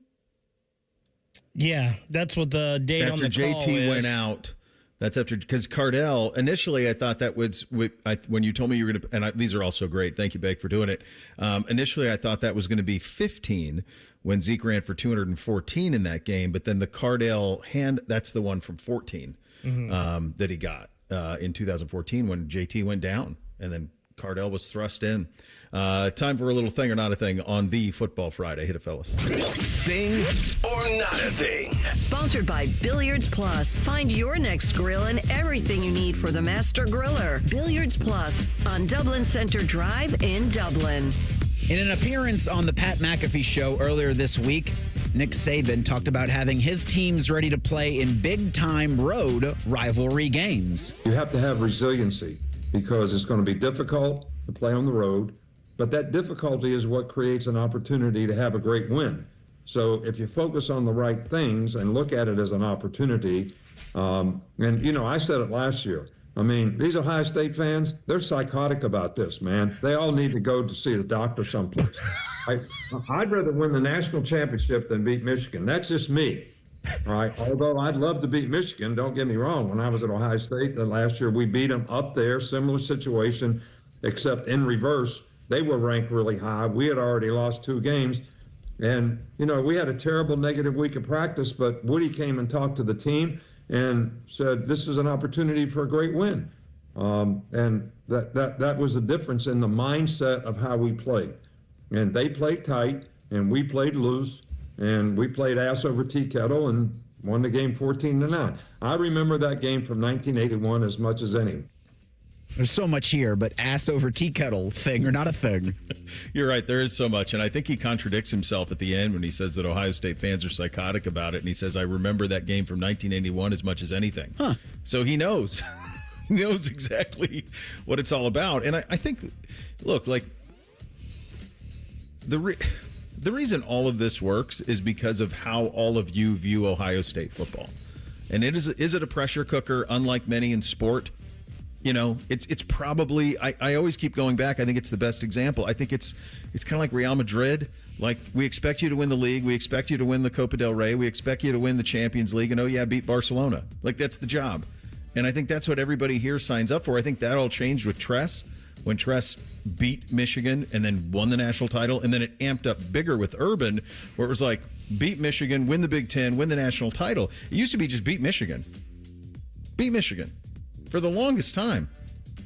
Yeah, that's what the date on the call JT is. went out. That's after, because Cardell, initially I thought that was, when you told me you were going to, and these are all so great. Thank you, Beck, for doing it. Initially I thought that was going to be 15 when Zeke ran for 214 in that game. But then the Cardell hand, that's the one from 14 that he got in 2014 when JT went down. And then Cardell was thrust in. Time for a little thing or not a thing on the Football Friday. Hit it, fellas. Thing or not a thing. Sponsored by Billiards Plus. Find your next grill and everything you need for the master griller. Billiards Plus on Dublin Center Drive in Dublin. In an appearance on the Pat McAfee show earlier this week, Nick Saban talked about having his teams ready to play in big-time road rivalry games. You have to have resiliency because it's going to be difficult to play on the road, but that difficulty is what creates an opportunity to have a great win. So if you focus on the right things and look at it as an opportunity, and, I said it last year, I mean, these Ohio State fans, they're psychotic about this, man. They all need to go to see the doctor someplace. I'd rather win the national championship than beat Michigan. That's just me, right? Although I'd love to beat Michigan, don't get me wrong. When I was at Ohio State last year, we beat them up there, similar situation, except in reverse. They were ranked really high. We had already lost 2 games. And, we had a terrible negative week of practice, but Woody came and talked to the team and said, this is an opportunity for a great win. And that was the difference in the mindset of how we played. And they played tight, and we played loose, and we played ass over tea kettle and won the game 14-9. I remember that game from 1981 as much as anyone. There's so much here, but ass over tea kettle, thing or not a thing. You're right. There is so much. And I think he contradicts himself at the end when he says that Ohio State fans are psychotic about it. And he says, I remember that game from 1981 as much as anything. Huh. So he knows. He knows exactly what it's all about. And I think, look, like, the reason all of this works is because of how all of you view Ohio State football. And is it a pressure cooker, unlike many in sport? It's probably, I always keep going back. I think it's the best example. I think it's kind of like Real Madrid. Like, we expect you to win the league. We expect you to win the Copa del Rey. We expect you to win the Champions League. And, beat Barcelona. Like, that's the job. And I think that's what everybody here signs up for. I think that all changed with Tress, when Tress beat Michigan and then won the national title. And then it amped up bigger with Urban, where it was like, beat Michigan, win the Big Ten, win the national title. It used to be just beat Michigan. Beat Michigan. For the longest time.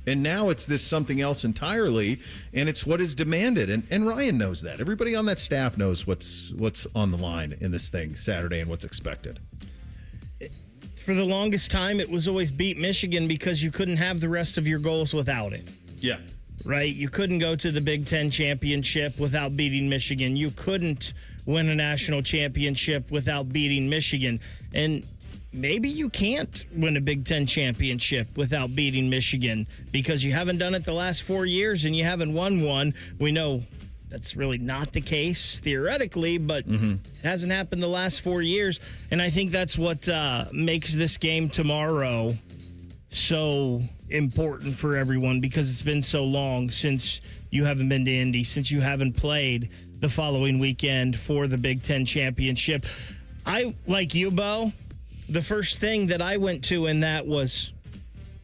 And now it's this something else entirely, and it's what is demanded. And Ryan knows that. Everybody on that staff knows what's on the line in this thing Saturday and what's expected. For the longest time, it was always beat Michigan because you couldn't have the rest of your goals without it. Yeah. Right? You couldn't go to the Big Ten championship without beating Michigan. You couldn't win a national championship without beating Michigan. And maybe you can't win a Big Ten championship without beating Michigan because you haven't done it the last 4 years and you haven't won one. We know that's really not the case theoretically, but it hasn't happened the last 4 years. And I think that's what makes this game tomorrow so important for everyone, because it's been so long since you haven't been to Indy, since you haven't played the following weekend for the Big Ten championship. I, like you, Bo, the first thing that I went to in that was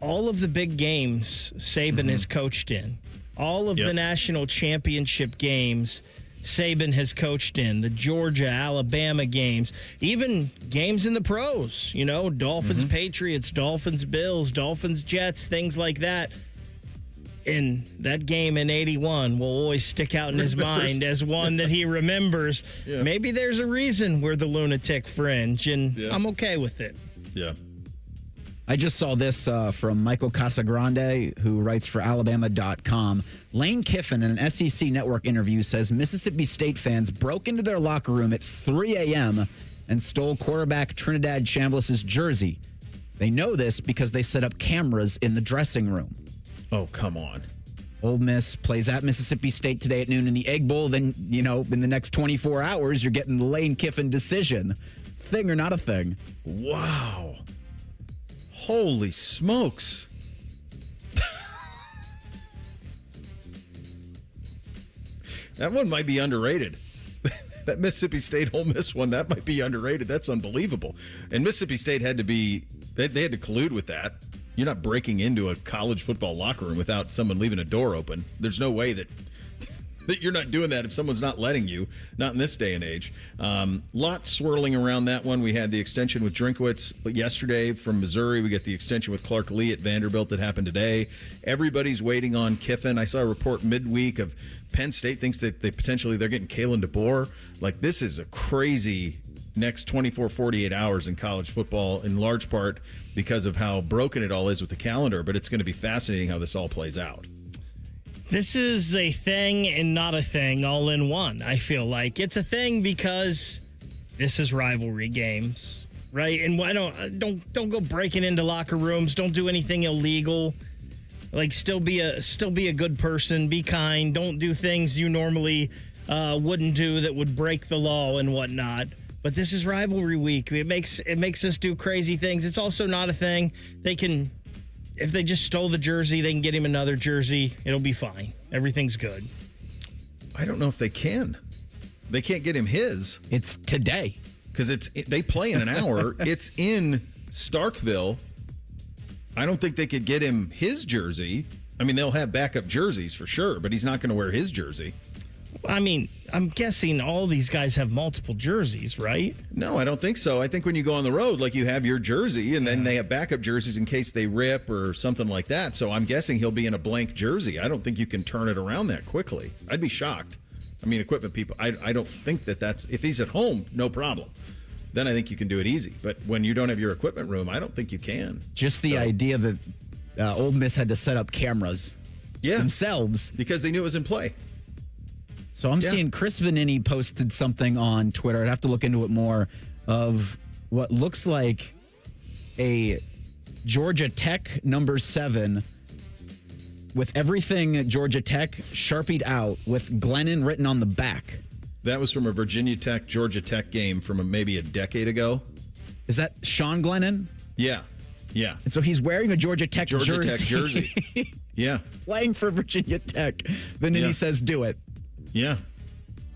all of the big games Saban has coached in. All of the national championship games Saban has coached in. The Georgia, Alabama games. Even games in the pros. Dolphins, Patriots, Dolphins, Bills, Dolphins, Jets, things like that. And that game in 81 will always stick out in his mind as one that he remembers. Yeah. Maybe there's a reason we're the lunatic fringe, and I'm okay with it. Yeah. I just saw this from Michael Casagrande, who writes for Alabama.com. Lane Kiffin, in an SEC Network interview, says Mississippi State fans broke into their locker room at 3 a.m. and stole quarterback Trinidad Chambliss' jersey. They know this because they set up cameras in the dressing room. Oh, come on. Ole Miss plays at Mississippi State today at noon in the Egg Bowl. Then, in the next 24 hours, you're getting the Lane Kiffin decision. Thing or not a thing? Wow. Holy smokes. That one might be underrated. That Mississippi State Ole Miss one, that might be underrated. That's unbelievable. And Mississippi State had to be, they had to collude with that. You're not breaking into a college football locker room without someone leaving a door open. There's no way that that you're not doing that if someone's not letting you, not in this day and age. Lots swirling around that one. We had the extension with Drinkwitz yesterday from Missouri. We get the extension with Clark Lee at Vanderbilt that happened today. Everybody's waiting on Kiffin. I saw a report midweek of Penn State thinks that they're getting Kalen DeBoer. Like, this is a crazy next 24, 48 hours in college football, in large part because of how broken it all is with the calendar. But it's going to be fascinating how this all plays out. This is a thing and not a thing all in one, I feel like. It's a thing because this is rivalry games, right? And why don't go breaking into locker rooms. Don't do anything illegal. Like, still be a good person. Be kind. Don't do things you normally wouldn't do that would break the law and whatnot. But this is rivalry week. It makes us do crazy things. It's also not a thing. They can, if they just stole the jersey, they can get him another jersey. It'll be fine. Everything's good. I don't know if they can. They can't get him his. It's today. Because they play in an hour. It's in Starkville. I don't think they could get him his jersey. I mean, they'll have backup jerseys for sure, but he's not going to wear his jersey. I mean, I'm guessing all these guys have multiple jerseys, right? No, I don't think so. I think when you go on the road, like, you have your jersey, and then they have backup jerseys in case they rip or something like that. So I'm guessing he'll be in a blank jersey. I don't think you can turn it around that quickly. I'd be shocked. I mean, equipment people, I don't think that's, if he's at home, no problem. Then I think you can do it easy. But when you don't have your equipment room, I don't think you can. Just the idea that Ole Miss had to set up cameras themselves. Because they knew it was in play. So I'm seeing Chris Vanini posted something on Twitter. I'd have to look into it more, of what looks like a Georgia Tech number 7 with everything Georgia Tech sharpied out with Glennon written on the back. That was from a Virginia Tech, Georgia Tech game from maybe a decade ago. Is that Sean Glennon? Yeah. Yeah. And so he's wearing a Georgia Tech jersey. Tech jersey. Yeah. Playing for Virginia Tech. Vanini says, do it. Yeah.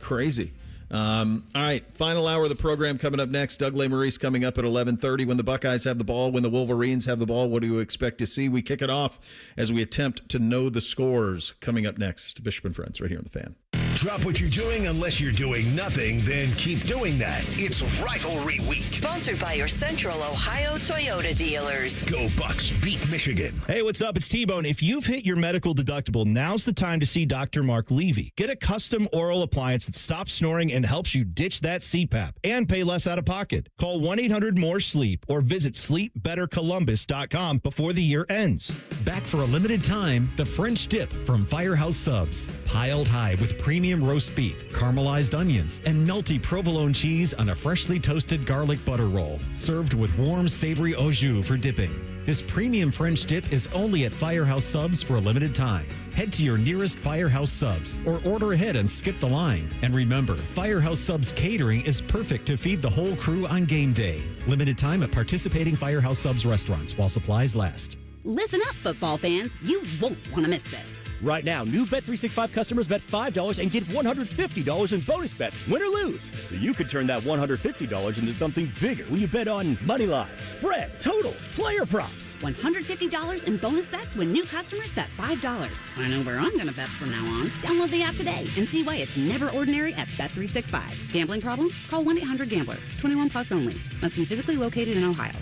Crazy. All right. Final hour of the program coming up next. Doug Lesmerises coming up at 11:30. When the Buckeyes have the ball, when the Wolverines have the ball, what do you expect to see? We kick it off as we attempt to know the scores. Coming up next, Bishop and Friends right here on The Fan. Drop what you're doing unless you're doing nothing, then keep doing that. It's Rivalry Week. Sponsored by your Central Ohio Toyota dealers. Go Bucks, beat Michigan. Hey, what's up? It's T-Bone. If you've hit your medical deductible, now's the time to see Dr. Mark Levy. Get a custom oral appliance that stops snoring and helps you ditch that CPAP and pay less out of pocket. Call 1-800-MORE-SLEEP or visit sleepbettercolumbus.com before the year ends. Back for a limited time, the French dip from Firehouse Subs. Piled high with premium roast beef, caramelized onions, and melty provolone cheese on a freshly toasted garlic butter roll. Served with warm, savory au jus for dipping. This premium French dip is only at Firehouse Subs for a limited time. Head to your nearest Firehouse Subs or order ahead and skip the line. And remember, Firehouse Subs catering is perfect to feed the whole crew on game day. Limited time at participating Firehouse Subs restaurants while supplies last. Listen up, football fans. You won't want to miss this. Right now, new Bet365 customers bet $5 and get $150 in bonus bets, win or lose. So you could turn that $150 into something bigger when you bet on money line, spread, totals, player props. $150 in bonus bets when new customers bet $5. I know where I'm going to bet from now on. Download the app today and see why it's never ordinary at Bet365. Gambling problem? Call 1-800-GAMBLER. 21 plus only. Must be physically located in Ohio.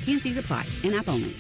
T&Cs apply. In-app only.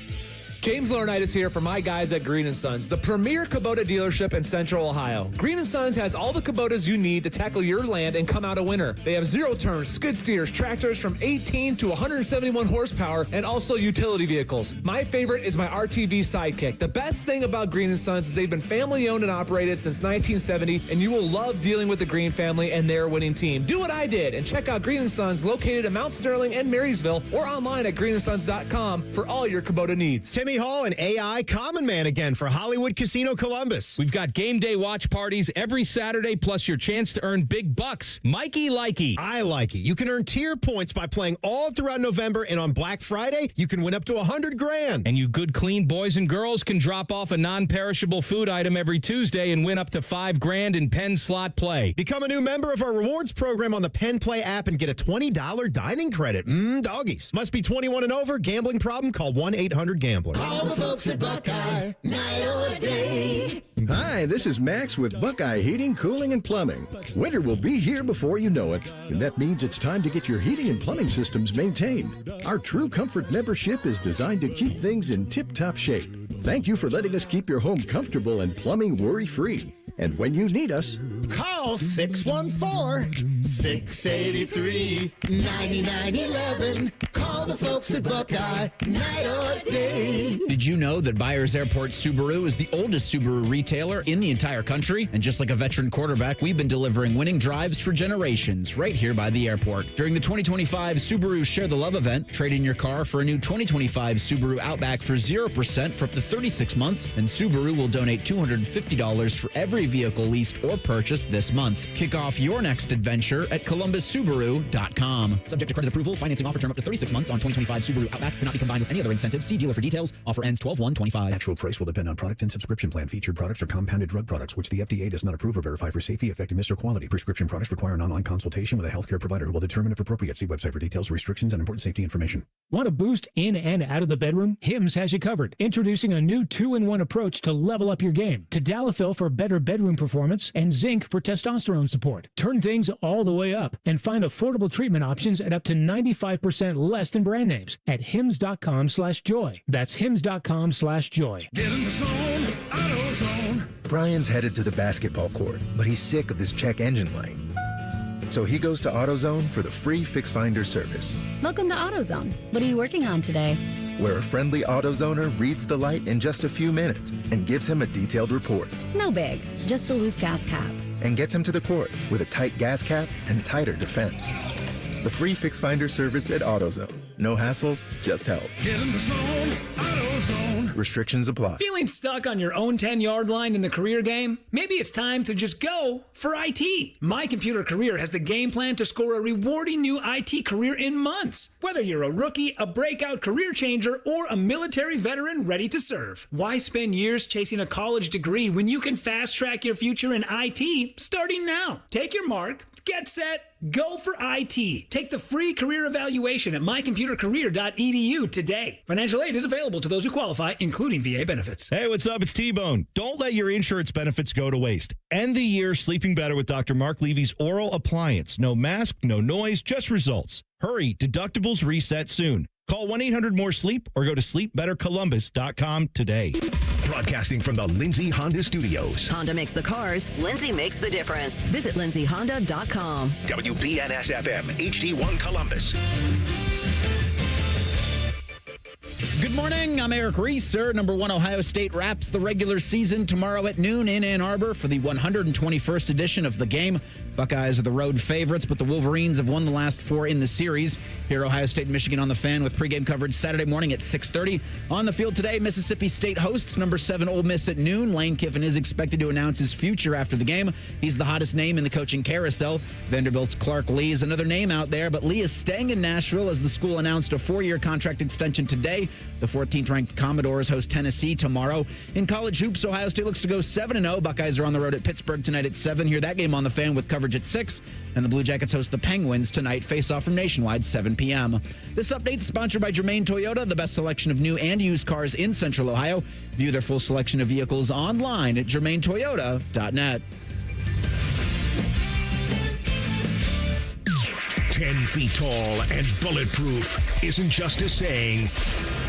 James Laurinaitis here for my guys at Green & Sons, the premier Kubota dealership in Central Ohio. Green & Sons has all the Kubotas you need to tackle your land and come out a winner. They have zero-turn skid steers, tractors from 18 to 171 horsepower, and also utility vehicles. My favorite is my RTV Sidekick. The best thing about Green & Sons is they've been family-owned and operated since 1970, and you will love dealing with the Green family and their winning team. Do what I did and check out Green & Sons located in Mount Sterling and Marysville or online at greenandsons.com for all your Kubota needs. Timmy Hall and AI Common Man again for Hollywood Casino Columbus. We've got game day watch parties every Saturday, plus your chance to earn big bucks. Mikey Likey. I like it. You can earn tier points by playing all throughout November, and on Black Friday, you can win up to $100,000. And you good, clean boys and girls can drop off a non-perishable food item every Tuesday and win up to $5,000 in Penn slot play. Become a new member of our rewards program on the Penn Play app and get a $20 dining credit. Doggies. Must be 21 and over. Gambling problem? Call 1-800-GAMBLER. Call the folks at Buckeye, night or day. Hi, this is Max with Buckeye Heating, Cooling, and Plumbing. Winter will be here before you know it, and that means it's time to get your heating and plumbing systems maintained. Our True Comfort membership is designed to keep things in tip-top shape. Thank you for letting us keep your home comfortable and plumbing worry-free. And when you need us, call 614-683-9911. Call the folks at Buckeye, night or day. Did you know that Byers Airport Subaru is the oldest Subaru retailer in the entire country? And just like a veteran quarterback, we've been delivering winning drives for generations right here by the airport. During the 2025 Subaru Share the Love event, trade in your car for a new 2025 Subaru Outback for 0% for up to 36 months, and Subaru will donate $250 for every vehicle leased or purchased this month. Kick off your next adventure at columbussubaru.com. Subject to credit approval, financing offer term up to 36 months on 2025 Subaru Outback. Cannot be combined with any other incentive. See dealer for details. Offer ends 12/1/25. Actual price will depend on product and subscription plan. Featured products are compounded drug products, which the FDA does not approve or verify for safety, effectiveness, or quality. Prescription products require an online consultation with a healthcare provider who will determine if appropriate. See website for details, restrictions, and important safety information. Want a boost in and out of the bedroom? Hims has you covered. Introducing a new 2-in-1 approach to level up your game. Tadalafil for better bedroom performance and zinc for testosterone support. Turn things all the way up and find affordable treatment options at up to 95% less than brand names at hims.com/joy. That's hims.com/joy. Get in the zone, AutoZone. Brian's headed to the basketball court, but he's sick of this check engine light. So he goes to AutoZone for the free Fix Finder service, Welcome to AutoZone. What are you working on today? where a friendly AutoZoner reads the light in just a few minutes and gives him a detailed report. No big, just a loose gas cap. And gets him to the court with a tight gas cap and tighter defense. The free Fix Finder service at AutoZone. No hassles, just help. Get in the zone, AutoZone. Restrictions apply. Feeling stuck on your own 10-yard line in the career game? Maybe it's time to just go for IT. My Computer Career has the game plan to score a rewarding new IT career in months. Whether you're a rookie, a breakout career changer, or a military veteran ready to serve. Why spend years chasing a college degree when you can fast-track your future in IT starting now? Take your mark, get set, go for IT. Take the free career evaluation at mycomputercareer.edu today. Financial aid is available to those who qualify, including VA benefits. Hey, what's up? It's T-Bone. Don't let your insurance benefits go to waste. End the year sleeping better with Dr. Mark Levy's oral appliance. No mask, no noise, just results. Hurry, deductibles reset soon. Call 1-800-MORE-SLEEP or go to sleepbettercolumbus.com today. Broadcasting from the Lindsay Honda Studios. Honda makes the cars. Lindsay makes the difference. Visit lindsayhonda.com. WBNS-FM, HD1 Columbus. Good morning. I'm Eric Reeser. Number 1 Ohio State wraps the regular season tomorrow at noon in Ann Arbor for the 121st edition of the game. Buckeyes are the road favorites, but the Wolverines have won the last 4 in the series. Here, Ohio State and Michigan on the Fan with pregame coverage Saturday morning at 6:30. On the field today, Mississippi State hosts number 7 Ole Miss at noon. Lane Kiffin is expected to announce his future after the game. He's the hottest name in the coaching carousel. Vanderbilt's Clark Lee is another name out there, but Lee is staying in Nashville as the school announced a 4-year contract extension today. The 14th-ranked Commodores host Tennessee tomorrow. In college hoops, Ohio State looks to go 7-0. Buckeyes are on the road at Pittsburgh tonight at 7. Hear that game on the Fan with coverage at 6. And the Blue Jackets host the Penguins tonight. Face-off from Nationwide, 7 p.m. This update is sponsored by Germain Toyota, the best selection of new and used cars in Central Ohio. View their full selection of vehicles online at germaintoyota.net. 10 feet tall and bulletproof isn't just a saying,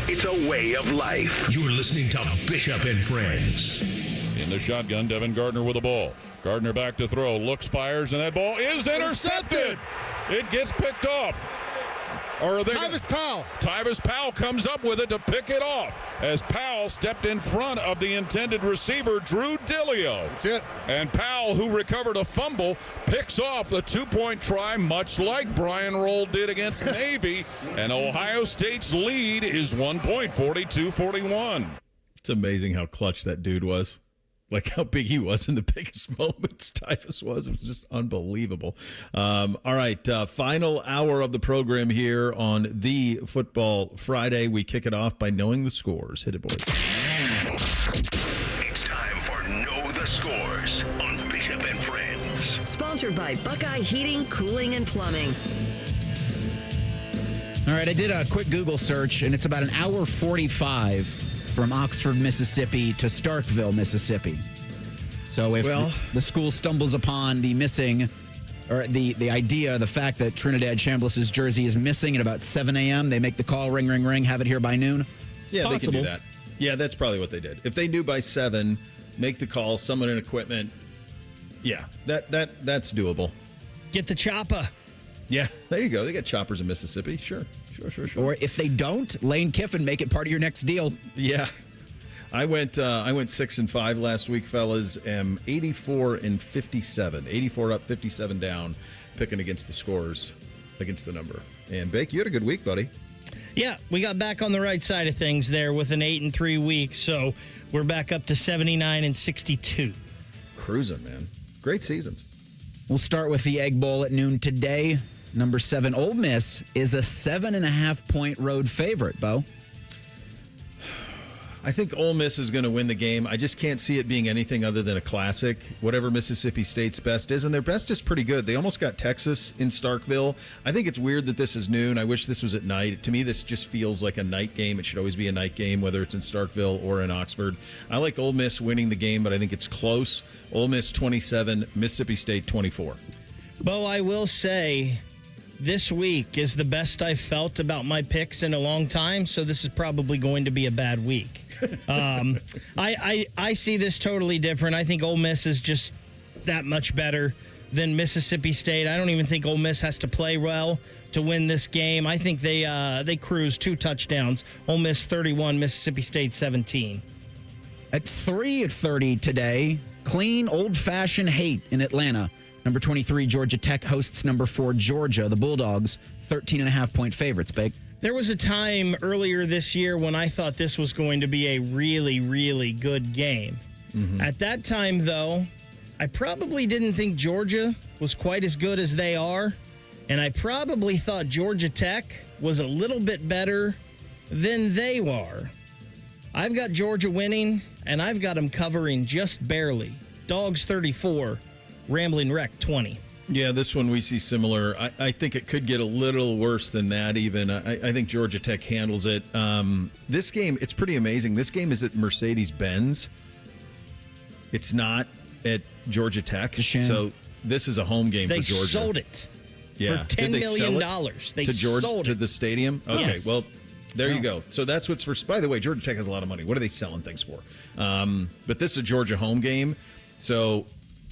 it's a way of life. You're listening to Bishop and Friends. In the shotgun, Devin Gardner with the ball. Gardner back to throw, looks, fires, and that ball is intercepted. It gets picked off. Or are they Tyvis Powell comes up with it to pick it off as Powell stepped in front of the intended receiver, Drew Dillio. That's it. And Powell, who recovered a fumble, picks off the 2-point try, much like Brian Roll did against Navy. And Ohio State's lead is 1 point, 42-41. It's amazing how clutch that dude was. Like how big he was in the biggest moments Typhus was. It was just unbelievable. All right, final hour of the program here on the Football Friday. We kick it off by knowing the scores. Hit it, boys. It's time for Know the Scores on Bishop and Friends. Sponsored by Buckeye Heating, Cooling, and Plumbing. All right, I did a quick Google search, and it's about an hour 45 from Oxford, Mississippi to Starkville, Mississippi. So if the school stumbles upon the missing, or the idea, the fact that Trinidad Chambliss's jersey is missing at about 7 a.m., they make the call, ring, ring, ring, have it here by noon? Yeah, Possible. They can do that. Yeah, that's probably what they did. If they knew by 7, make the call, someone in equipment, yeah, that's doable. Get the chopper. Yeah, there you go. They got choppers in Mississippi. Sure. Or if they don't, Lane Kiffin, make it part of your next deal. Yeah. I went 6-5 last week, fellas. 84-57. 84 up, 57 down, picking against the scores, against the number. And Bake, you had a good week, buddy. Yeah, we got back on the right side of things there with an 8-3 week, so we're back up to 79-62. Cruising, man. Great seasons. We'll start with the Egg Bowl at noon today. Number 7, Ole Miss is a 7.5-point road favorite, Bo. I think Ole Miss is going to win the game. I just can't see it being anything other than a classic, whatever Mississippi State's best is. And their best is pretty good. They almost got Texas in Starkville. I think it's weird that this is noon. I wish this was at night. To me, this just feels like a night game. It should always be a night game, whether it's in Starkville or in Oxford. I like Ole Miss winning the game, but I think it's close. Ole Miss 27, Mississippi State 24. Bo, I will say this week is the best I've felt about my picks in a long time, so this is probably going to be a bad week. I see this totally different. I think Ole Miss is just that much better than Mississippi State. I don't even think Ole Miss has to play well to win this game. I think they cruise 2 touchdowns. Ole Miss 31, Mississippi State 17. At 3:30 today, clean, old-fashioned hate in Atlanta. Number 23, Georgia Tech hosts number 4, Georgia. The Bulldogs, 13.5-point favorites, Big. There was a time earlier this year when I thought this was going to be a really, really good game. Mm-hmm. At that time, though, I probably didn't think Georgia was quite as good as they are, and I probably thought Georgia Tech was a little bit better than they are. I've got Georgia winning, and I've got them covering just barely. Dogs 34, Rambling Wreck 20. Yeah, this one we see similar. I think it could get a little worse than that even. I think Georgia Tech handles it. This game, it's pretty amazing. This game is at Mercedes-Benz. It's not at Georgia Tech. So this is a home game for Georgia. They sold it for $10 million. They sold it to the stadium? Okay, yes. Well, there you go. So that's what's for. By the way, Georgia Tech has a lot of money. What are they selling things for? But this is a Georgia home game. So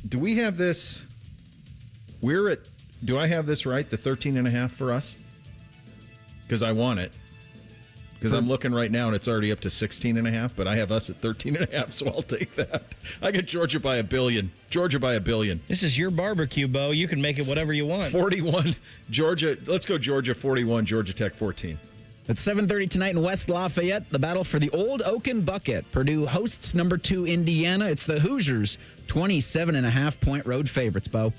do we have this? Do I have this right? The 13.5 for us? Because I want it. Because I'm looking right now and it's already up to 16.5, but I have us at 13.5, so I'll take that. I get Georgia by $1 billion. Georgia by $1 billion. This is your barbecue, Bo. You can make it whatever you want. 41, Georgia. Let's go Georgia 41, Georgia Tech 14. At 7:30 tonight in West Lafayette, the battle for the Old Oaken Bucket. Purdue hosts number 2 Indiana. It's the Hoosiers, 27.5-point road favorites, Bo.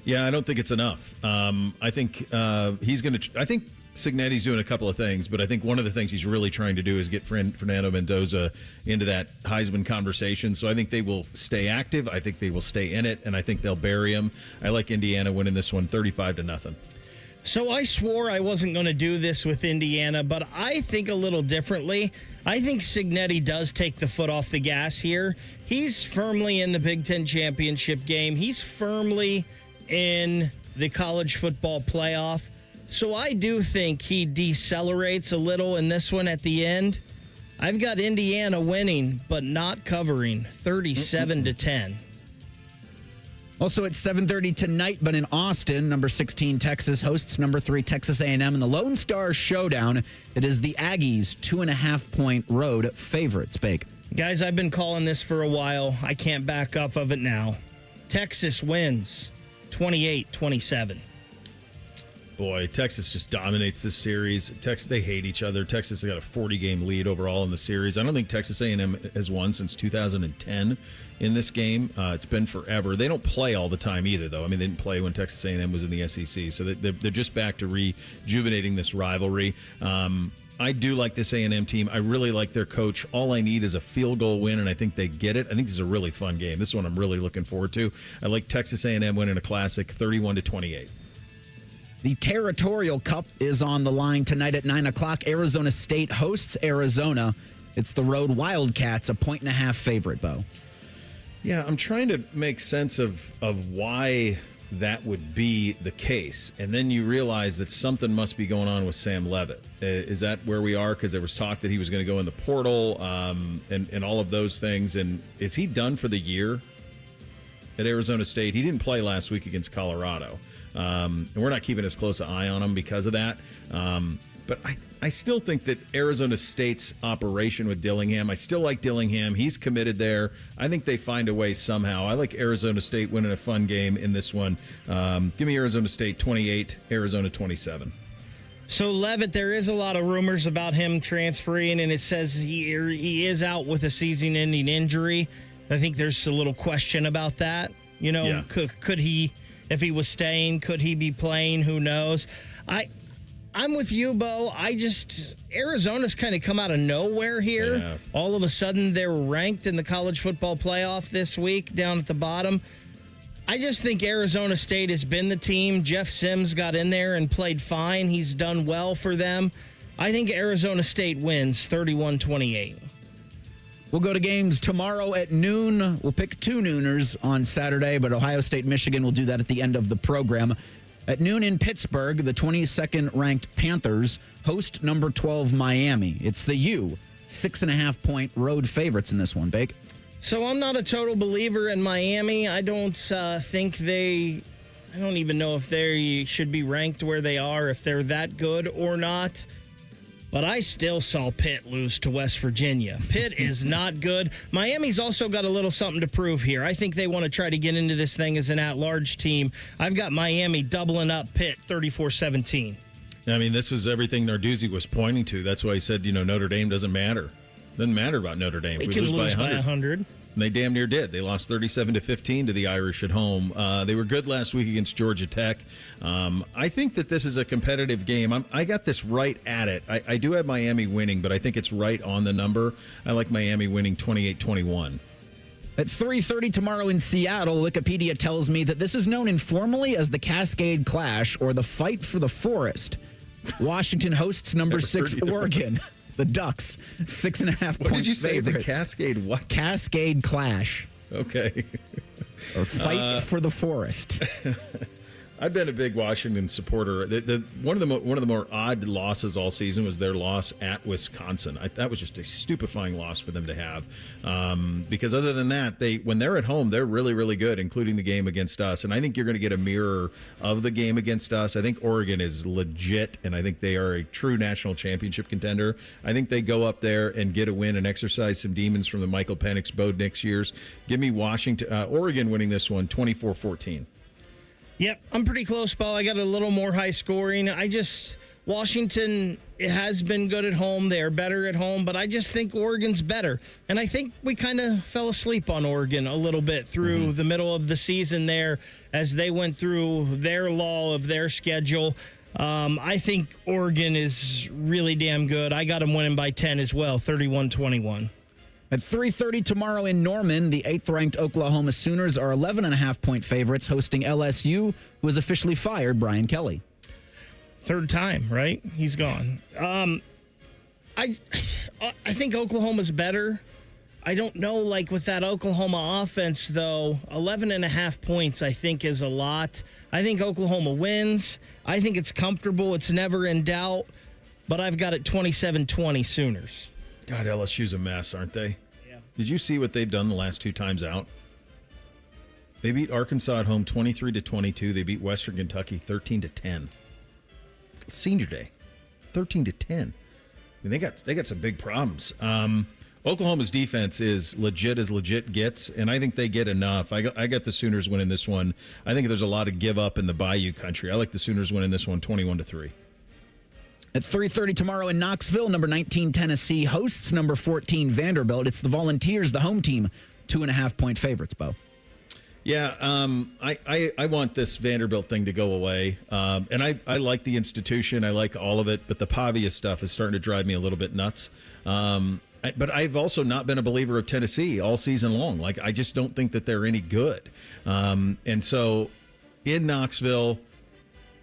Yeah, I don't think it's enough. I think he's going to. I think Cignetti's doing a couple of things, but I think one of the things he's really trying to do is get Fernando Mendoza into that Heisman conversation. So I think they will stay active. I think they will stay in it, and I think they'll bury him. I like Indiana winning this one 35-0. So I swore I wasn't going to do this with Indiana, but I think a little differently. I think Cignetti does take the foot off the gas here. He's firmly in the Big Ten championship game. He's firmly in the college football playoff. So I do think he decelerates a little in this one at the end. I've got Indiana winning, but not covering, 37-10. Also at 7:30 tonight, but in Austin, number 16 Texas hosts number 3 Texas A&M in the Lone Star Showdown. It is the Aggies 2.5-point road favorites. Bake. Guys, I've been calling this for a while. I can't back off of it now. Texas wins 28-27. Boy, Texas just dominates this series. They hate each other. Texas has got a 40-game lead overall in the series. I don't think Texas A&M has won since 2010 in this game. It's been forever. They don't play all the time either, though. I mean, they didn't play when Texas A&M was in the SEC, so they're just back to rejuvenating this rivalry. I do like this A&M team. I really like their coach. All I need is a field goal win, and I think they get it. I think this is a really fun game. This one I'm really looking forward to. I like Texas A&M winning a classic 31-28. The Territorial Cup is on the line tonight at 9 o'clock. Arizona State hosts Arizona. It's the road Wildcats, a 1.5 favorite, Bo. Yeah, I'm trying to make sense of why that would be the case. And then you realize that something must be going on with Sam Leavitt. Is that where we are? Because there was talk that he was going to go in the portal and all of those things. And is he done for the year at Arizona State? He didn't play last week against Colorado. And we're not keeping as close an eye on him because of that. But I still think that Arizona State's operation with Dillingham, I still like Dillingham. He's committed there. I think they find a way somehow. I like Arizona State winning a fun game in this one. Give me Arizona State 28, Arizona 27. So Leavitt, there is a lot of rumors about him transferring, and it says he is out with a season-ending injury. I think there's a little question about that. You know, Yeah. could he, if he was staying, could he be playing? Who knows? I'm with you, Bo. Arizona's kind of come out of nowhere here. Yeah. All of a sudden, they're ranked in the college football playoff this week down at the bottom. I just think Arizona State has been the team. Jeff Sims got in there and played fine. He's done well for them. I think Arizona State wins 31-28. We'll go to games tomorrow at noon. We'll pick 2 nooners on Saturday, but Ohio State, Michigan will do that at the end of the program. At noon in Pittsburgh, the 22nd ranked Panthers host number 12 Miami. It's the U, 6.5-point road favorites in this one, Bake. So I'm not a total believer in Miami. I don't even know if they should be ranked where they are, if they're that good or not. But I still saw Pitt lose to West Virginia. Pitt is not good. Miami's also got a little something to prove here. I think they want to try to get into this thing as an at-large team. I've got Miami doubling up Pitt 34-17. I mean, this was everything Narduzzi was pointing to. That's why he said, Notre Dame doesn't matter. Doesn't matter about Notre Dame. We can lose by 100. And they damn near did. They lost 37-15 to the Irish at home. They were good last week against Georgia Tech. I think that this is a competitive game. I got this right at it. I do have Miami winning, but I think it's right on the number. I like Miami winning 28-21. At 3:30 tomorrow in Seattle, Wikipedia tells me that this is known informally as the Cascade Clash or the Fight for the Forest. Washington hosts number 6 Oregon. The Ducks, 6.5 point What did you say? favorites. The Cascade what? Cascade Clash. Okay. Or Fight for the Forest. I've been a big Washington supporter. One of the more odd losses all season was their loss at Wisconsin. That was just a stupefying loss for them to have. Because other than that, when they're at home, they're really, really good, including the game against us. And I think you're going to get a mirror of the game against us. I think Oregon is legit, and I think they are a true national championship contender. I think they go up there and get a win and exercise some demons from the Michael Penix, Bo Nix years. Give me Oregon winning this one 24-14. Yep, I'm pretty close, Bo. I got a little more high scoring. Washington has been good at home. They are better at home, but I just think Oregon's better. And I think we kind of fell asleep on Oregon a little bit through the middle of the season there as they went through their lull of their schedule. I think Oregon is really damn good. I got them winning by 10 as well, 31-21. At 3:30 tomorrow in Norman, the 8th-ranked Oklahoma Sooners are 11.5-point favorites hosting LSU, who has officially fired Brian Kelly. Third time, right? He's gone. I think Oklahoma's better. I don't know, with that Oklahoma offense, though, 11.5 points, I think, is a lot. I think Oklahoma wins. I think it's comfortable. It's never in doubt. But I've got it 27-20 Sooners. God, LSU's a mess, aren't they? Yeah. Did you see what they've done the last 2 times out? They beat Arkansas at home 23-22. They beat Western Kentucky 13-10. Senior day, 13-10. I mean, they got some big problems. Oklahoma's defense is legit as legit gets, and I think they get enough. I got the Sooners winning this one. I think there's a lot of give up in the Bayou country. I like the Sooners winning this one 21-3. At 3:30 tomorrow in Knoxville, number 19 Tennessee hosts number 14 Vanderbilt. It's the Volunteers, the home team, 2.5-point favorites, Bo. Yeah, I want this Vanderbilt thing to go away. And I like the institution. I like all of it. But the Pavia stuff is starting to drive me a little bit nuts. But I've also not been a believer of Tennessee all season long. I just don't think that they're any good. And so in Knoxville,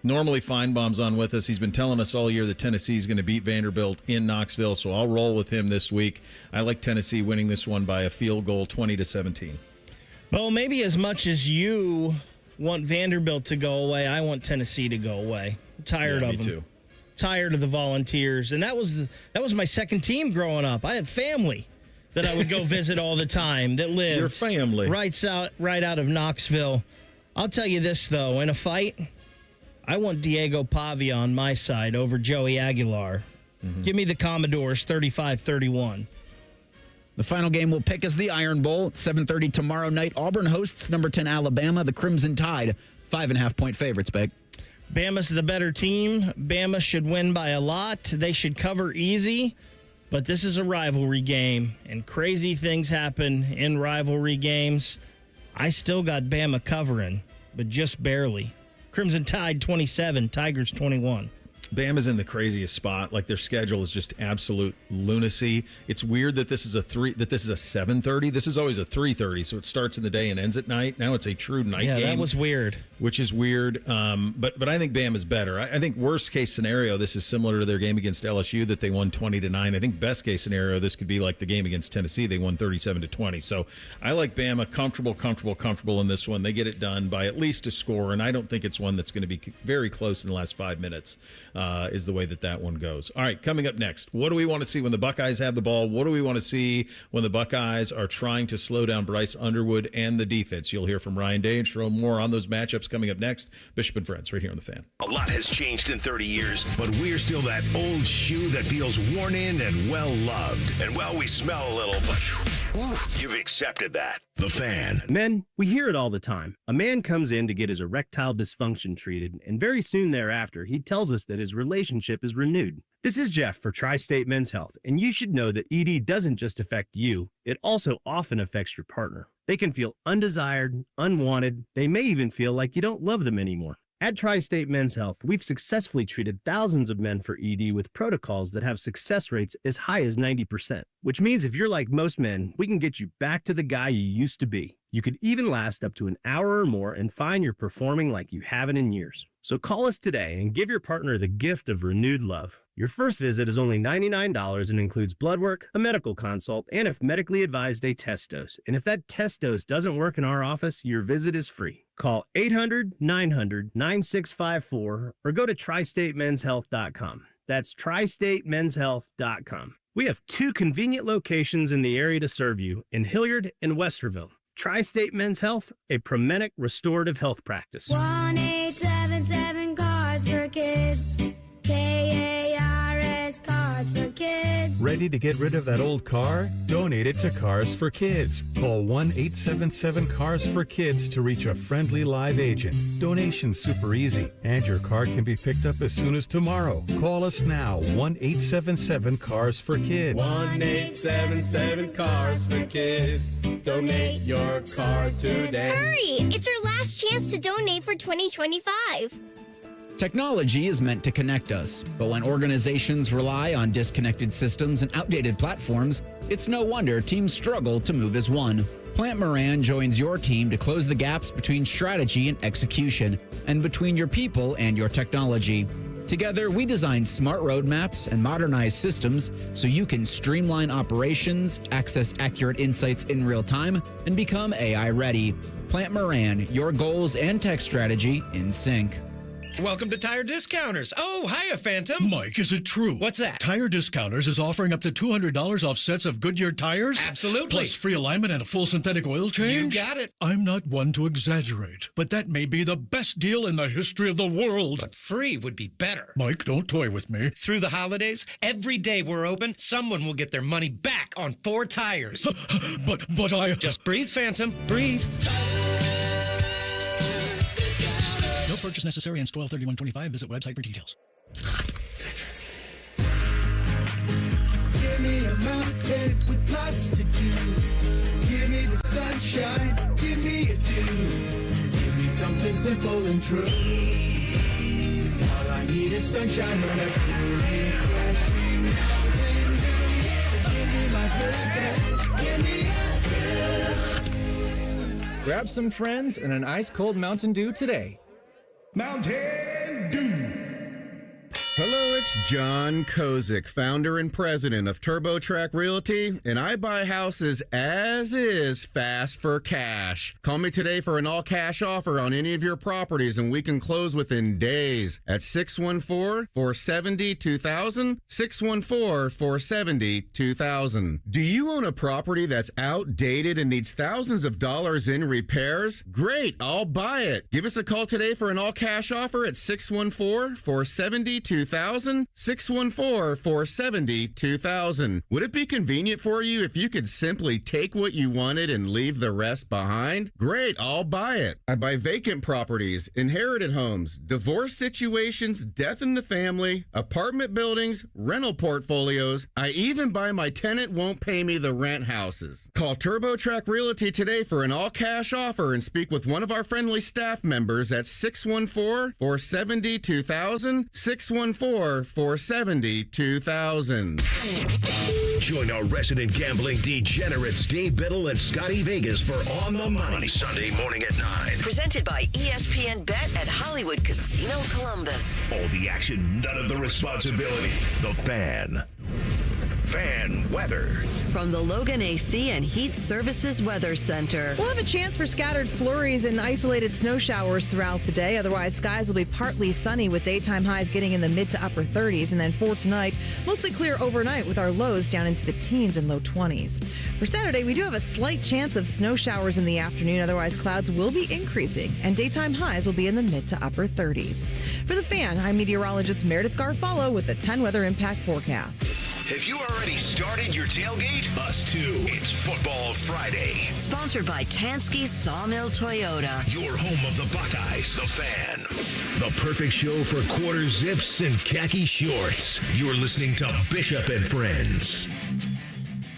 Normally, Feinbaum's on with us. He's been telling us all year that Tennessee's going to beat Vanderbilt in Knoxville, so I'll roll with him this week. I like Tennessee winning this one by a field goal, 20-17. Well, maybe as much as you want Vanderbilt to go away, I want Tennessee to go away. I'm tired of them. Me too. Tired of the Volunteers, and that was my second team growing up. I had family that I would go visit all the time that lived Your family right out of Knoxville. I'll tell you this though, in a fight, I want Diego Pavia on my side over Joey Aguilar. Give me the Commodores 35-31. The final game we'll pick is the Iron Bowl. 7:30 tomorrow night. Auburn hosts number 10 Alabama. The Crimson Tide, 5.5-point favorites, Beck. Bama's the better team. Bama should win by a lot. They should cover easy. But this is a rivalry game, and crazy things happen in rivalry games. I still got Bama covering, but just barely. Crimson Tide 27, Tigers 21. Bama's in the craziest spot. Like, their schedule is just absolute lunacy. It's weird that this is a 7:30. This is always a 3:30, so it starts in the day and ends at night. Now it's a true night game. Yeah, that was weird. Which is weird. But I think Bama's better. I think worst case scenario, this is similar to their game against LSU that they won 20-9. I think best case scenario, this could be like the game against Tennessee. They won 37-20. So I like Bama comfortable in this one. They get it done by at least a score, and I don't think it's one that's going to be very close in the last 5 minutes. Is the way that one goes. All right, coming up next, what do we want to see when the Buckeyes have the ball? What do we want to see when the Buckeyes are trying to slow down Bryce Underwood and the defense? You'll hear from Ryan Day and Sharon Moore on those matchups coming up next. Bishop and Friends, right here on The Fan. A lot has changed in 30 years, but we're still that old shoe that feels worn in and well-loved. And, well, we smell a little, but you've accepted that. The Fan. Men, we hear it all the time. A man comes in to get his erectile dysfunction treated, and very soon thereafter, he tells us that his relationship is renewed. This is Jeff for Tri-State Men's Health, and you should know that ED doesn't just affect you, it also often affects your partner. They can feel undesired, unwanted, they may even feel like you don't love them anymore. At Tri-State Men's Health, we've successfully treated thousands of men for ED with protocols that have success rates as high as 90%, which means if you're like most men, we can get you back to the guy you used to be. You could even last up to an hour or more and find you're performing like you haven't in years. So call us today and give your partner the gift of renewed love. Your first visit is only $99 and includes blood work, a medical consult, and if medically advised, a test dose. And if that test dose doesn't work in our office, your visit is free. Call 800-900-9654 or go to tristatemenshealth.com. That's tristatemenshealth.com. We have 2 convenient locations in the area to serve you in Hilliard and Westerville. Tri-State Men's Health, a Promenic restorative health practice. 1-877 Cards for Kids. KARS Cards for Kids. Ready to get rid of that old car? Donate it to Cars for Kids. Call 1-877-CARS-FOR-KIDS to reach a friendly live agent. Donation's super easy, and your car can be picked up as soon as tomorrow. Call us now, 1-877-CARS-FOR-KIDS. 1-877-CARS-FOR-KIDS. Donate your car today. Hurry! It's our last chance to donate for 2025. Technology is meant to connect us, but when organizations rely on disconnected systems and outdated platforms, it's no wonder teams struggle to move as one. Plant Moran joins your team to close the gaps between strategy and execution, and between your people and your technology. Together, we design smart roadmaps and modernize systems so you can streamline operations, access accurate insights in real time, and become AI ready. Plant Moran, your goals and tech strategy in sync. Welcome to Tire Discounters. Oh, hiya, Phantom. Mike, is it true? What's that? Tire Discounters is offering up to $200 off sets of Goodyear tires? Absolutely. Plus free alignment and a full synthetic oil change? You got it. I'm not one to exaggerate, but that may be the best deal in the history of the world. But free would be better. Mike, don't toy with me. Through the holidays, every day we're open, someone will get their money back on 4 tires. But I... Just breathe, Phantom. Breathe. No purchase necessary. Ends 12/31/25. Visit website for details. Give me a mountain with lots to do. Give me the sunshine. Give me a dew. Give me something simple and true. All I need is sunshine and a blue refreshing mountain dew. So give me my good days. Give me a dew. Grab some friends and an ice cold Mountain Dew today. Mountain and do. Hello, it's John Kozik, founder and president of TurboTrack Realty, and I buy houses as is fast for cash. Call me today for an all-cash offer on any of your properties, and we can close within days at 614-470-2000, 614-470-2000. Do you own a property that's outdated and needs thousands of dollars in repairs? Great, I'll buy it. Give us a call today for an all-cash offer at 614-470-2000. 614-470-2000. Would it be convenient for you if you could simply take what you wanted and leave the rest behind? Great, I'll buy it. I buy vacant properties, inherited homes, divorce situations, death in the family, apartment buildings, rental portfolios. I even buy my tenant won't pay me the rent houses. Call TurboTrack Realty today for an all-cash offer and speak with one of our friendly staff members at 614-470-2000, 614-470-2000. Join our resident gambling degenerates Dave Biddle and Scotty Vegas for On the Money Sunday morning at 9. Presented by ESPN Bet at Hollywood Casino Columbus. All the action, none of the responsibility. The Fan. Fan weather. From the Logan AC and Heat Services Weather Center. We'll have a chance for scattered flurries and isolated snow showers throughout the day. Otherwise, skies will be partly sunny with daytime highs getting in the mid to upper 30s. And then for tonight, mostly clear overnight with our lows down into the teens and low 20s. For Saturday, we do have a slight chance of snow showers in the afternoon. Otherwise, clouds will be increasing and daytime highs will be in the mid to upper 30s. For the Fan, I'm meteorologist Meredith Garfalo with the 10 Weather Impact Forecast. Have you already started your tailgate? Us too. It's Football Friday. Sponsored by Tansky Sawmill Toyota. Your home of the Buckeyes, The Fan. The perfect show for quarter zips and khaki shorts. You're listening to Bishop and Friends.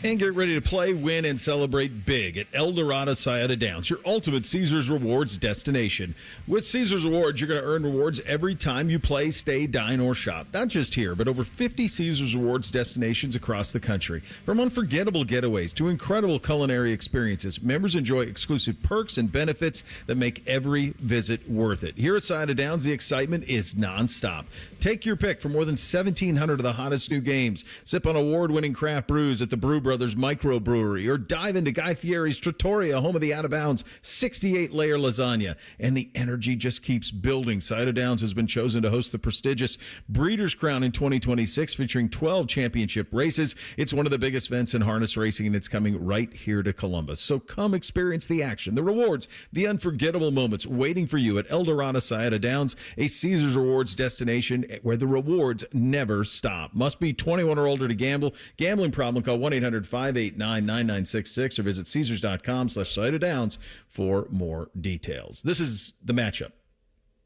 And get ready to play, win, and celebrate big at El Dorado Sayada Downs, your ultimate Caesars Rewards destination. With Caesars Rewards, you're going to earn rewards every time you play, stay, dine, or shop. Not just here, but over 50 Caesars Rewards destinations across the country. From unforgettable getaways to incredible culinary experiences, members enjoy exclusive perks and benefits that make every visit worth it. Here at Sayada Downs, the excitement is nonstop. Take your pick from more than 1,700 of the hottest new games. Sip on award-winning craft brews at the Brew Brothers Microbrewery, or dive into Guy Fieri's Trattoria, home of the out-of-bounds 68-layer lasagna. And the energy just keeps building. Sayada Downs has been chosen to host the prestigious Breeders' Crown in 2026, featuring 12 championship races. It's one of the biggest events in harness racing, and it's coming right here to Columbus. So come experience the action, the rewards, the unforgettable moments waiting for you at El Dorado Sayada Downs, a Caesars Rewards destination where the rewards never stop. Must be 21 or older to gamble. Gambling problem, call 1-800-589-9966 or visit Caesars.com/Sayada Downs for more details. This is the matchup.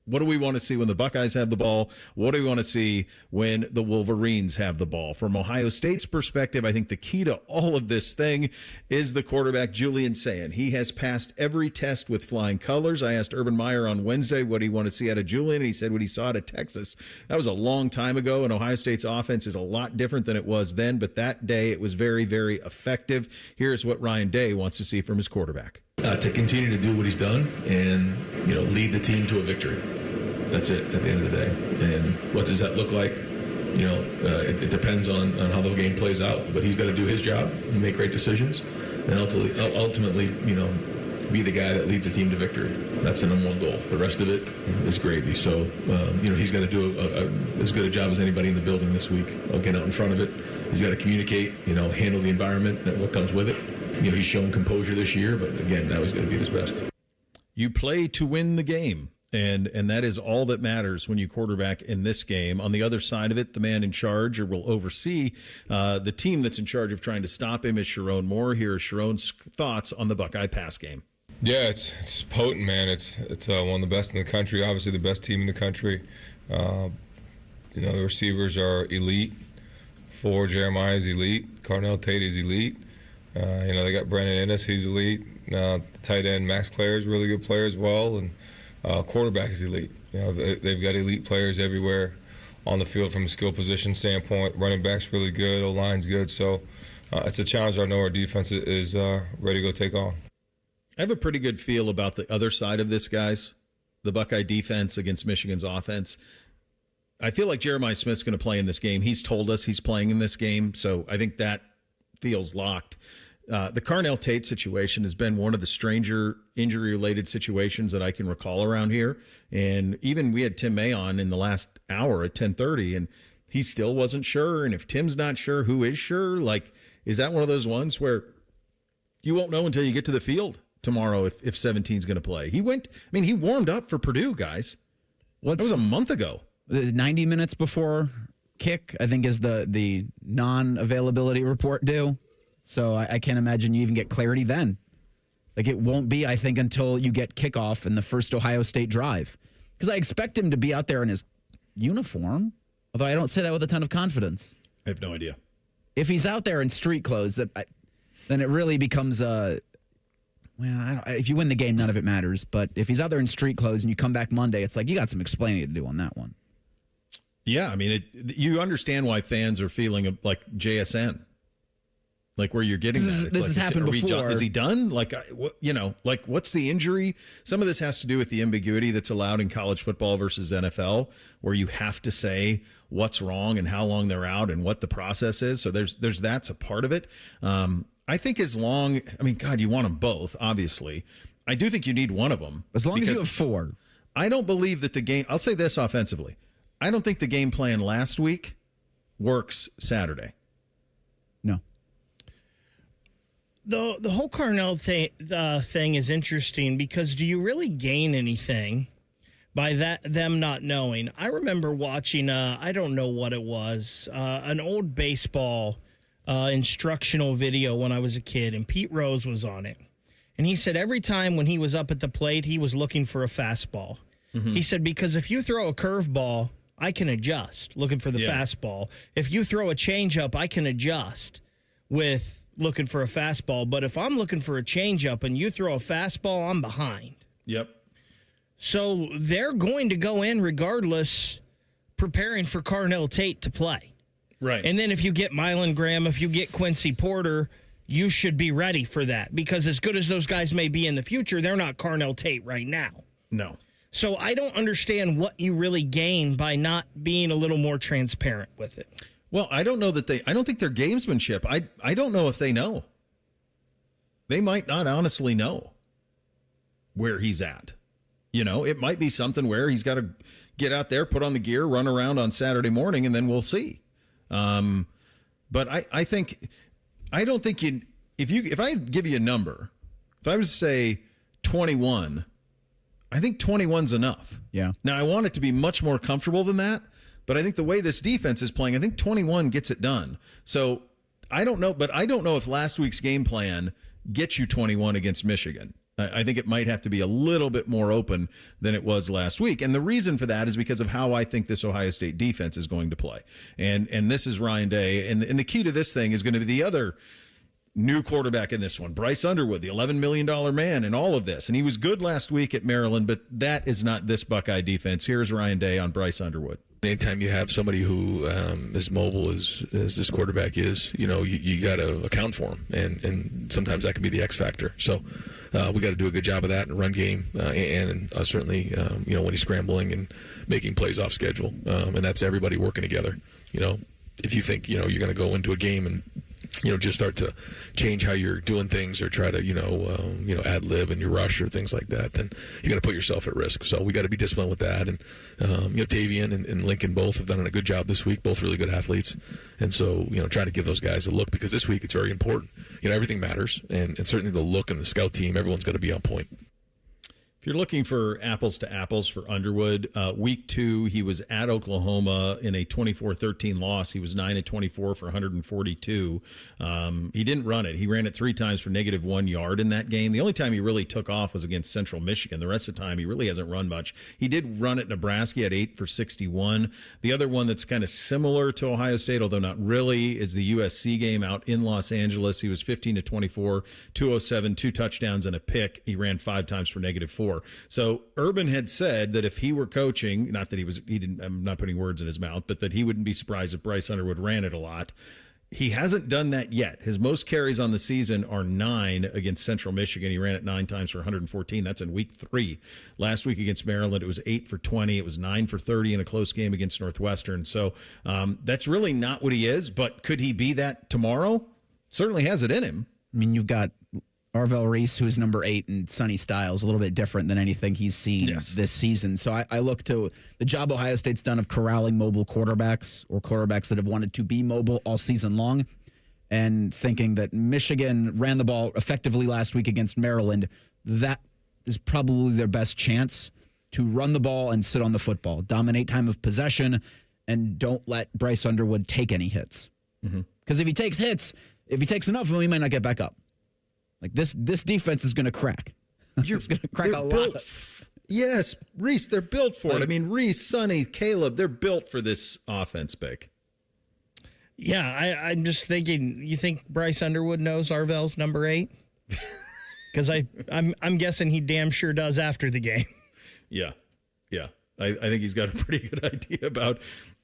What do we want to see when the Buckeyes have the ball? What do we want to see when the Wolverines have the ball? From Ohio State's perspective, I think the key to all of this thing is the quarterback, Julian Sayin. He has passed every test with flying colors. I asked Urban Meyer on Wednesday what he wanted to see out of Julian, and he said what he saw out of Texas. That was a long time ago, and Ohio State's offense is a lot different than it was then, but that day it was very, very effective. Here's what Ryan Day wants to see from his quarterback. To continue to do what he's done and, lead the team to a victory. That's it at the end of the day. And what does that look like? It depends on how the game plays out. But he's got to do his job and make great decisions and ultimately, be the guy that leads the team to victory. That's the number one goal. The rest of it is gravy. So, he's got to do as good a job as anybody in the building this week. Get out in front of it. He's got to communicate, handle the environment and what comes with it. He's shown composure this year, but again, now he's going to be his best. You play to win the game. And that is all that matters when you quarterback in this game. On the other side of it, the man in charge or will oversee the team that's in charge of trying to stop him is Sharon Moore. Here is Sharon's thoughts on the Buckeye pass game. Yeah, it's potent, man. It's one of the best in the country. Obviously, the best team in the country. The receivers are elite. Jeremiah is elite. Carnell Tate is elite. They got Brandon Ennis. He's elite. The tight end Max Clare is a really good player as well, and quarterback is elite. They've got elite players everywhere on the field from a skill position standpoint. Running back's really good. O-line's good. So it's a challenge I know our defense is ready to go take on. I have a pretty good feel about the other side of this, guys. The Buckeye defense against Michigan's offense. I feel like Jeremiah Smith's going to play in this game. He's told us he's playing in this game, so I think that feels locked. The Carnell Tate situation has been one of the stranger injury-related situations that I can recall around here. And even we had Tim May on in the last hour at 10:30, and he still wasn't sure. And if Tim's not sure, who is sure? Like, is that one of those ones where you won't know until you get to the field tomorrow if 17's going to play? He warmed up for Purdue, guys. That was a month ago. 90 minutes before kick, I think, is the non-availability report due. So I can't imagine you even get clarity then. Like, it won't be, I think, until you get kickoff in the first Ohio State drive. Because I expect him to be out there in his uniform, although I don't say that with a ton of confidence. I have no idea. If he's out there in street clothes, then it really becomes if you win the game, none of it matters. But if he's out there in street clothes and you come back Monday, it's like you got some explaining to do on that one. Yeah, I mean, you understand why fans are feeling like JSN. Like, where you're getting that. This has happened before. Is he done? Like, what's the injury? Some of this has to do with the ambiguity that's allowed in college football versus NFL, where you have to say what's wrong and how long they're out and what the process is. So that's a part of it. I think God, you want them both, obviously. I do think you need one of them. As long as you have four. I don't believe that the game, I'll say this offensively, I don't think the game plan last week works Saturday. No. The whole Carnell thing is interesting because do you really gain anything by them not knowing? I remember watching, I don't know what it was, an old baseball instructional video when I was a kid, and Pete Rose was on it. And he said every time when he was up at the plate, he was looking for a fastball. Mm-hmm. He said, because if you throw a curveball, I can adjust looking for the fastball. If you throw a changeup, I can adjust with looking for a fastball. But if I'm looking for a changeup and you throw a fastball, I'm behind. Yep. So they're going to go in regardless, preparing for Carnell Tate to play. Right. And then if you get Mylan Graham, if you get Quincy Porter, you should be ready for that. Because as good as those guys may be in the future, they're not Carnell Tate right now. No. So I don't understand what you really gain by not being a little more transparent with it. Well, I don't know that I don't think they're gamesmanship. I don't know if they know. They might not honestly know where he's at. It might be something where he's got to get out there, put on the gear, run around on Saturday morning, and then we'll see. But I don't think if I give you a number, if I was to say 21, I think 21's enough. Yeah. Now, I want it to be much more comfortable than that, but I think the way this defense is playing, I think 21 gets it done. So I don't know, but I don't know if last week's game plan gets you 21 against Michigan. I think it might have to be a little bit more open than it was last week. And the reason for that is because of how I think this Ohio State defense is going to play. And this is Ryan Day. And the key to this thing is going to be the other new quarterback in this one, Bryce Underwood, the $11 million man in all of this. And he was good last week at Maryland, but that is not this Buckeye defense. Here's Ryan Day on Bryce Underwood. Anytime you have somebody who as mobile as this quarterback is, you got to account for him. And sometimes that can be the X factor. So we got to do a good job of that in the run game and certainly, when he's scrambling and making plays off schedule. And that's everybody working together. If you think, you're going to go into a game and, just start to change how you're doing things or try to, ad lib in your rush or things like that, then you're going to put yourself at risk. So we got to be disciplined with that. And, Tavian and Lincoln both have done a good job this week, both really good athletes. And so, trying to give those guys a look because this week it's very important. Everything matters. And certainly the look and the scout team, everyone's got to be on point. If you're looking for apples to apples for Underwood, week 2, he was at Oklahoma in a 24-13 loss. He was 9-24 for 142. He didn't run it. He ran it 3 times for -1 yard in that game. The only time he really took off was against Central Michigan. The rest of the time, he really hasn't run much. He did run at Nebraska. He had 8 for 61. The other one that's kind of similar to Ohio State, although not really, is the USC game out in Los Angeles. He was 15-24, 207, 2 touchdowns and a pick. He ran 5 times for -4. So Urban had said that if he were coaching, not that he didn't, I'm not putting words in his mouth, but that he wouldn't be surprised if Bryce Underwood ran it a lot. he hasn't done that yet. His most carries on the season are 9 against Central Michigan. He ran it 9 times for 114. That's in week 3. Last week against Maryland, it was 8 for 20. It was 9 for 30 in a close game against Northwestern. So that's really not what he is, but could he be that tomorrow? Certainly has it in him. I mean, you've got Arvell Reese, who's number 8, and Sonny Styles, a little bit different than anything he's seen this season. So I look to the job Ohio State's done of corralling mobile quarterbacks or quarterbacks that have wanted to be mobile all season long, and thinking that Michigan ran the ball effectively last week against Maryland. That is probably their best chance to run the ball and sit on the football, dominate time of possession, and don't let Bryce Underwood take any hits. Because if he takes hits, if he takes enough of them, he might not get back up. Like this defense is going to crack. It's going to crack a lot. Yes, Reese, they're built for it. I mean, Reese, Sonny, Caleb, they're built for this offense, Big. Yeah, I'm just thinking, you think Bryce Underwood knows Arvell's number 8? Because I'm guessing he damn sure does after the game. Yeah. I think he's got a pretty good idea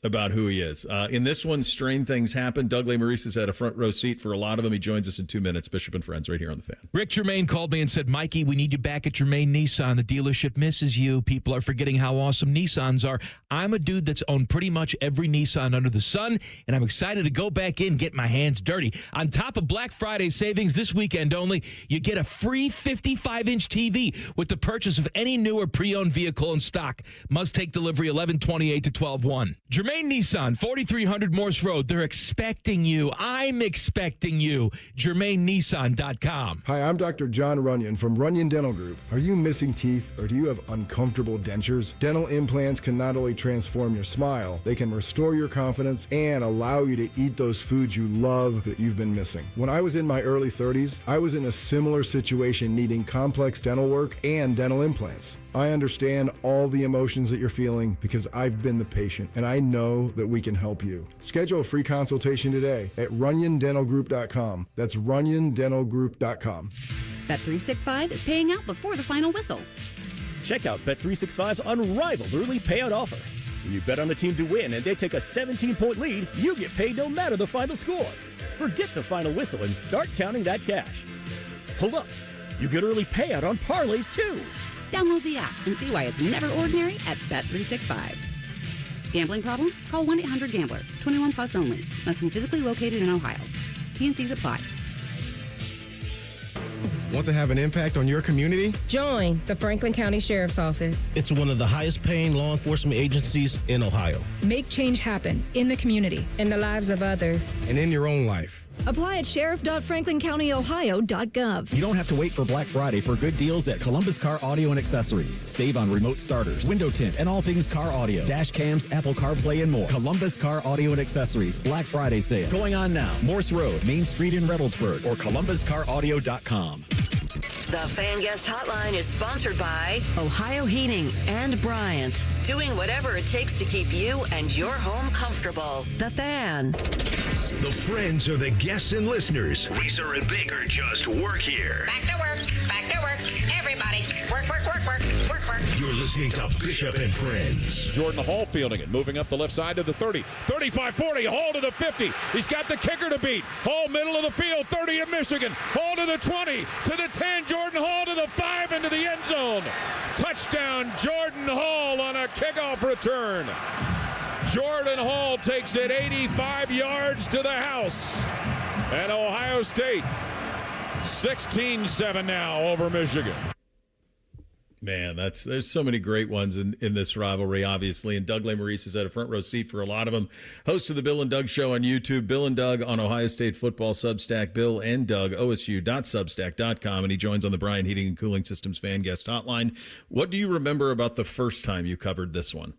about who he is. In this one, strange things happen. Doug Lesmerises had a front row seat for a lot of them. He joins us in 2 minutes. Bishop and Friends right here on The Fan. Rick Germain called me and said, Mikey, we need you back at Germain Nissan. The dealership misses you. People are forgetting how awesome Nissans are. I'm a dude that's owned pretty much every Nissan under the sun, and I'm excited to go back in, get my hands dirty. On top of Black Friday savings this weekend only, you get a free 55-inch TV with the purchase of any new or pre-owned vehicle in stock. Must take delivery 11/28 to 12/1. Germain Nissan, 4300 Morse Road. They're expecting you. I'm expecting you. GermainNissan.com. Hi, I'm Dr. John Runyon from Runyon Dental Group. Are you missing teeth or do you have uncomfortable dentures? Dental implants can not only transform your smile, they can restore your confidence and allow you to eat those foods you love that you've been missing. When I was in my early 30s, I was in a similar situation needing complex dental work and dental implants. I understand all the emotions that you're feeling because I've been the patient and I know that we can help you. Schedule a free consultation today at RunyonDentalGroup.com. That's RunyonDentalGroup.com. Bet365 is paying out before the final whistle. Check out Bet365's unrivaled early payout offer. When you bet on the team to win and they take a 17-point lead, you get paid no matter the final score. Forget the final whistle and start counting that cash. Hold up, you get early payout on parlays too. Download the app and see why it's never ordinary at Bet365. Gambling problem? Call 1-800-GAMBLER. 21 plus only. Must be physically located in Ohio. T&Cs apply. Want to have an impact on your community? Join the Franklin County Sheriff's Office. It's one of the highest paying law enforcement agencies in Ohio. Make change happen in the community, in the lives of others, and in your own life. Apply at sheriff.franklincountyohio.gov. You don't have to wait for Black Friday for good deals at Columbus Car Audio and Accessories. Save on remote starters, window tint, and all things car audio. Dash cams, Apple CarPlay, and more. Columbus Car Audio and Accessories Black Friday sale. Going on now. Morse Road, Main Street in Reynoldsburg, or columbuscaraudio.com. The Fan Guest Hotline is sponsored by Ohio Heating and Bryant. Doing whatever it takes to keep you and your home comfortable. The Fan. The friends are the guests and listeners. Reeser and Baker just work here. Back to work. Back to work. Everybody. Work. You're listening to Bishop and Friends. Jordan Hall fielding it, moving up the left side to the 30. 35-40, Hall to the 50. He's got the kicker to beat. Hall middle of the field, 30 of Michigan. Hall to the 20, to the 10. Jordan Hall to the 5, into the end zone. Touchdown, Jordan Hall on a kickoff return. Jordan Hall takes it 85 yards to the house. And Ohio State 16-7 now over Michigan. Man, there's so many great ones in this rivalry, obviously. And Doug Lesmerises has had a front row seat for a lot of them. Host of the Bill and Doug Show on YouTube. Bill and Doug on Ohio State football Substack. Bill and Doug, OSU.substack.com. And he joins on the Bryant Heating and Cooling Systems Fan Guest Hotline. What do you remember about the first time you covered this one?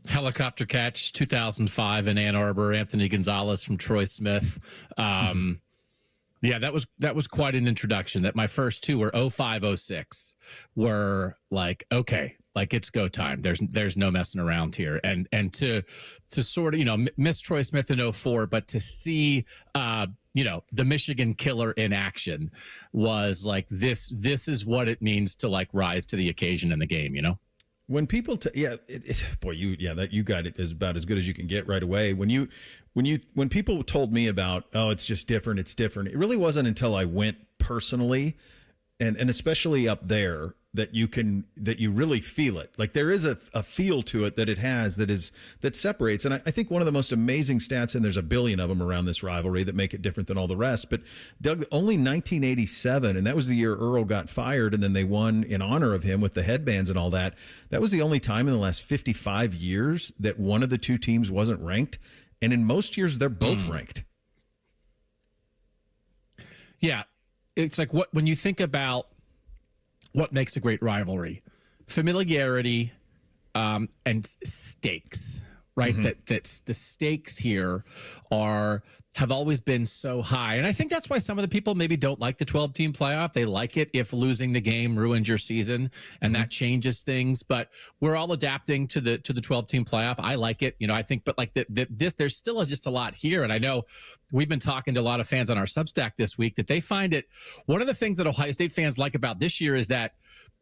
Helicopter catch, 2005 in Ann Arbor. Anthony Gonzalez from Troy Smith. Yeah, that was quite an introduction. That my first two were 05, 06 were like, okay, like it's go time. There's no messing around here. And to sort of, miss Troy Smith in 04, but to see the Michigan killer in action was like this is what it means to like rise to the occasion in the game, When people, that you got it is about as good as you can get right away. When people told me about, oh, it's just different, it's different. It really wasn't until I went personally, and especially up there, that you really feel it. Like there is a feel to it that it has that separates. And I think one of the most amazing stats, and there's a billion of them around this rivalry that make it different than all the rest. But Doug, only 1987, and that was the year Earl got fired, and then they won in honor of him with the headbands and all that. That was the only time in the last 55 years that one of the two teams wasn't ranked. And in most years, they're both ranked. Yeah. It's like when you think about what makes a great rivalry, familiarity, and stakes, right? Mm-hmm. That's the stakes here have always been so high. And I think that's why some of the people maybe don't like the 12-team playoff. They like it if losing the game ruins your season, and that changes things. But we're all adapting to the 12-team playoff. I like it, I think, but like there's still just a lot here. And I know we've been talking to a lot of fans on our Substack this week that they find it. One of the things that Ohio State fans like about this year is that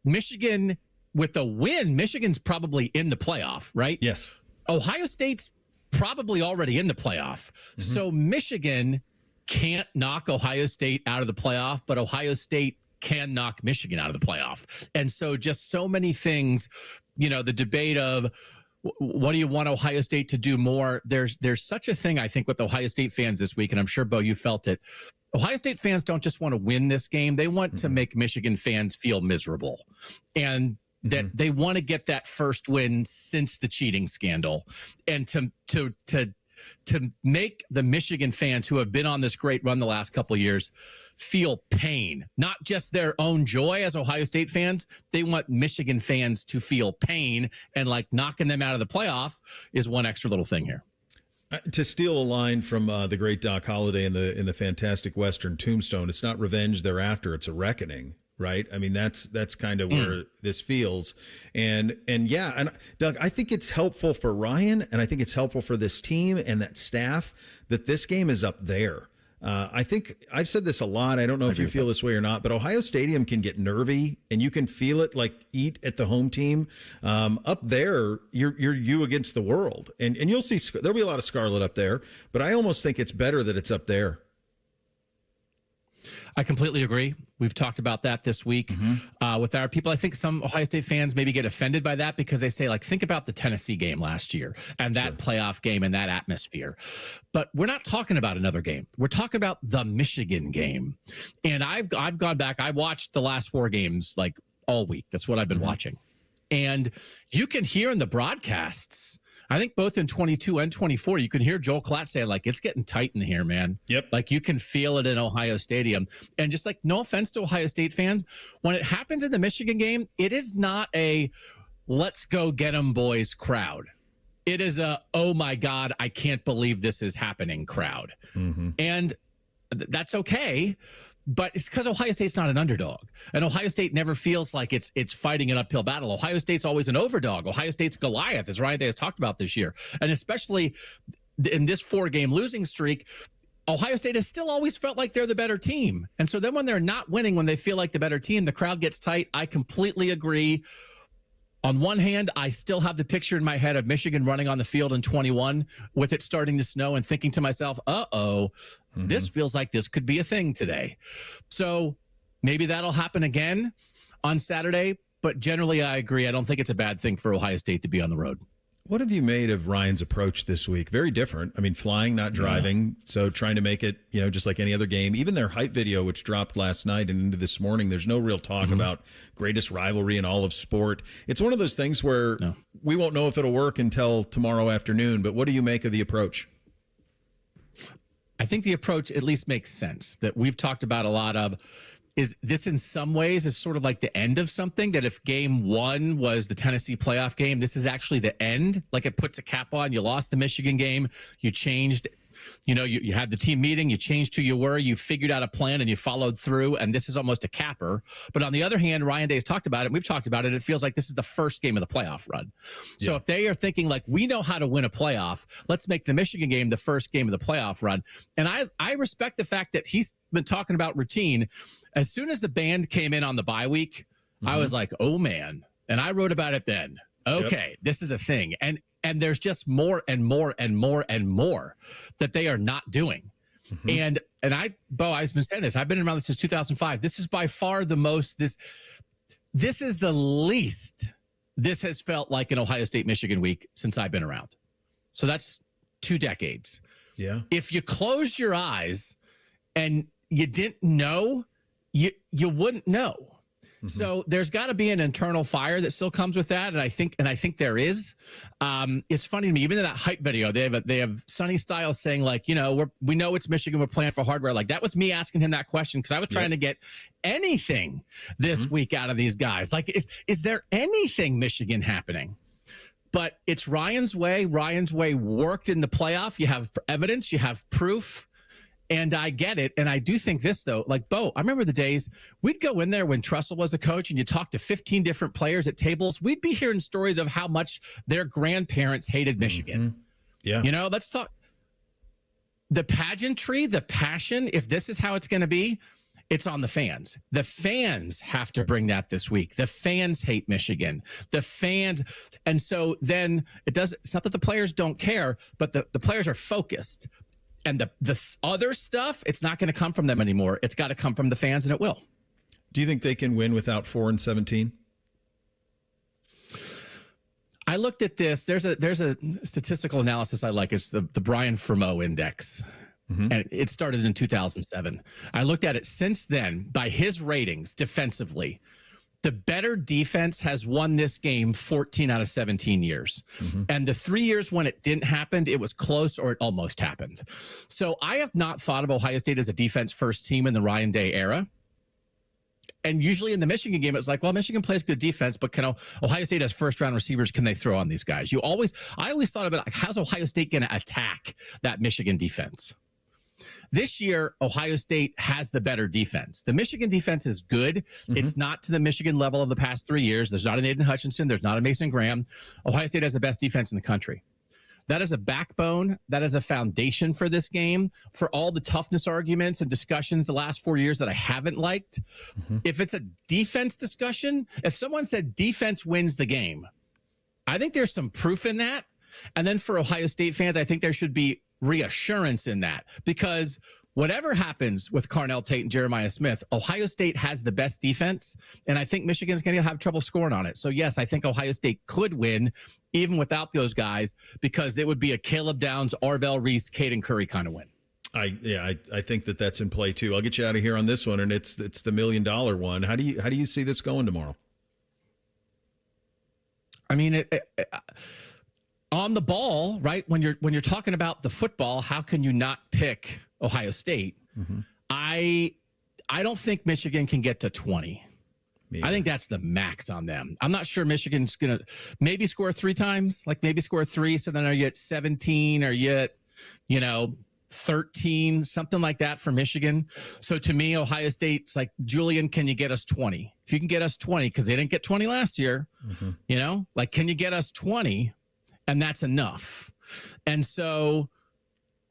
Michigan, with the win, Michigan's probably in the playoff, right? Yes. Ohio State's probably already in the playoff. So Michigan can't knock Ohio State out of the playoff, but Ohio State can knock Michigan out of the playoff. And so just so many things, the debate of what do you want Ohio State to do more? There's such a thing, I think, with Ohio State fans this week, and I'm sure, Bo, you felt it. Ohio State fans don't just want to win this game. They want to make Michigan fans feel miserable. And that they want to get that first win since the cheating scandal, and to make the Michigan fans who have been on this great run the last couple of years feel pain, not just their own joy as Ohio State fans. They want Michigan fans to feel pain, and like knocking them out of the playoff is one extra little thing here. To steal a line from the great Doc Holliday in the fantastic Western Tombstone, it's not revenge they're after, it's a reckoning. Right. I mean, that's kind of where this feels. And Doug, I think it's helpful for Ryan, and I think it's helpful for this team and that staff that this game is up there. I think I've said this a lot. I don't know if you feel this way or not, but Ohio Stadium can get nervy, and you can feel it like eat at the home team. Up there, you're you against the world, and you'll see there'll be a lot of scarlet up there, but I almost think it's better that it's up there. I completely agree. We've talked about that this week with our people. I think some Ohio State fans maybe get offended by that because they say, like, think about the Tennessee game last year and that playoff game and that atmosphere. But we're not talking about another game. We're talking about the Michigan game. And I've gone back. I watched the last 4 games like all week. That's what I've been watching. And you can hear in the broadcasts, I think both in 22 and 24, you can hear Joel Klatt saying, like, it's getting tight in here, man. Yep. Like, you can feel it in Ohio Stadium. And just like, no offense to Ohio State fans, when it happens in the Michigan game, it is not a let's go get 'em boys crowd. It is a, oh my God, I can't believe this is happening crowd. And that's okay. But it's because Ohio State's not an underdog. And Ohio State never feels like it's fighting an uphill battle. Ohio State's always an overdog. Ohio State's Goliath, as Ryan Day has talked about this year. And especially in this 4-game losing streak, Ohio State has still always felt like they're the better team. And so then when they're not winning, when they feel like the better team, the crowd gets tight. I completely agree. On one hand, I still have the picture in my head of Michigan running on the field in 21 with it starting to snow and thinking to myself, this feels like this could be a thing today. So maybe that'll happen again on Saturday. But generally, I agree. I don't think it's a bad thing for Ohio State to be on the road. What have you made of Ryan's approach this week? Very different. I mean, flying, not driving. So trying to make it, just like any other game. Even their hype video, which dropped last night and into this morning, there's no real talk about greatest rivalry in all of sport. It's one of those things where we won't know if it'll work until tomorrow afternoon. But what do you make of the approach? I think the approach at least makes sense. That we've talked about a lot of is this in some ways is sort of like the end of something, that if game 1 was the Tennessee playoff game, this is actually the end. Like, it puts a cap on. You lost the Michigan game. You changed, you had the team meeting, you changed who you were, you figured out a plan and you followed through. And this is almost a capper. But on the other hand, Ryan Day has talked about it, and we've talked about it. It feels like this is the first game of the playoff run. So if they are thinking like, we know how to win a playoff, let's make the Michigan game the first game of the playoff run. And I respect the fact that he's been talking about routine. As soon as the band came in on the bye week, I was like, oh, man. And I wrote about it then. okay, this is a thing. And there's just more and more and more and more that they are not doing. And I've been saying this. I've been around this since 2005. This is by far the most, this is the least this has felt like an Ohio State Michigan week since I've been around. So that's 2 decades. Yeah. If you closed your eyes and you didn't know, you wouldn't know. So there's got to be an internal fire that still comes with that, and I think there is. It's funny to me, even in that hype video, they have Sonny Styles saying like, we know it's Michigan, we're playing for hardware. Like that was me asking him that question because I was trying to get anything this week out of these guys. Like, is there anything Michigan happening? But it's Ryan's way. Ryan's way worked in the playoff. You have evidence, you have proof. And I get it. And I do think this, though, like, Bo, I remember the days we'd go in there when Trussell was the coach and you talk to 15 different players at tables. We'd be hearing stories of how much their grandparents hated Michigan. Yeah. Let's talk the pageantry, the passion. If this is how it's going to be, it's on the fans. The fans have to bring that this week. The fans hate Michigan. The fans. And so then it's not that the players don't care, but the players are focused. And the other stuff, it's not going to come from them anymore. It's got to come from the fans, and it will. Do you think they can win without 4-17? I looked at this. There's a statistical analysis I like. It's the Brian Fremeau Index, and it started in 2007. I looked at it since then by his ratings defensively. The better defense has won this game 14 out of 17 years. And the 3 years when it didn't happen, it was close or it almost happened. So I have not thought of Ohio State as a defense-first team in the Ryan Day era. And usually in the Michigan game, it's like, well, Michigan plays good defense, but Ohio State has first-round receivers. Can they throw on these guys? I always thought about, like, how's Ohio State going to attack that Michigan defense? This year, Ohio State has the better defense. The Michigan defense is good. It's not to the Michigan level of the past 3 years. There's not an Aiden Hutchinson. There's not a Mason Graham. Ohio State has the best defense in the country. That is a backbone. That is a foundation for this game, for all the toughness arguments and discussions the last 4 years that I haven't liked. If it's a defense discussion, if someone said defense wins the game, I think there's some proof in that. And then for Ohio State fans, I think there should be reassurance in that, because whatever happens with Carnell Tate and Jeremiah Smith, Ohio State has the best defense, and I think Michigan's going to have trouble scoring on it. So yes, I think Ohio State could win even without those guys, because it would be a Caleb Downs, Arvell Reese, Caden Curry kind of win. I think that's in play too. I'll get you out of here on this one, and it's the $1 million one. How do you see this going tomorrow? I mean, on the ball, right? When you're talking about the football, how can you not pick Ohio State? I don't think Michigan can get to 20. I think that's the max on them. I'm not sure Michigan's going to maybe score 3 times, like maybe score 3. So then are you at 17? Are you at, 13, something like that for Michigan? So to me, Ohio State's like, Julian, can you get us 20? If you can get us 20, because they didn't get 20 last year, can you get us 20? And that's enough. And so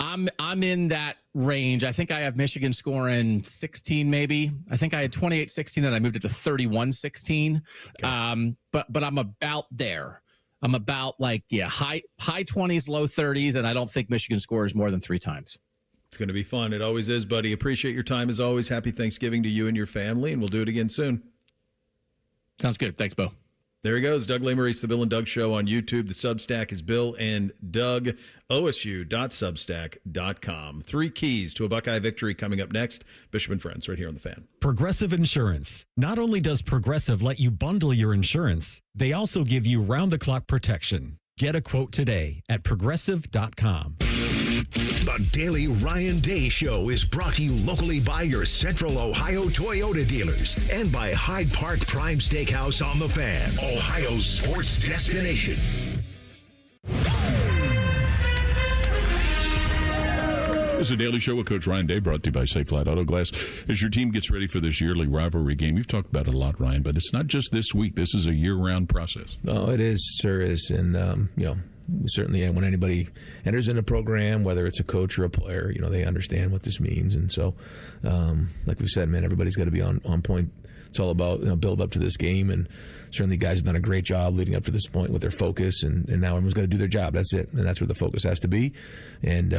I'm in that range. I think I have Michigan scoring 16, maybe. I think I had 28-16 and I moved it to 31-16. Okay. But I'm about there. I'm about high 20s, low 30s, and I don't think Michigan scores more than 3 times. It's going to be fun. It always is, buddy. Appreciate your time as always. Happy Thanksgiving to you and your family, and we'll do it again soon. Sounds good. Thanks, Bo. There he goes, Doug Lesmerises, the Bill and Doug Show on YouTube. The Substack is Bill and Doug, osu.substack.com. 3 keys to a Buckeye victory coming up next. Bishop and Friends right here on The Fan. Progressive Insurance. Not only does Progressive let you bundle your insurance, they also give you round-the-clock protection. Get a quote today at progressive.com. The Daily Ryan Day Show is brought to you locally by your Central Ohio Toyota dealers and by Hyde Park Prime Steakhouse on The Fan, Ohio's sports destination. This is a Daily Show with Coach Ryan Day, brought to you by Safe Flight Auto Glass. As your team gets ready for this yearly rivalry game, you've talked about it a lot, Ryan, but it's not just this week. This is a year-round process. No, it is, sir, is. And, certainly when anybody enters in a program, whether it's a coach or a player, they understand what this means. And so, like we said, man, everybody's got to be on point. It's all about build up to this game, and certainly guys have done a great job leading up to this point with their focus, and now everyone's got to do their job. That's it, and that's where the focus has to be. And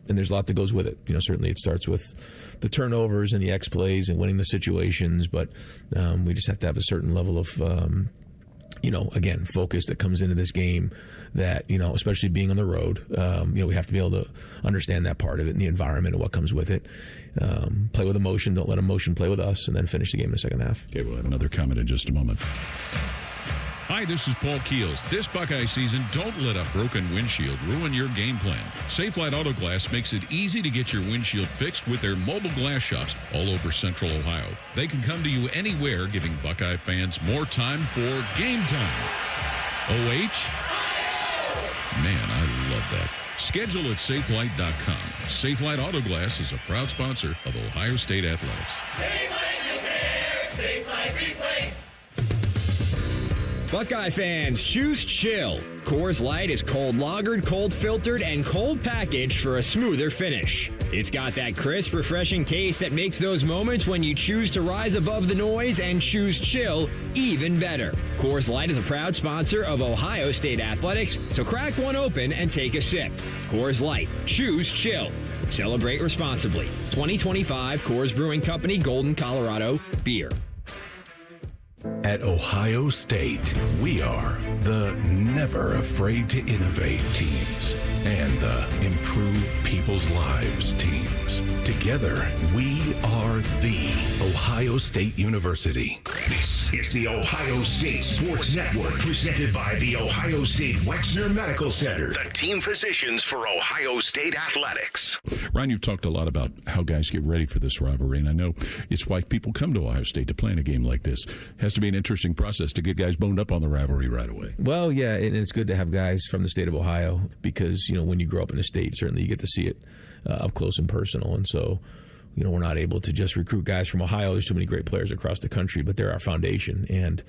there's a lot that goes with it. Certainly it starts with the turnovers and the X plays and winning the situations, but we just have to have a certain level of again, focus that comes into this game that, especially being on the road, we have to be able to understand that part of it and the environment and what comes with it. Play with emotion. Don't let emotion play with us, and then finish the game in the second half. Okay, we'll have another comment in just a moment. Hi, this is Paul Keels. This Buckeye season, don't let a broken windshield ruin your game plan. Safelite Auto Glass makes it easy to get your windshield fixed with their mobile glass shops all over Central Ohio. They can come to you anywhere, giving Buckeye fans more time for game time. OH? Man, I love that. Schedule at safelite.com. Safelite Auto Glass is a proud sponsor of Ohio State Athletics. Safelite Repair, Safelite Replace. Buckeye fans, choose chill. Coors Light is cold lagered, cold filtered, and cold packaged for a smoother finish. It's got that crisp, refreshing taste that makes those moments when you choose to rise above the noise and choose chill even better. Coors Light is a proud sponsor of Ohio State Athletics, so crack one open and take a sip. Coors Light, choose chill. Celebrate responsibly. 2025 Coors Brewing Company, Golden, Colorado, beer. At Ohio State, we are the never afraid to innovate teams and the improve people's lives teams. Together, we are the Ohio State University. This is the Ohio State Sports Network, presented by the Ohio State Wexner Medical Center, the team physicians for Ohio State Athletics. Ryan, you've talked a lot about how guys get ready for this rivalry, and I know it's why people come to Ohio State to play in a game like this. It has to be an interesting process to get guys boned up on the rivalry right away. Well, yeah, and it's good to have guys from the state of Ohio because, when you grow up in the state, certainly you get to see it up close and personal. And so, we're not able to just recruit guys from Ohio. There's too many great players across the country, but they're our foundation. And,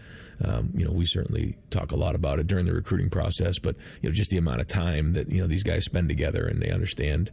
we certainly talk a lot about it during the recruiting process, but, just the amount of time that, these guys spend together and they understand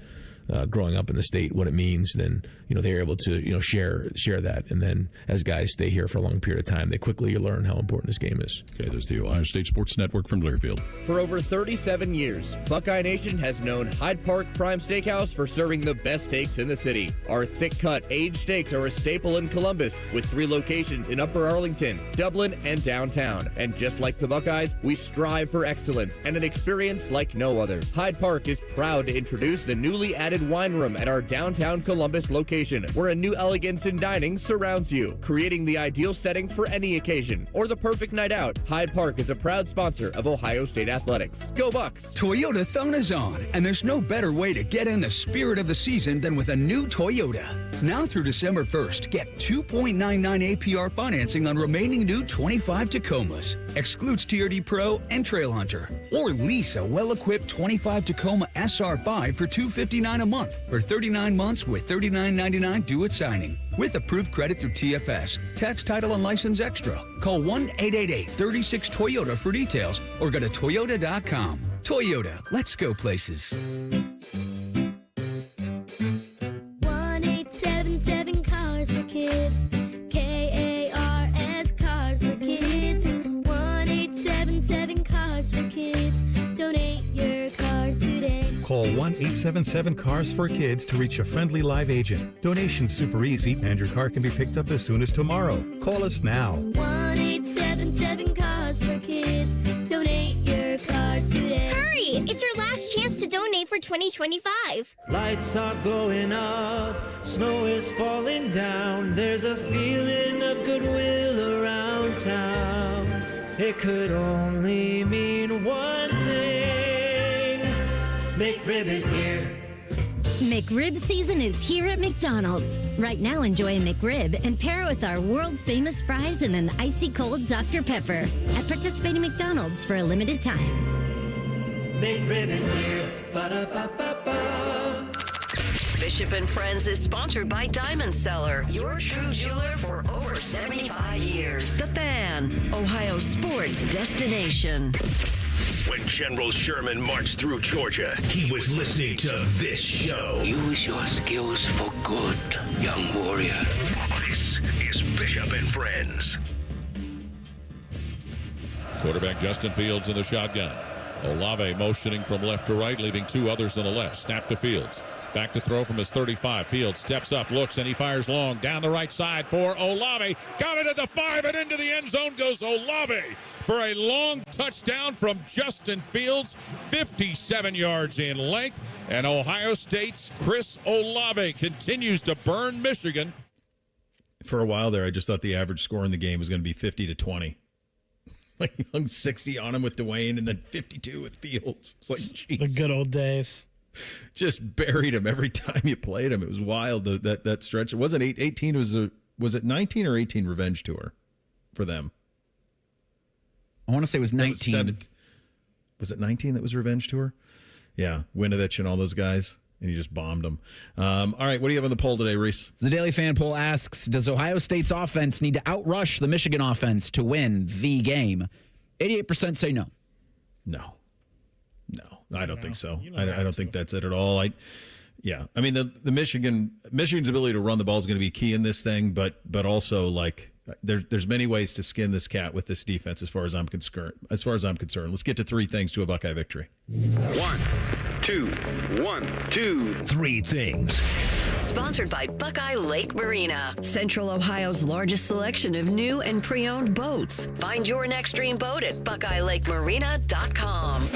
growing up in the state what it means, then they're able to share that, and then as guys stay here for a long period of time, they quickly learn how important this game is. Okay, there's the Ohio State Sports Network from Learfield. For over 37 years, Buckeye Nation has known Hyde Park Prime Steakhouse for serving the best steaks in the city. Our thick-cut, aged steaks are a staple in Columbus, with 3 locations in Upper Arlington, Dublin, and downtown. And just like the Buckeyes, we strive for excellence and an experience like no other. Hyde Park is proud to introduce the newly added wine room at our downtown Columbus location, where a new elegance in dining surrounds you, creating the ideal setting for any occasion or the perfect night out. Hyde Park is a proud sponsor of Ohio State Athletics. Go Bucks! Toyota Thon is on, and there's no better way to get in the spirit of the season than with a new Toyota. Now through December 1st, get 2.99 APR financing on remaining new 25 Tacomas. Excludes TRD Pro and Trail Hunter. Or lease a well-equipped 25 Tacoma SR5 for $259 a month, or 39 months with $39.99 due at signing. With approved credit through TFS, tax, title, and license extra. Call 1-888-36-TOYOTA for details, or go to Toyota.com. Toyota, let's go places. 1-877 Cars for Kids. KARS Cars for Kids. 1-877 Cars for Kids. Donate your car today. Call 1-877-CARS for Kids to reach a friendly live agent. Donation's super easy, and your car can be picked up as soon as tomorrow. Call us now. 1-877 Cars for Kids. Donate your car today. Hurry! It's our last chance to donate for 2025. Lights are going up, snow is falling down. There's a feeling of goodwill around town. It could only mean one thing. McRib is here. McRib season is here at McDonald's. Right now, enjoy a McRib and pair it with our world-famous fries and an icy cold Dr. Pepper at participating McDonald's for a limited time. McRib is here. Ba-da-ba-ba-ba. Bishop and Friends is sponsored by Diamond Seller, your true jeweler for over 75 years. The Fan, Ohio sports destination. When General Sherman marched through Georgia, he was listening to this show. Use your skills for good, young warrior. This is Bishop and Friends. Quarterback Justin Fields in the shotgun. Olave motioning from left to right, leaving two others on the left. Snap to Fields. Back to throw from his 35. Fields steps up, looks, and he fires long down the right side for Olave. Got it at the 5 and into the end zone goes Olave for a long touchdown from Justin Fields. 57 yards in length. And Ohio State's Chris Olave continues to burn Michigan. For a while there, I just thought the average score in the game was going to be 50-20. Like, he hung 60 on him with Dwayne and then 52 with Fields. It's like, geez. The good old days. Just buried him every time you played him. It was wild, that stretch. It wasn't 18. Was it 19 or 18 revenge tour for them? I want to say it was 19. Was it 19 that was revenge tour? Yeah, Winovich and all those guys. And he just bombed them. All right, what do you have on the poll today, Reese? The Daily Fan poll asks, does Ohio State's offense need to outrush the Michigan offense to win the game? 88% say no. No, I don't think so. I don't think that's it at all. I mean, the Michigan's ability to run the ball is going to be key in this thing, but also, like, there's many ways to skin this cat with this defense as far as I'm concerned. Let's get to three things to a Buckeye victory. 1, 2, 3 things. Sponsored by Buckeye Lake Marina, Central Ohio's largest selection of new and pre-owned boats. Find your next dream boat at BuckeyeLakeMarina.com.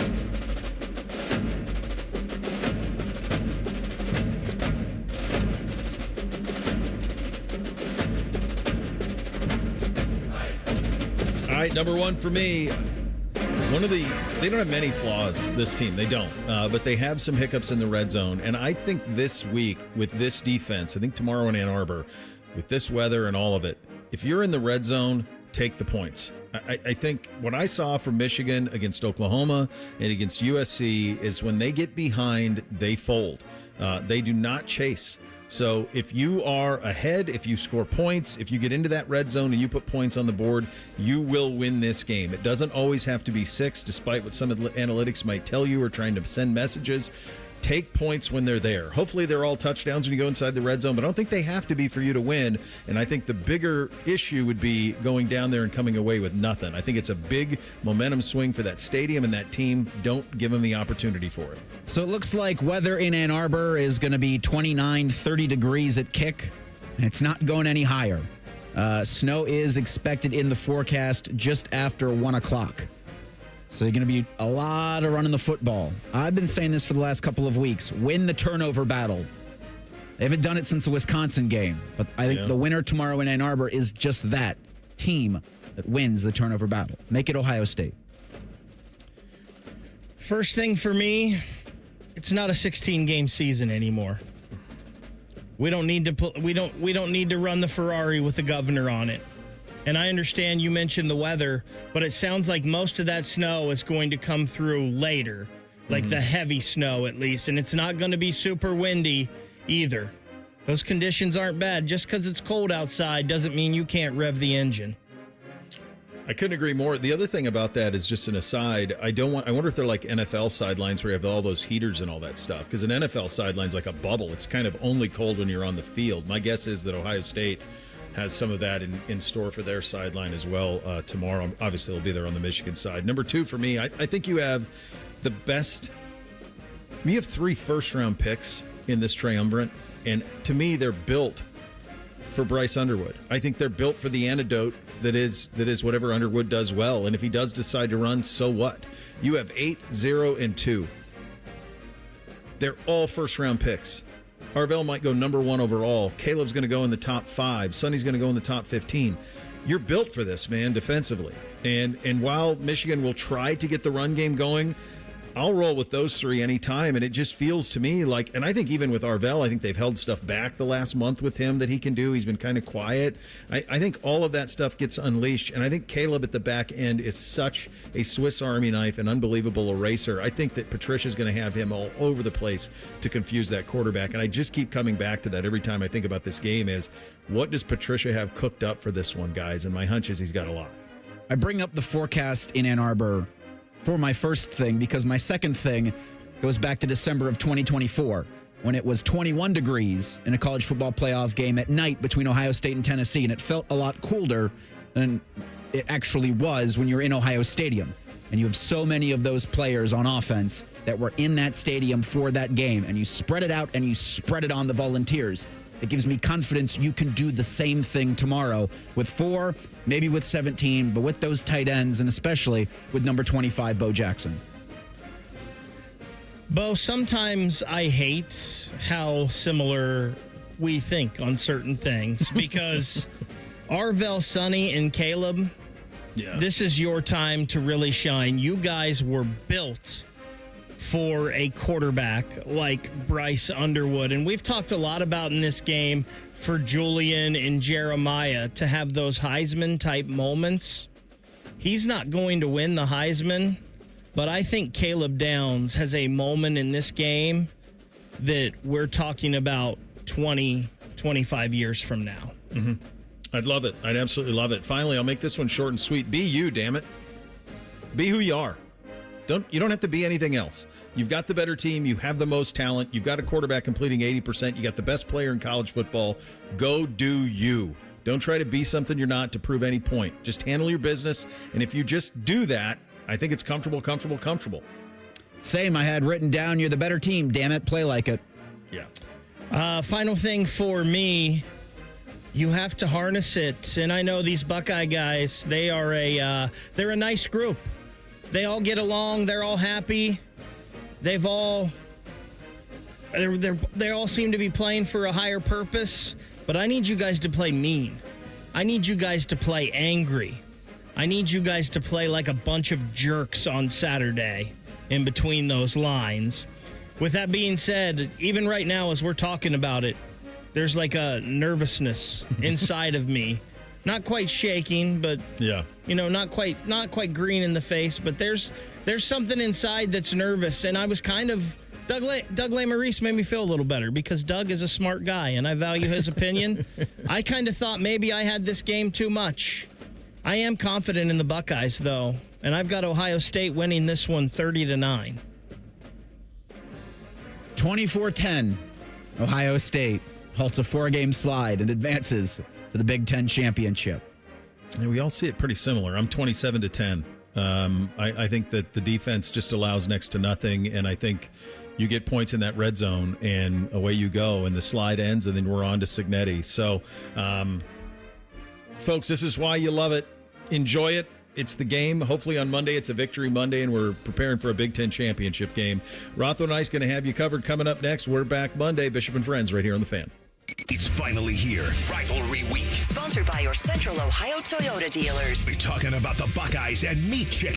All right, number one for me. They don't have many flaws, this team. They don't. But they have some hiccups in the red zone. And I think this week with this defense, I think tomorrow in Ann Arbor, with this weather and all of it, if you're in the red zone, take the points. I think what I saw from Michigan against Oklahoma and against USC is when they get behind, they fold. They do not chase. So if you are ahead, if you score points, if you get into that red zone and you put points on the board, you will win this game. It doesn't always have to be 6, despite what some analytics might tell you or trying to send messages. Take points when they're there. Hopefully they're all touchdowns when you go inside the red zone, but I don't think they have to be for you to win. And I think the bigger issue would be going down there and coming away with nothing. I think it's a big momentum swing for that stadium and that team. Don't give them the opportunity for it. So it looks like weather in Ann Arbor is going to be 29, 30 degrees at kick. It's not going any higher. Snow is expected in the forecast just after 1 o'clock. So you're going to be a lot of running the football. I've been saying this for the last couple of weeks. Win the turnover battle. They haven't done it since the Wisconsin game. But I think the winner tomorrow in Ann Arbor is just that team that wins the turnover battle. Make it Ohio State. First thing for me, it's not a 16-game season anymore. We don't need to run the Ferrari with the governor on it. And I understand you mentioned the weather, but it sounds like most of that snow is going to come through later, like the heavy snow at least, and it's not going to be super windy either. Those conditions aren't bad. Just because it's cold outside doesn't mean you can't rev the engine. I couldn't agree more. The other thing about that is just an aside. I wonder if they're like NFL sidelines where you have all those heaters and all that stuff. Because an NFL sideline's like a bubble. It's kind of only cold when you're on the field. My guess is that Ohio State has some of that in store for their sideline as well tomorrow. Obviously, they'll be there on the Michigan side. Number two for me, I think you have the best. You have 3 first-round picks in this triumvirate, and to me, they're built for Bryce Underwood. I think they're built for the antidote that is whatever Underwood does well. And if he does decide to run, so what? You have 8, 0, and 2. They're all first-round picks. Arvell might go number 1 overall. Caleb's going to go in the top 5. Sonny's going to go in the top 15. You're built for this, man, defensively. And while Michigan will try to get the run game going, I'll roll with those 3 anytime. And it just feels to me like, and I think even with Arvell, I think they've held stuff back the last month with him that he can do. He's been kind of quiet. I think all of that stuff gets unleashed. And I think Caleb at the back end is such a Swiss Army knife, an unbelievable eraser. I think that Patricia's going to have him all over the place to confuse that quarterback. And I just keep coming back to that every time I think about this game is, what does Patricia have cooked up for this one, guys? And my hunch is he's got a lot. I bring up the forecast in Ann Arbor for my first thing, because my second thing goes back to December of 2024 when it was 21 degrees in a college football playoff game at night between Ohio State and Tennessee, and it felt a lot colder than it actually was when you're in Ohio Stadium. And you have so many of those players on offense that were in that stadium for that game, and you spread it out and you spread it on the Volunteers. It gives me confidence you can do the same thing tomorrow with 4, maybe with 17, but with those tight ends, and especially with number 25, Bo Jackson. Bo, sometimes I hate how similar we think on certain things because Arvell, Sonny, and Caleb, this is your time to really shine. You guys were built for a quarterback like Bryce Underwood. And we've talked a lot about in this game for Julian and Jeremiah to have those Heisman-type moments. He's not going to win the Heisman, but I think Caleb Downs has a moment in this game that we're talking about 20, 25 years from now. Mm-hmm. I'd love it. I'd absolutely love it. Finally, I'll make this one short and sweet. Be you, damn it. Be who you are. You don't have to be anything else. You've got the better team. You have the most talent. You've got a quarterback completing 80%. You got the best player in college football. Go do you. Don't try to be something you're not to prove any point. Just handle your business. And if you just do that, I think it's comfortable. Same. I had written down, you're the better team. Damn it. Play like it. Yeah. Final thing for me, you have to harness it. And I know these Buckeye guys, they're a nice group. They all get along. They're all happy. They all seem to be playing for a higher purpose. But I need you guys to play mean. I need you guys to play angry. I need you guys to play like a bunch of jerks on Saturday in between those lines. With that being said, even right now as we're talking about it, there's like a nervousness inside of me. Not quite shaking, but not quite green in the face, but there's something inside that's nervous. And I was kind of Doug Lesmerises made me feel a little better because Doug is a smart guy and I value his opinion. I kind of thought maybe I had this game too much. I am confident in the Buckeyes though, and I've got Ohio State winning this one 30-9. 24-10, Ohio State halts a 4-game slide and advances to the Big Ten championship. And we all see it pretty similar. I'm 27-10. I think that the defense just allows next to nothing, and I think you get points in that red zone, and away you go, and the slide ends, and then we're on to Cignetti. So, folks, this is why you love it. Enjoy it. It's the game. Hopefully on Monday, it's a victory Monday, and we're preparing for a Big Ten championship game. Rotho and I is going to have you covered coming up next. We're back Monday. Bishop and Friends right here on The Fan. It's finally here. Rivalry Week. Sponsored by your Central Ohio Toyota dealers. We're talking about the Buckeyes and meat chicken.